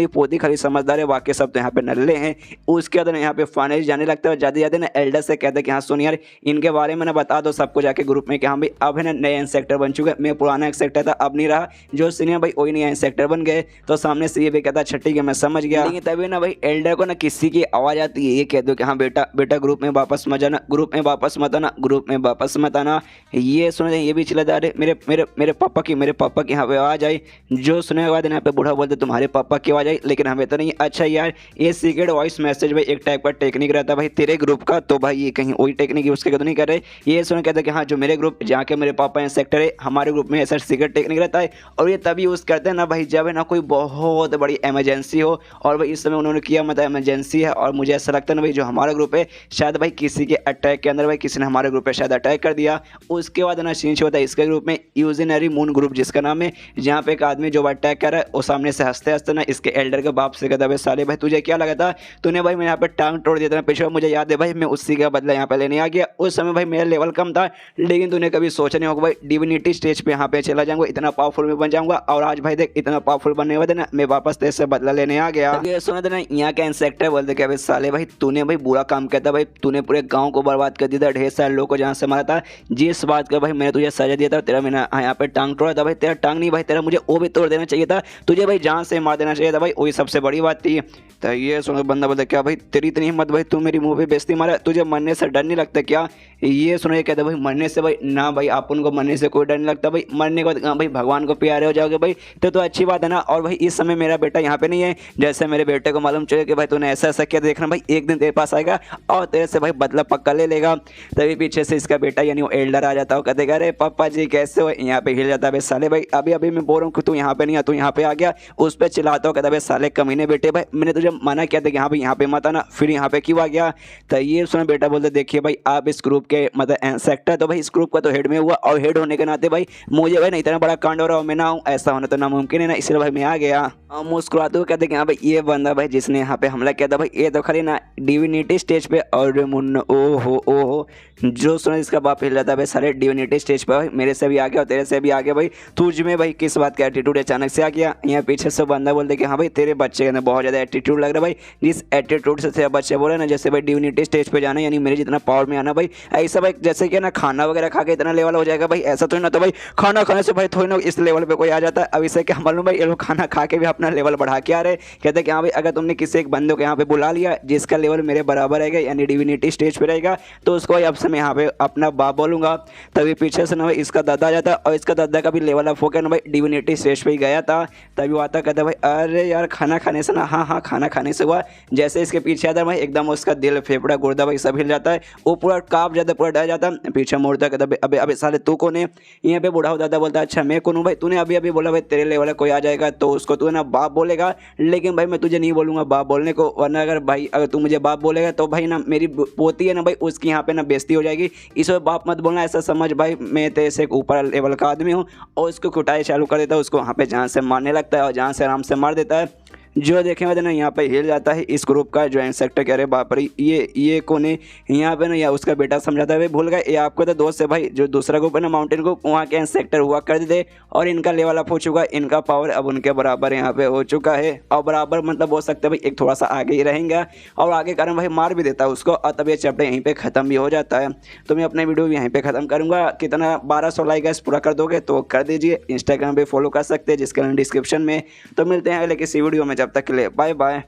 पोती खाली समझदार है, वाकई सब तो यहाँ पे नल्ले हैं। उसके बाद यहाँ पे फाइनली जाने लगता है, जाते जाते ना एल्डर से कहते हैं कि हाँ सुन यार इनके बारे में ना बता दो सबको जाके ग्रुप में कि हाँ भाई अब है ना नया इंसेक्टर बन चुका है, मैं पुराना इंसेक्टर था अब नहीं रहा, जो सीनियर भाई वही नया इंसेक्टर बन गए। तो सामने से ये भी कहता अच्छा ठीक है मैं समझ गया। लेकिन तभी ना भाई एल्डर को ना किसी की आवाज़ आती है, ये कह दो कि हाँ बेटा ग्रुप में वापस मत जाना, ग्रुप में वापस मत आना, ग्रुप में वापस मत आना। ये सुने ये भी चिल्लाता अरे मेरे पापा की यहाँ पे आवाज़ आई। जो सुने के बाद यहाँ पे बूढ़ा बोलते तुम्हारे पापा की आवाज़ आई लेकिन हमें तो नहीं। अच्छा यार ये सीक्रेट वॉइस मैसेज भाई एक टाइप का टेक्निक रहता है भाई तेरे ग्रुप का, तो भाई ये कहीं वही टेक्निक है उसके तो नहीं कर रहे। ये सुन कहते कि हाँ जो मेरे ग्रुप जहाँ के मेरे पापा हैं सेक्टर है हमारे ग्रुप में ऐसा सीक्रेट टेक्निक रहता है और ये तभी यूज़ करते हैं ना भाई जब है ना कोई बहुत बड़ी इमरजेंसी हो। और भाई इस समय उन्होंने किया मतलब इमरजेंसी है और मुझे ऐसा लगता है ना भाई जो हमारा ग्रुप है शायद भाई किसी के अटैक के अंदर भाई किसी ने हमारे ग्रुप पे शायद अटैक कर दिया। उसके बाद ना सीन होता है इसके ग्रुप में यूजनरी मून ग्रुप जिसका नाम है, जहाँ पे एक आदमी जो अटैक कर रहा है वो सामने से हंसते हंसते ना इसके एल्डर के बाप से कहता भाई साले भाई तुझे क्या लगा था तूने भाई मैं यहाँ पे टांग तोड़ दिया था पिछले, मुझे याद है भाई मैं उसी का बदला यहाँ पे लेने आ गया। उस समय भाई मेरा लेवल कम था लेकिन तूने कभी सोचा नहीं होगा भाई डिविनिटी स्टेज पे यहाँ पे चला जाऊंगा, इतना पावरफुल में बन जाऊंगा। और आज भाई देख इतना पावरफुल बनने के बाद ना मैं वापस तेरे से बदला लेने आ गया। ये सुना था ना यहाँ का इंसेक्टर बोलते क्या भाई साले भाई तूने भाई बुरा काम किया था भाई, तूने पूरे गाँव को बर्बाद कर दिया था, ढेर सारे लोगों को जहाँ से मारा था, जिस बात का भाई मैंने तुझे सजा दिया था तेरा मैंने यहाँ पे टांग तोड़ा था भाई, तेरा टांग नहीं भाई तेरा मुझे वो भी तोड़ देना चाहिए था, तुझे भाई जान से मार देना चाहिए था भाई, वही सबसे बड़ी बात थी। तो ये सुनो बंदा बोलता क्या भाई तेरी इतनी हिम्मत भाई तू मेरी मुंह पे बेइज्जती मारा, तुझे मरने से डर नहीं लगता क्या। ये सुनो ये कहता भाई मरने से भाई ना भाई आप उनको मरने से कोई डर नहीं लगता भाई, मरने के बाद हाँ भाई भगवान को प्यारे हो जाओगे भाई तो अच्छी बात है ना। और भाई इस समय मेरा बेटा यहाँ पे नहीं है, जैसे मेरे बेटे को मालूम चले कि भाई तूने ऐसा ऐसा किया देखना भाई एक दिन तेरे पास आएगा और तेरे से भाई बदला पक्का ले लेगा। तभी पीछे से इसका बेटा यानी वो एल्डर आ जाता हो, कहते अरे पापा जी कैसे हो, यहाँ पे हिल जाता है साले भाई अभी अभी मैं बोल रहा हूँ कि तू यहाँ पे नहीं आ, तू यहाँ पे आ गया, उस पर चिल्लाता हो कहता भाई साले कमीने बेटे भाई मैंने तुझे मना किया था कि हाँ भाई यहाँ पे मत आना, फिर यहाँ पे क्यों आ गया। तो ये सुना बेटा बोलते देखिए भाई आप इस ग्रुप के मतलब इंसेक्टर तो भाई इस ग्रुप का तो हेड में हुआ और हेड होने के नाते भाई मुझे भाई ना इतना बड़ा कांड हो रहा हो मैं ना हूँ, ऐसा होना तो नामुमकिन है ना, इसलिए भाई मैं आ गया। मुस्कुराते हुए कहते कि हाँ भाई ये बंदा भाई जिसने यहाँ पे हमला किया था भाई ये तो खाली ना डिविनिटी स्टेज पे और मुन्ना ओहो जो सुना इसका बाप हिल जाता है भाई सारे डिविनिटी स्टेज पे भाई मेरे से भी आ गया और तेरे से भी आ गया भाई, तुझ में भाई किस बात का एटीट्यूड अचानक से आ गया। यहाँ पीछे से बंदा बोलते कि हाँ भाई तेरे बच्चे के अंदर बहुत ज़्यादा एटीट्यूड लग रहा है भाई। जिस एटीट्यूड से बच्चे बोले ना जैसे भाई डिविनिटी स्टेज पे जाना यानी मेरे जितना पावर में आना भाई, ऐसा भाई जैसे कि ना खाना वगैरह खा के इतना लेवल हो जाएगा भाई, ऐसा तो ना। तो भाई खाना खाने से भाई थोड़ी ना इस लेवल पे कोई आ जाता है। अब इसे क्या मालूम भाई, ये लोग खाना खा के भी अपना लेवल बढ़ा के आ रहे। कहते कि हाँ भाई अगर तुमने किसी एक बंदे को यहाँ पे बुला लिया जिसका लेवल मेरे बराबर रहेगा यानी डिविनिटी स्टेज पे रहेगा, तो उसको भाई अब से मैं यहाँ पे अपना बाप बोलूंगा। तभी पीछे से ना भाई इसका दादा आ जाता और इसका दादा का भी लेवल अप हो गया ना भाई, डिविनिटी स्टेज पे ही गया था। तभी वो आता कहता भाई अरे यार खाना खाने से ना, हाँ हाँ खाना खाने से हुआ। जैसे इसके पीछे आता भाई एकदम उसका दिल फेफड़ा गुर्दा भाई सब हिल जाता है, वो पूरा कांप जाता है, पूरा डर जाता है। पीछे मुड़ता कहता अबे अबे साले तू कौन है। यहाँ पे बूढ़ा दादा बोलता है अच्छा मैं कौन हूँ भाई, तूने अभी अभी बोला भाई तेरे लेवल कोई आ जाएगा तो उसको तू ना बाप बोलेगा, लेकिन भाई मैं तुझे नहीं बोलूंगा बाप बोलने को, वरना अगर तू मुझे बाप बोलेगा तो भाई ना मेरी पोती है ना भाई उसकी यहाँ पे ना बेइज्जती हो जाएगी। इसमें बाप मत बोलना, ऐसा समझ भाई मैं तेरे से एक ऊपर लेवल का आदमी हूँ। और उसको कुटाई चालू कर देता है, उसको वहाँ पे जान से मारने लगता है और जान से आराम से मार देता है। जो देखे हुए ना यहाँ पे हिल जाता है इस ग्रुप का जो इंसेक्टर कह रहे बाप रे ये कौन है यहाँ पे ना, या उसका बेटा समझाता है भाई भूल गए ये आपको तो दोस्त है भाई, जो दूसरा ग्रुप है ना माउंटेन ग्रुप वहाँ के इंसेक्टर हुआ कर दे और इनका लेवल अप हो चुका है, इनका पावर अब उनके बराबर यहाँ पे हो चुका है। और बराबर मतलब हो सकता है भाई एक थोड़ा सा आगे ही रहेंगे और आगे कारण भाई मार भी देता है उसको। और तब ये चैप्टर यहीं पर ख़त्म भी हो जाता है। तो मैं अपने वीडियो यहीं पर ख़त्म करूँगा। कितना 1200 लाइक है पूरा कर दोगे तो कर दीजिए। इंस्टाग्राम पे फॉलो कर सकते हैं जिसका डिस्क्रिप्शन में। तो मिलते हैं अगले किसी वीडियो में, जब तक के लिए बाय बाय।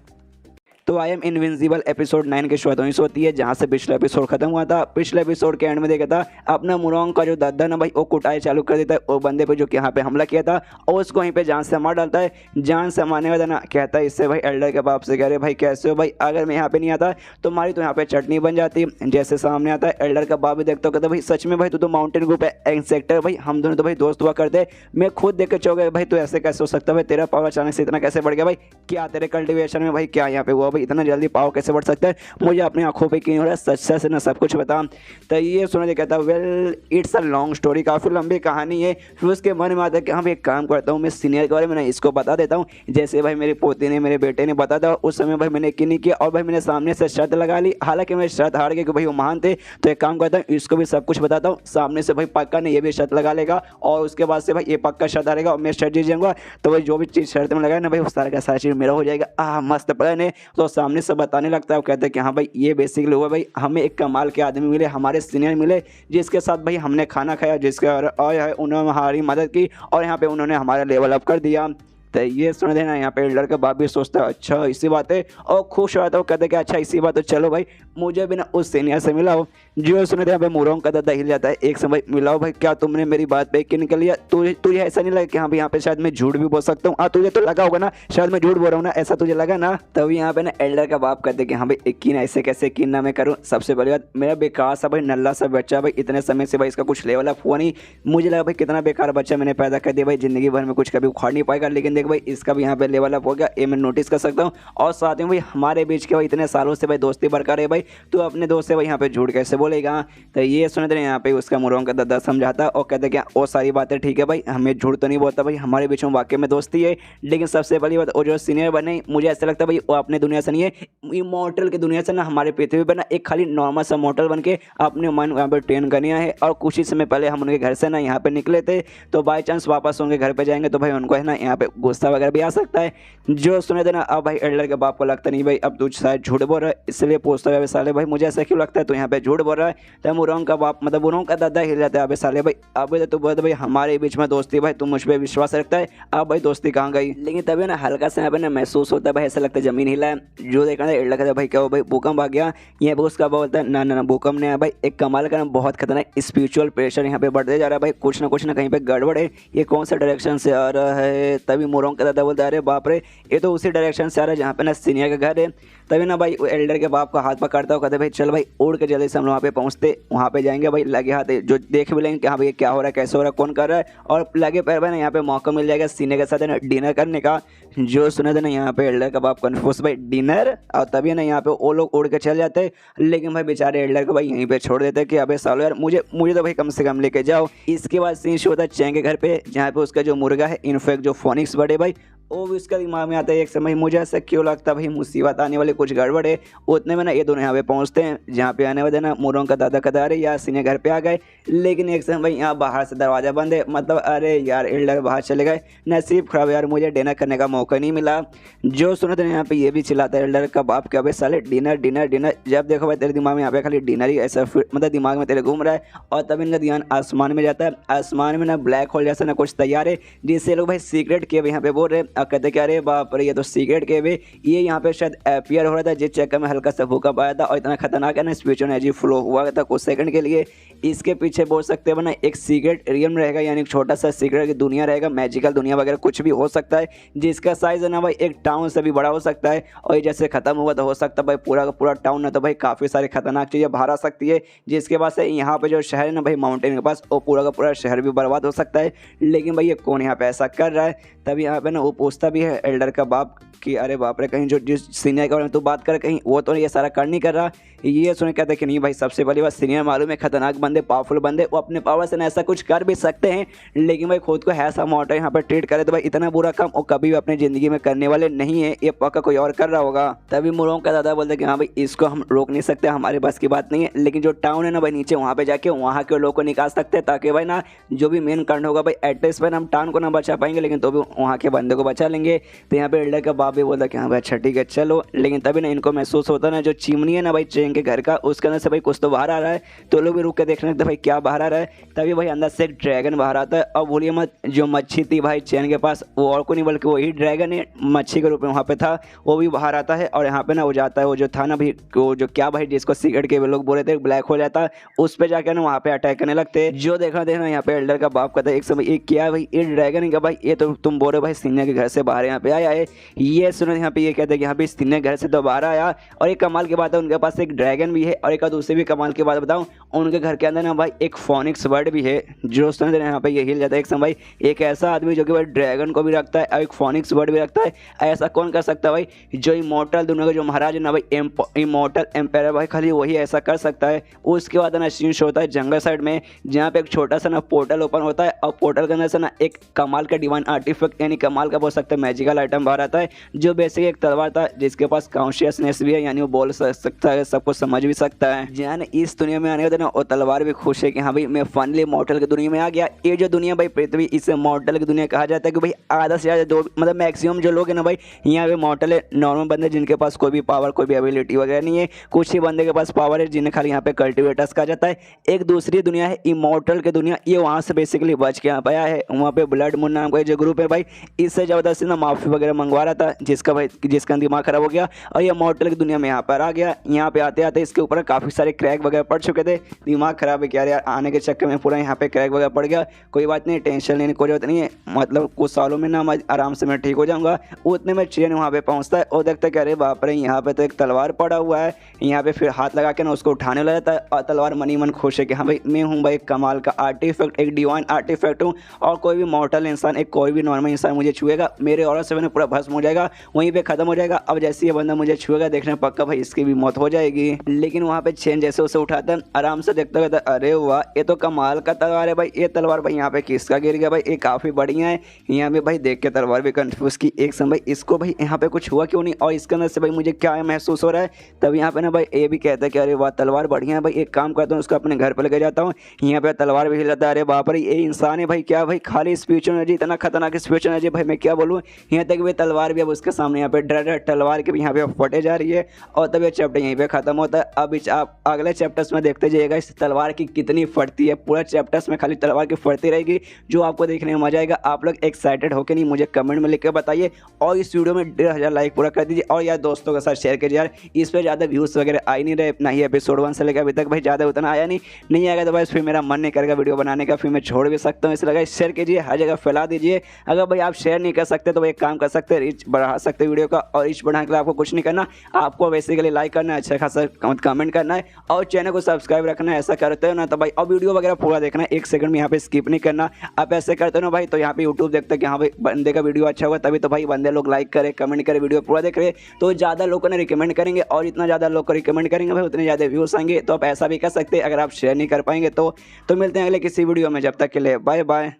तो आई एम इनविंसिबल एपिसोड 9 की शुरुआत वहीं से होती है जहाँ से पिछला एपिसोड खत्म हुआ था। पिछले एपिसोड के एंड में देखा था अपना मुरोंग का जो दादा ना भाई वो कुटाई चालू कर देता है वो बंदे पे जो कि यहाँ पे हमला किया था और उसको वहीं पे जान से मार डालता है। जान से मारने वाला ना कहता है इससे भाई एल्डर के बाप से कह रहे भाई कैसे हो भाई, अगर मैं यहाँ पे नहीं आता तो हमारी तो यहाँ पे चटनी बन जाती। जैसे सामने आता है एल्डर का बाप भी देखता हो कहता भाई सच में भाई तू तो माउंटेन ग्रुप है इंसेक्टर भाई, हम दोनों तो भाई दोस्त हुआ करते। मैं खुद देख के चौक गया भाई तू ऐसे कैसे हो सकता है भाई, तेरा पावर अचानक से इतना कैसे बढ़ गया भाई, क्या तेरे कल्टिवेशन में भाई क्या यहाँ पे हुआ भाई, इतना जल्दी पावर कैसे बढ़ सकता है, मुझे अपनी आंखों पे क्यों हो रहा है, सच से ना सब कुछ बता। तो ये सुना कहता है well it's a long story, काफ़ी लंबी कहानी है। फिर उसके मन में आता है कि हाँ एक काम करता हूँ मैं सीनियर के बारे में ना इसको बता देता हूँ। जैसे भाई मेरी पोती ने मेरे बेटे ने बता दिया उस समय भाई मैंने यकीन नहीं किया और भाई मैंने सामने से शर्त लगा ली, हालांकि मैं शर्त हार गया कि भाई वो महान थे। तो एक काम करता हूँ इसको भी सब कुछ बताता हूँ, सामने से भाई पक्का ने ये भी शर्त लगा लेगा और उसके बाद से भाई ये पक्का शर्त हारेगा और मैं शर्त जीत जाऊँगा। तो भाई जो भी चीज़ शर्त में लगाए ना भाई उस सारा का सारा चीज़ मेरा हो जाएगा। मस्त प्लान है। तो सामने से बताने लगता है, कहते हैं कि हाँ भाई ये बेसिकली हुआ भाई हमें एक कमाल के आदमी मिले, हमारे सीनियर मिले जिसके साथ भाई हमने खाना खाया, जिसके और उन्होंने हमारी मदद की और यहाँ पे उन्होंने हमारा लेवल अप कर दिया। तो ये सुन देना यहाँ पे एल्डर का बाप भी सोचता है अच्छा इसी बात है और खुश रहता है, कहते कि अच्छा इसी बात तो चलो भाई मुझे भी ना उस सीनियर से मिलाओ। जो सुने थे यहाँ पे मुरोंग का दादा हिल जाता है एक समय, मिलाओ भाई क्या तुमने मेरी बात पे यकीन कर लिया, तुझे ऐसा नहीं लगा कि हाँ भाई यहाँ पे शायद मैं झूठ भी बोल सकता हूँ। हाँ तुझे तो लगा होगा ना शायद मैं झूठ बोल रहा हूँ ना, ऐसा तुझे लगा ना। तभी यहाँ पे ना एल्डर का बाप कहते कि हाँ भाई यकीन ऐसे कैसे यकीन ना मैं करूँ। सबसे पहली बात मेरा बेकार सा भाई नल्ला सा बच्चा भाई इतने समय से भाई इसका कुछ लेवल अप हुआ नहीं, मुझे लगा भाई कितना बेकार बच्चा मैंने पैदा कर दिया भाई, जिंदगी भर में कुछ कभी उखाड़ नहीं पाएगा। लेकिन देख भाई इसका भी यहाँ पे लेवल अप हो गया, ये मैं नोटिस कर सकता हूँ। और साथ में भाई हमारे बीच के भाई इतने सालों से भाई दोस्ती बरकरार है भाई, तो अपने दोस्त से भाई यहाँ पे झूठ कैसे बोलेगा। तो ये सुनते हैं यहाँ पे उसका मुरोंग का दादा समझाता और कहते क्या वो सारी बातें ठीक है भाई, हमें झूठ तो नहीं बोलता भाई, हमारे बीच में वाकई में दोस्ती है। लेकिन सबसे पहली बात वो जो सीनियर बने मुझे ऐसा लगता है भाई वो अपने दुनिया से नहीं है, इमॉर्टल की दुनिया से ना हमारे पृथ्वी पर ना एक खाली नॉर्मल सा मॉर्टल बन के अपने मन यहाँ पर ट्रेन करनी है। और कुछ ही समय पहले हम उनके घर से ना यहाँ पे निकले थे, तो बाई चांस वापस उनके घर पे जाएंगे तो भाई उनको है ना यहाँ पे गुस्सा वगैरह भी आ सकता है। जो सुने थे ना अब भाई एल्डर के बाप को लगता नहीं भाई अब तू शायद झूठ बोल रहा है, इसलिए पूछता है साले भाई मुझे ऐसा क्यों लगता है तू यहाँ पे झूठ बोल रहा है। तो मुरोंग का बाप मतलब मुरोंग का दादा हिल जाता है, अबे साले भाई अबे तो बोलते भाई हमारे बीच में दोस्ती भाई, तुम मुझ पर विश्वास रखता है, अब भाई दोस्ती कहाँ गई। लेकिन तभी ना हल्का से यहाँ पे ना महसूस होता है भाई ऐसा लगता है जमीन हिला है। जो देखा एल्डर कहता है भाई क्या हो भाई भूकंप आ गया, यहाँ पे उसका बोलता है ना ना भूकंप नहीं आया भाई, एक कमाल का ना बहुत खतरनाक स्पिरिचुअल प्रेशर यहाँ पे बढ़ते जा रहा है भाई, कुछ ना कहीं पे गड़बड़ है, ये कौन सा डायरेक्शन से आ रहा है। तभी मुरोंग का दादा बोलता है अरे बाप रे ये तो उसी डायरेक्शन से आ रहा है जहाँ पे ना सीनियर का घर है। तभी ना भाई एल्डर के बाप का हाथ पकड़ता हो, कहते भाई चल भाई उड़ के जल्दी से हम वहाँ पे पहुँचते, वहाँ पे जाएंगे भाई लगे हाथ जो देख भी लेंगे कि हाँ भाई क्या हो रहा है कैसे हो रहा है कौन कर रहा है, और लगे पैर भाई ना यहाँ पे मौका मिल जाएगा सीनियर के साथ ना डिनर करने का। जो सुने थे ना यहाँ पे एल्डर का बाप कन्फ्यूज भाई डिनर, और तभी ना यहाँ पे वो लोग उड़ के चल जाते, लेकिन भाई बेचारे एल्डर को भाई यहीं पे छोड़ देते कि अबे सालो यार मुझे तो भाई कम से कम लेके जाओ। इसके बाद सीन शो होता है चैंग के घर पे, जहाँ पे उसका जो मुर्गा है इनफैक्ट जो फोनिक्स बर्ड है भाई वो भी उसका दिमाग में आता है एक समय मुझे ऐसा क्यों लगता भाई मुसीबत आने वाली कुछ गड़बड़ है। उतने में ना ये दोनों यहाँ पे पहुँचते हैं जहाँ पे आने वाले ना मुरों का दादा कदारे या सीने घर पे आ गए। लेकिन एक समय भाई यहाँ बाहर से दरवाज़ा बंद है, मतलब अरे यार एल्डर बाहर चले गए, नसीब खराब यार मुझे डिनर करने का मौका नहीं मिला। जो सुनो तो यहाँ पे ये भी चिल्लाता है एल्डर का बाप क्या भाई साले डिनर डिनर डिनर। जब देखो भाई तेरे दिमाग में यहाँ पे खाली डिनर ही ऐसा मतलब दिमाग में तेरे घूम रहा है। और तब इनका ध्यान आसमान में जाता है। आसमान में ना ब्लैक होल जैसा ना कुछ तैयार है जिससे लोग भाई सीक्रेट केव यहाँ पे बोल रहे हैं। और कहते क्या अरे बाप रे ये तो सीक्रेट केव है, ये यहाँ पे शायद अपीयर हो रहा था जिस चक्कर में हल्का सा भूकंप आया था और इतना खतरनाक है ना स्पिरिचुअल एनर्जी फ्लो हुआ था कुछ सेकंड के लिए। इसके पीछे बोल सकते हैं ना एक सीक्रेट रियम रहेगा, यानी छोटा सा सीक्रेट की दुनिया रहेगा, मैजिकल दुनिया वगैरह कुछ भी हो सकता है जिसका साइज है ना भाई एक टाउन से भी बड़ा हो सकता है। और ये जैसे खत्म हुआ तो हो सकता है भाई पूरा का पूरा टाउन ना तो भाई काफ़ी सारी खतरनाक चीज़ें बाहर आ सकती है जिसके बाद से यहाँ पे जो शहर है ना भाई माउंटेन के पास वो पूरा का पूरा शहर भी बर्बाद हो सकता है। लेकिन भाई ये कौन यहाँ पे ऐसा कर रहा है। तभी यहाँ पे ना वो पूछता भी है एल्डर का बाप कि अरे बाप रे कहीं जो जिस सीनियर के बारे में तू बात कर कहीं वो तो ये सारा कर नहीं कर रहा। ये सुन कहते कि नहीं भाई सबसे पहली बात सीनियर मालूम है खतरनाक बंदे पावरफुल बंदे वो अपने पावर से ना ऐसा कुछ कर भी सकते हैं, लेकिन भाई खुद को ऐसा मॉडल यहाँ पर ट्रीट करे तो भाई इतना बुरा काम वो कभी भी अपनी ज़िंदगी में करने वाले नहीं है, ये पक्का कोई और कर रहा होगा। तभी मुरों का दादा बोलते कि हाँ भाई इसको हम रोक नहीं सकते, हमारे पास की बात नहीं है, लेकिन जो टाउन है ना भाई नीचे वहाँ पे जाके वहाँ के लोगों को निकाल सकते हैं ताकि भाई ना जो भी मेन कांड होगा भाई एटलीस्ट भाई हम टाउन को ना बचा पाएंगे लेकिन तो भी वहाँ के बंदे को बचा लेंगे। तो यहाँ पे एल्डर का बाप भी बोलता कि हाँ भाई अच्छा ठीक है चलो। लेकिन तभी ना इनको महसूस होता ना जो चिमनी है ना भाई ट्रेन के घर का उसके अंदर से भाई कुछ तो बाहर आ रहा है। तो लोग भी रुक के देखने लगते भाई क्या बाहर आ रहा है। तभी भाई अंदर से एक ड्रैगन बाहर आता है। और बोलिए मत जो मच्छी थी भाई चैन के पास वो और को नहीं बल्कि वही ड्रैगन है मच्छी के रूप में वहाँ पे था, वो भी बाहर आता है। और यहाँ पे ना वो जाता है वो जो था ना भाई वो जो क्या भाई जिसको सिगरेट के लोग बोले थे ब्लैक हो जाता उस पर जाकर ना वहाँ पे अटैक करने लगते। जो देखना देखना यहाँ पे एल्डर का बाप कहता है एक समय एक क्या भाई ये ड्रैगन है क्या भाई, ये तो तुम बोल रहे भाई सीनियर के घर से बाहर यहाँ पे आया है। ये सुनो यहाँ पे ये कहते हैं कि यहाँ पे सीनियर घर से तो बाहर आया। और एक कमाल की बात है उनके पास एक ड्रैगन भी है। और एक दूसरी भी कमाल की बात बताऊँ उनके घर के अंदर ना भाई एक फोनिक्स बर्ड भी है। जो सुनो यहाँ पे ये हिल जाता है एक समय भाई एक ऐसा आदमी जो कि भाई ड्रैगन को भी रखता है और एक फोनिक्स बर्ड भी रखता है। ऐसा कौन कर सकता है भाई, जो इमोर्टल दुनिया का जो महाराज है ना भाई इमोर्टल एम्पायर भाई खाली वही ऐसा कर सकता है। उसके बाद ना सीन शो होता है जंगल साइड में जहाँ पे एक छोटा सा ना पोर्टल ओपन होता है और पोर्टल के अंदर से ना एक कमाल का डिवाइन आर्टिफैक्ट यानी कमाल का बोल सकते हैं मैजिकल आइटम बाहर आता है जो बेसिक एक तलवार था जिसके पास कॉन्शियसनेस भी है, यानी वो बोल सकता है सबको समझ भी सकता है। जहाँ इस दुनिया में आने का ना वो तलवार भी खुश है कि हाँ भाई मैं फाइनली मॉर्टल की दुनिया में आ गया। ये जो दुनिया भाई पृथ्वी इसे मॉर्टल की दुनिया कहा जाता है कि भाई आधा से ज़्यादा दो मतलब मैक्सिमम जो लोग हैं ना भाई यहाँ पे मॉर्टल है, नॉर्मल बंदे जिनके पास कोई भी पावर कोई भी एबिलिटी वगैरह नहीं है। कुछ ही बंदे के पास पावर है जिन्हें खाली यहाँ पे कल्टिवेटर्स कहा जाता है। एक दूसरी दुनिया है इमॉर्टल की दुनिया, ये वहाँ से बेसिकली बच के यहाँ पे आया है। वहाँ पे ब्लड मून नाम का जो ग्रुप है भाई इससे ज़बरदस्ती ना माफी वगैरह मंगवा रहा था जिसका दिमाग खराब हो गया और ये मॉर्टल की दुनिया में यहाँ पर आ गया। यहाँ पे आते आते इसके ऊपर काफ़ी सारे क्रैक वगैरह पड़ चुके थे। दिमाग खराब है क्या यार आने के चक्कर में पूरा यहाँ पे क्रैक वगैरह पड़ गया। कोई बात नहीं टेंशन लेने की जरूरत नहीं है, मतलब कुछ सालों में ना मैं आराम से मैं ठीक हो जाऊँगा। उतने में ट्रेन वहाँ पे पहुँचता है और देखता है कि अरे बाप रे यहाँ पे तो एक तलवार पड़ा हुआ है। यहाँ पे फिर हाथ लगा के ना उसको उठाने लग जाता है और तलवार मनी मन खुश है कि हाँ भाई मैं हूँ भाई कमाल का आर्टिफैक्ट एक डिवाइन आर्टिफैक्ट हूँ और कोई भी मॉर्टल इंसान एक कोई भी नॉर्मल इंसान मुझे छुएगा मेरे और से पूरा भस्म हो जाएगा, वहीं पे खत्म हो जाएगा। अब जैसे ये बंदा मुझे छुएगा देखने पक्का भाई इसकी भी मौत हो जाएगी। लेकिन वहाँ पे चैन जैसे उसे उठाता है आराम से देखता रहता है अरे वाह ये तो कमाल का तलवार है भाई। ये तलवार भाई यहाँ पे किसका गिर गया भाई, ये काफ़ी बढ़िया है। यहाँ पे भाई देख के तलवार भी कंफ्यूज की एक समय भाई इसको भाई यहाँ पे कुछ हुआ क्यों नहीं और इसके अंदर से भाई मुझे क्या महसूस हो रहा है। तब यहाँ पे ना भाई ये भी कहता है कि अरे वाह तलवार बढ़िया है भाई, एक काम करता हूँ उसको अपने घर पर लेके जाता हूँ। यहाँ पे तलवार भी हिल जाता है। अरे बाप रे ये इंसान है भाई क्या भाई खाली स्पिरिचुअल एनर्जी इतना खतरनाक स्पिरिचुअल एनर्जी भाई मैं क्या बोलूँ। यहाँ तक भाई तलवार भी अब उसके सामने यहाँ पे डर तलवार के भी यहाँ पे फटे जा रही है। और तब ये चैप्टर यहीं पे खत्म होता है। अब आप अगले चैप्टर्स में देखते जाइएगा इस तलवार की कितनी फटती है। पूरा चैप्टर्स में खाली तलवार की फटती रहेगी जो आपको देखने में मजा आएगा। आप लोग एक्साइटेड हो कि नहीं मुझे कमेंट में लिख के बताइए और इस वीडियो में 1500 लाइक पूरा कर दीजिए और यार दोस्तों के साथ शेयर कीजिए। यार इस पर ज़्यादा व्यूज़ वगैरह आ ही नहीं रहे, ना ही एपिसोड 1 से लेकर अभी तक भाई ज़्यादा उतना आया नहीं आएगा तो भाई फिर मेरा मन नहीं करेगा वीडियो बनाने का, फिर मैं छोड़ भी सकता हूँ। इसलिए शेयर कीजिए हर जगह फैला दीजिए। अगर भाई आप शेयर नहीं कर सकते तो भाई एक काम कर सकते हैं रीच बढ़ा सकते वीडियो का, और रीच बढ़ाने के लिए आपको कुछ नहीं करना, आपको बेसिकली लाइक करना है, अच्छा खासा कमेंट करना है और चैनल को सब्सक्राइब रखना है। ऐसा करते हो ना तो भाई और वीडियो वगैरह पूरा देखना है, एक सेकंड में यहाँ पे स्किप नहीं करना। आप ऐसे करते हो ना भाई तो यहाँ पे यूट्यूब देखते हैं कि हाँ भाई बंदे का वीडियो अच्छा हुआ तभी तो भाई बंदे लोग लाइक करें कमेंट करें वीडियो पूरा देख रहे तो ज़्यादा लोगों ने रिकमेंड करेंगे और इतना ज़्यादा लोग को रिकमेंड करेंगे भाई उतने ज़्यादा व्यूज़ आएंगे। तो आप ऐसा भी कर सकते हैं अगर आप शेयर नहीं कर पाएंगे तो मिलते हैं अगले किसी वीडियो में, जब तक के लिए बाय बाय।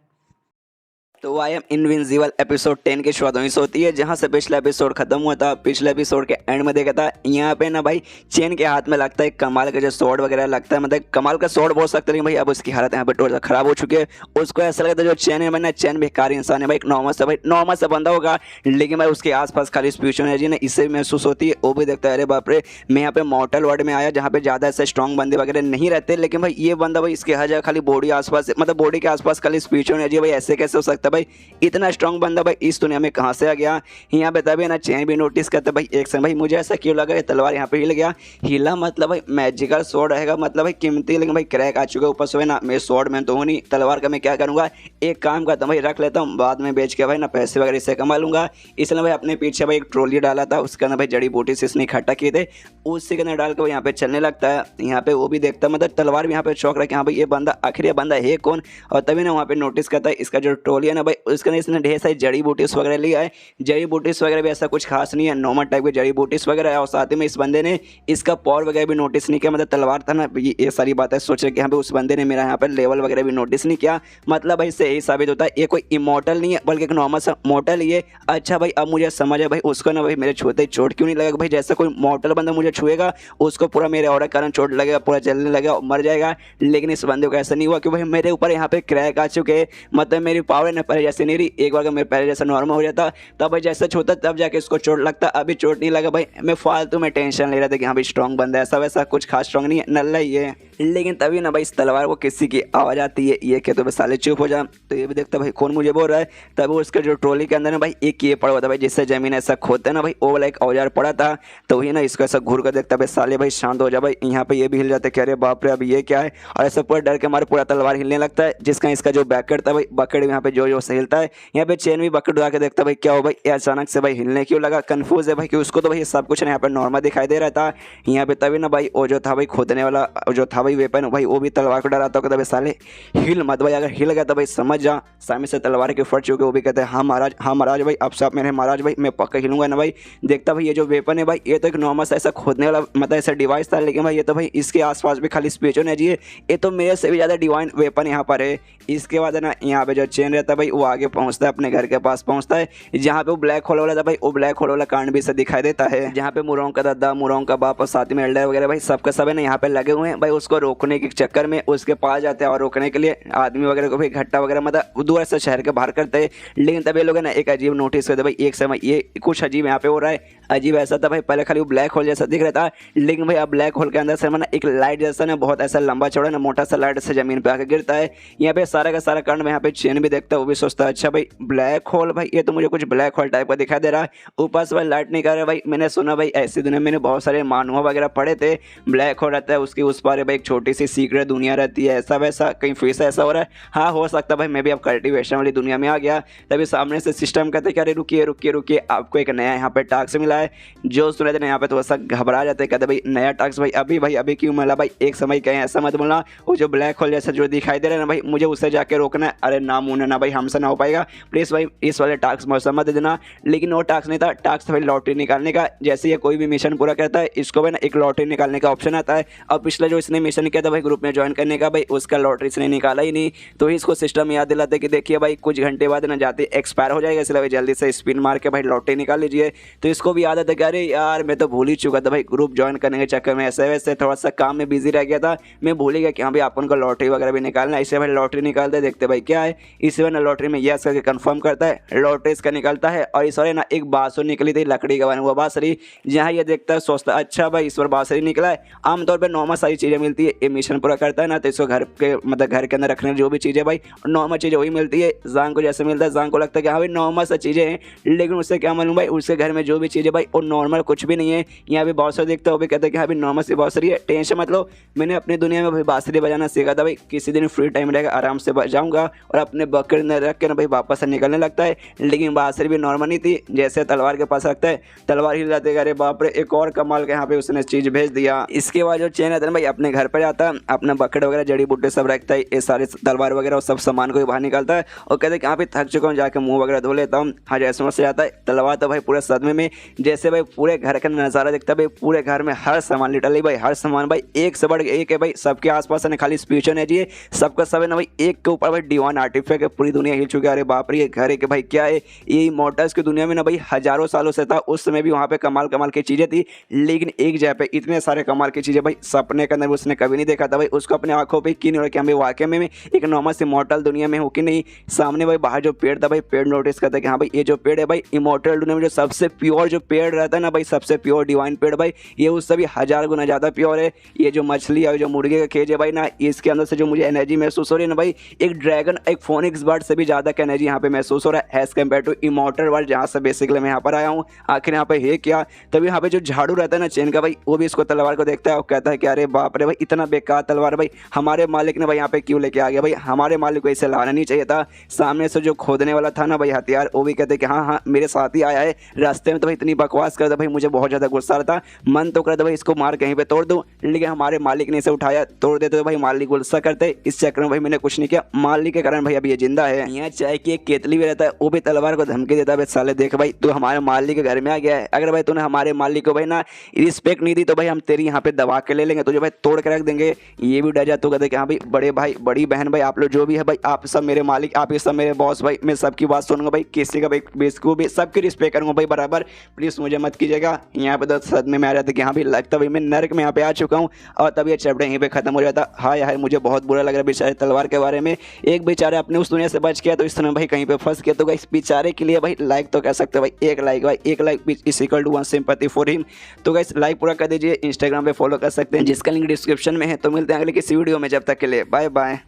तो आई एम इनविंसिबल एपिसोड 10 की शुरुआत होती है, जहां से पिछला एपिसोड खत्म हुआ था। पिछले एपिसोड के एंड में देखा था यहाँ पे ना भाई चेन के हाथ में लगता है कमाल का जो स्वॉर्ड वगैरह लगता है, मतलब कमाल का स्वॉर्ड बोल सकते हैं भाई। अब उसकी हालत यहाँ पे टोटल खराब हो चुकी है। उसको ऐसा लगता है जो चेन है ना, चेन बेकार इंसान है भाई, नॉर्मल से बंदा होगा, लेकिन भाई उसके आसपास खाली स्पिरिचुअल एनर्जी ना इससे भी महसूस होती है। वो भी देखता है अरे बाप रे, मैं यहाँ पे मॉर्टल वर्ल्ड में आया जहाँ पे ज्यादा ऐसे स्ट्रॉन्ग बंदे वगैरह नहीं रहते, लेकिन भाई ये बंदा भाई इसके हर जगह खाली बॉडी आसपास, मतलब बॉडी के आसपास खाली स्पिरिचुअल एनर्जी। भाई ऐसे कैसे हो सकता है भाई, इतना स्ट्रॉन्ग बंदा भाई इस दुनिया में कहाँ से आ गया। यहाँ पे तभी ना चैन भी नोटिस करता भाई एक समय भाई मुझे ऐसा क्यों लगा ये तलवार यहाँ पे हिल गया। हिला मतलब भाई मैजिकल स्वॉर्ड रहेगा, मतलब भाई कीमती, लेकिन भाई क्रैक आ चुका है ऊपर से ना। मैं स्वॉर्ड में तो हूँ नहीं, तलवार का मैं क्या करूँगा, एक काम करता हूँ भाई रख लेता हूँ, बाद में बेच के भाई ना पैसे वगैरह इससे कमा लूँगा। इसलिए भाई अपने पीछे भाई एक ट्रॉली डाला था, उसके अंदर भाई जड़ी बूटी से इसने इकट्ठा किए थे, उसी के अंदर डाल के यहाँ पे चलने लगता है। यहाँ पे वो भी देखता है, मतलब तलवार भी यहाँ पे चौक रहा है कि हाँ भाई ये बंदा आखिर ये बंदा है कौन। और तभी ना वहाँ पे नोटिस करता है इसका जो ट्रॉली है ना भाई, उसके अंदर इसने ढेर सारी जड़ी बूटीज वगैरह लिया है। जड़ी बूटीज वगैरह भी ऐसा कुछ खास नहीं है, नॉर्मल टाइप की जड़ी बूटीज वगैरह है। और साथ ही में इस बंदे ने इसका पावर वगैरह भी नोटिस नहीं किया, मतलब तलवार था ना, ये सारी बातें सोच रहे कि यहाँ पे उस बंदे ने मेरा यहाँ पे लेवल वगैरह भी नोटिस नहीं किया। मतलब भाई इससे यही साबित होता है ये कोई इमॉर्टल नहीं है, बल्कि एक नॉर्मल सा मॉर्टल ही है। अच्छा भाई अब मुझे समझ है भाई उसको ना भाई मेरे छूते ही चोट क्यों नहीं लगेगा भाई। जैसे कोई मॉर्टल बंदा मुझे छुएगा उसको पूरा मेरे और कारण चोट लगेगा, पूरा जलने लगेगा, मर जाएगा। लेकिन इस बंदे को ऐसा नहीं हुआ कि भाई मेरे ऊपर यहाँ पे क्रैक आ चुके हैं, मतलब मेरी पावर ना पहले जैसे नहीं रही। एक बार मेरे पहले जैसा नॉर्मल हो जाता तब भाई जैसे छूता तब जाके इसको चोट लगता, अभी चोट नहीं लगा भाई। मैं फालतू में टेंशन ले रहा था कि हाँ भाई स्ट्रॉन्ग बंदा है, ऐसा वैसा कुछ खास स्ट्रॉन्ग नहीं है, नल्ला ही है। लेकिन तभी ना भाई इस तलवार को किसी की आवाज़ आती है, ये कहते भाई साले चुप हो जा। तो ये भी देखता भाई कौन मुझे बोल रहा है। तभी उसके जो ट्रॉली के अंदर ना भाई एक ये पड़ा हुआ था भाई, जिससे जमीन ऐसा खोदते ना भाई, वो वाला एक औजार पड़ा था। तो वही ना इसको ऐसा घूर कर देखता भाई साले भाई शांत हो जा भाई। यहाँ पे ये भी हिल जाते, कह रहे बाप रे अब ये क्या है। और ऐसा पूरा डर के मारे पूरा तलवार हिलने लगता है, जिसका इसका जो बैकेट था भाई बकेट यहाँ पे जो से हिलता है। यहाँ पे चेन भी बकेट उड़ा के देखता भाई क्या हो भाई, ये अचानक से भाई हिलने क्यों लगा। कंफ्यूज है भाई कि उसको तो भाई सब कुछ यहाँ पे नॉर्मल दिखाई दे रहा था। यहाँ पे तभी ना भाई वो जो था भाई खोदने वाला जो था भाई वेपन भाई, वो भी तलवार को डराता होगा भाई साले हिल मत भाई, अगर हिल गया तो भाई समझ जा सामने से तलवार के फट चुके। वो भी कहते हैं हाँ महाराज भाई अब साहब मेरे महाराज भाई मैं पक्का हिलूंगा ना भाई। देखता भाई ये जो वेपन है भाई ये तो एक नॉर्मल सा ऐसा खोदने वाला मतलब ऐसा डिवाइस था, लेकिन भाई ये तो भाई इसके आसपास भी खाली स्पिरिचुअल एनर्जी है, ये तो मेरे से भी ज़्यादा डिवाइन वेपन यहाँ पर है। इसके बाद है ना यहाँ पे जो चेन रहता है भाई वो आगे पहुँचता है, अपने घर के पास पहुँचता है, जहाँ पे वो ब्लैक होल वाला था भाई। वो ब्लैक होल वाला कांड भी से दिखाई देता है, जहाँ पे मुरोंग का दादा, मुरोंग का बाप और साथ में एल्डर वगैरह भाई सबके सब है ना यहाँ पे लगे हुए हैं भाई। उसको रोकने के चक्कर में उसके पास जाते हैं और रोकने के लिए आदमी वगैरह को भी इकट्ठा वगैरह मतलब दूर से शहर के बाहर करते हैं। लेकिन तभी लोग ना एक अजीब नोटिस करते भाई एक समय ये कुछ अजीब यहाँ पे हो रहा है। अजीब ऐसा था भाई पहले खाली वो ब्लैक होल जैसा दिख रहा था, लेकिन भाई अब ब्लैक होल के अंदर से ना एक लाइट जैसा ना बहुत ऐसा लंबा चौड़ा ना मोटा सा लाइट से जमीन पे आकर गिरता है। यहाँ पे सारा का सारा कांड में यहाँ पे चेन भी देखता है, वो भी सोचता है अच्छा भाई ब्लैक होल भाई ये तो मुझे कुछ ब्लैक होल टाइप का दिखाई दे रहा है। ऊपर से भाई लाइट नहीं कर रहा भाई। मैंने सुना भाई ऐसी दुनिया मैंने बहुत सारे मानव वगैरह पढ़े थे, ब्लैक होल रहता है उसकी उस पार भाई एक छोटी सी सीक्रेट दुनिया रहती है, ऐसा वैसा कहीं फिर से ऐसा हो रहा है। हाँ हो सकता भाई मैं भी अब कल्टिवेशन वाली दुनिया में आ गया। तभी सामने से सिस्टम कहते कि अरे रुकिए रुकिए रुकिए आपको एक नया यहाँ पे टास्क मिला है। जो सुने थे ना यहाँ पे थोड़ा सा घबरा जाते, कहते भाई नया टास्क भाई अभी क्यों मिला भाई, एक समय कहें ऐसा मत बोलना। वो जो ब्लैक होल जैसा जो दिखाई दे रहा है ना भाई मुझे उससे जाके रोकना है। अरे ना मुँह ना भाई हमसे ना हो पाएगा, प्लीज़ भाई इस वाले टास्क मौसम मत देना। लेकिन वो टास्क नहीं था, टास्क भाई लॉटरी निकालने का। जैसे ये कोई भी मिशन पूरा करता है इसको भाई ना एक लॉटरी निकालने का ऑप्शन आता है। और पिछला जो इसने मिशन किया था भाई ग्रुप में ज्वाइन करने का भाई उसका लॉटरी इसने निकाला ही नहीं। तो इसको सिस्टम याद दिलाते कि देखिए भाई कुछ घंटे बाद ना जाते एक्सपायर हो जाएगा, इसलिए भाई जल्दी से स्पिन मार के भाई लॉटरी निकाल लीजिए। तो इसको भी याद आता कि अरे यार मैं तो भूल ही चुका था भाई, ग्रुप ज्वाइन करने के चक्कर में ऐसे वैसे थोड़ा सा काम में बिजी रह गया था, मैं भूल ही गया कि हाँ भाई अपन को लॉटरी वगैरह भी निकालना है। इसे भाई लॉटरी निकालते देखते भाई क्या है, इसे भाई ना लॉटरी में यस करके कंफर्म करता है, लॉटरी इसका निकलता है। और इस बार ना एक बांसुरी निकली थी लकड़ी का बना हुआ बांसुरी, जहाँ ये देखता है सोचता है अच्छा भाई इस बार बांसुरी निकला है। आमतौर पर नॉर्मल सारी चीज़ें मिलती है, ये मिशन पूरा करता है ना तो इसको घर के मतलब घर के अंदर रखने जो भी चीज़ें भाई नॉर्मल चीज़ें वही मिलती है। जांग को जैसे मिलता है, जांग को लगता है कि हाँ भाई नॉर्मल सा चीज़ें हैं, लेकिन उससे क्या मालूम भाई उसके घर में जो भी चीज़ें भाई वो नॉर्मल कुछ भी नहीं है। यहाँ पे बांसुरी देखता है वो भी कहता है कि हाँ भाई नॉर्मल सी बांसुरी है, टेंशन मत लो। मैंने अपनी दुनिया में भाई बांसुरी बजाना सीखा था भाई, किसी दिन फ्री टाइम रहेगा आराम से बजाऊंगा। और अपने बकेट में रख के ना भाई वापस से निकलने लगता है। लेकिन बांसुरी भी नॉर्मल नहीं थी, जैसे तलवार के पास रखता है तलवार हिल जाती है। अरे बाप रे एक और कमाल के यहाँ पे उसने चीज़ भेज दिया। इसके बाद जो चेन आता है भाई अपने घर पर आता है, अपना बकेट वगैरह जड़ी बूटी सब रखता है, ये सारे तलवार वगैरह और सब सामान को भी बाहर निकालता है और कहते हैं कि यहाँ पे थक चुका हूँ, जाके मुंह वगैरह धो लेता हूँ। हाँ जैसे से आता है तलवार तो भाई पूरे सदमे में, जैसे भाई पूरे घर का नज़ारा देखता है भाई, पूरे घर में हर सामान लिटरली भाई, हर सामान भाई एक से बढ़ एक है भाई, सबके आसपास है खाली स्पीचर है जी, सबका सब है ना भाई एक के ऊपर भाई डिवाइन आर्टिफैक्ट है, पूरी दुनिया हिल चुकी है। अरे बाप रे ये घर है कि भाई क्या है, ये इमॉर्टल्स की दुनिया में ना भाई हजारों सालों से था, उस समय भी वहाँ पे कमाल कमाल की चीज़ें थी, लेकिन एक जगह पे इतने सारे कमाल की चीज़ें भाई सपने के अंदर उसने कभी नहीं देखा था भाई, उसको अपने आंखों पे की नहीं हो रहा कि हम भाई वाकई में एक नॉर्मल इमॉर्टल दुनिया में हो कि नहीं। सामने भाई बाहर जो पेड़ था भाई, पेड़ नोटिस करता है कि हाँ भाई ये जो पेड़ है भाई इमॉर्टल दुनिया में जो सबसे प्योर जो पेड़ रहता है ना भाई, सबसे प्योर डिवाइन पेड़ भाई, ये उससे भी 1000 गुना ज़्यादा प्योर है। ये जो मछली है जो मुर्गे का केज है भाई ना, इसके अंदर से जो मुझे एनर्जी महसूस हो रही है ना भाई, एक ड्रैगन एक फोनिक्स बर्ड से भी ज़्यादा का एनर्जी यहाँ पे महसूस हो रहा है as compared to immortal world, जहाँ से बेसिकली मैं यहाँ पर आया हूँ। आखिर यहाँ पे है क्या, तभी यहाँ पे जो झाड़ू रहता है ना चेन का भाई, वो भी इसको तलवार को देखता है और कहता है कि अरे बाप रे भाई इतना बेकार तलवार भाई हमारे मालिक ने भाई यहाँ पे क्यों लेके आ गया भाई, हमारे मालिक को इसे लाना नहीं चाहिए था। सामने से जो खोदने वाला था ना भाई हथियार, वो भी कहते कि हाँ हाँ मेरे साथ ही आया है, रास्ते में तो भाई इतनी बकवास कर दे भाई, मुझे बहुत ज़्यादा गुस्सा आता था, मन तो करता भाई इसको मार कहीं पे तोड़ दूँ, लेकिन हमारे मालिक ने इसे उठाया, तोड़ देते तो भाई मालिक गुस्सा करते, इस चक्कर में भाई मैंने कुछ नहीं किया, मालिक के कारण भाई अभी ये जिंदा है। यहाँ चाय की एक केतली भी रहता है, वो भी तलवार को धमकी देता है, साले देख भाई तू हमारे मालिक के घर में आ गया है, अगर भाई तूने हमारे मालिक को भाई ना रिस्पेक्ट नहीं दी तो भाई हम तेरी यहाँ पे दबा के ले लेंगे, तुझे भाई तोड़ के रख देंगे। ये भी डर जाता कहते कि हाँ भाई बड़े भाई बड़ी बहन भाई आप लोग जो भी है भाई, आप सब मेरे मालिक, आप ये सब मेरे बॉस भाई, मैं सबकी बात सुनूंगा भाई, किसी का भाई बेसकू भी सबकी रिस्पेक्ट करूंगा भाई बराबर, प्लीज़ मुझे मत कीजिएगा। यहाँ पे तो सदमे में आ जाते कि हाँ भाई लगता भाई मैं नर्क में यहाँ पे आ चुका हूँ, और तब ये चैप्टर यहीं पे खत्म हो जाता। हाय हाय मुझे बहुत बुरा लग रहा है बेचारे तलवार के बारे में, एक बेचारे अपने उस दुनिया से बच गया तो इस तरह भाई कहीं पे फंस गया, तो इस बेचारे के लिए भाई लाइक तो कह सकते हो भाई, एक लाइक भाई, एक like is equal to 1 sympathy for him. तो गाइस लाइक पूरा कर दीजिए, इंस्टाग्राम पे फॉलो कर सकते हैं जिसका लिंक डिस्क्रिप्शन में है। तो मिलते हैं अगले किसी वीडियो में, जब तक के लिए बाय बाय।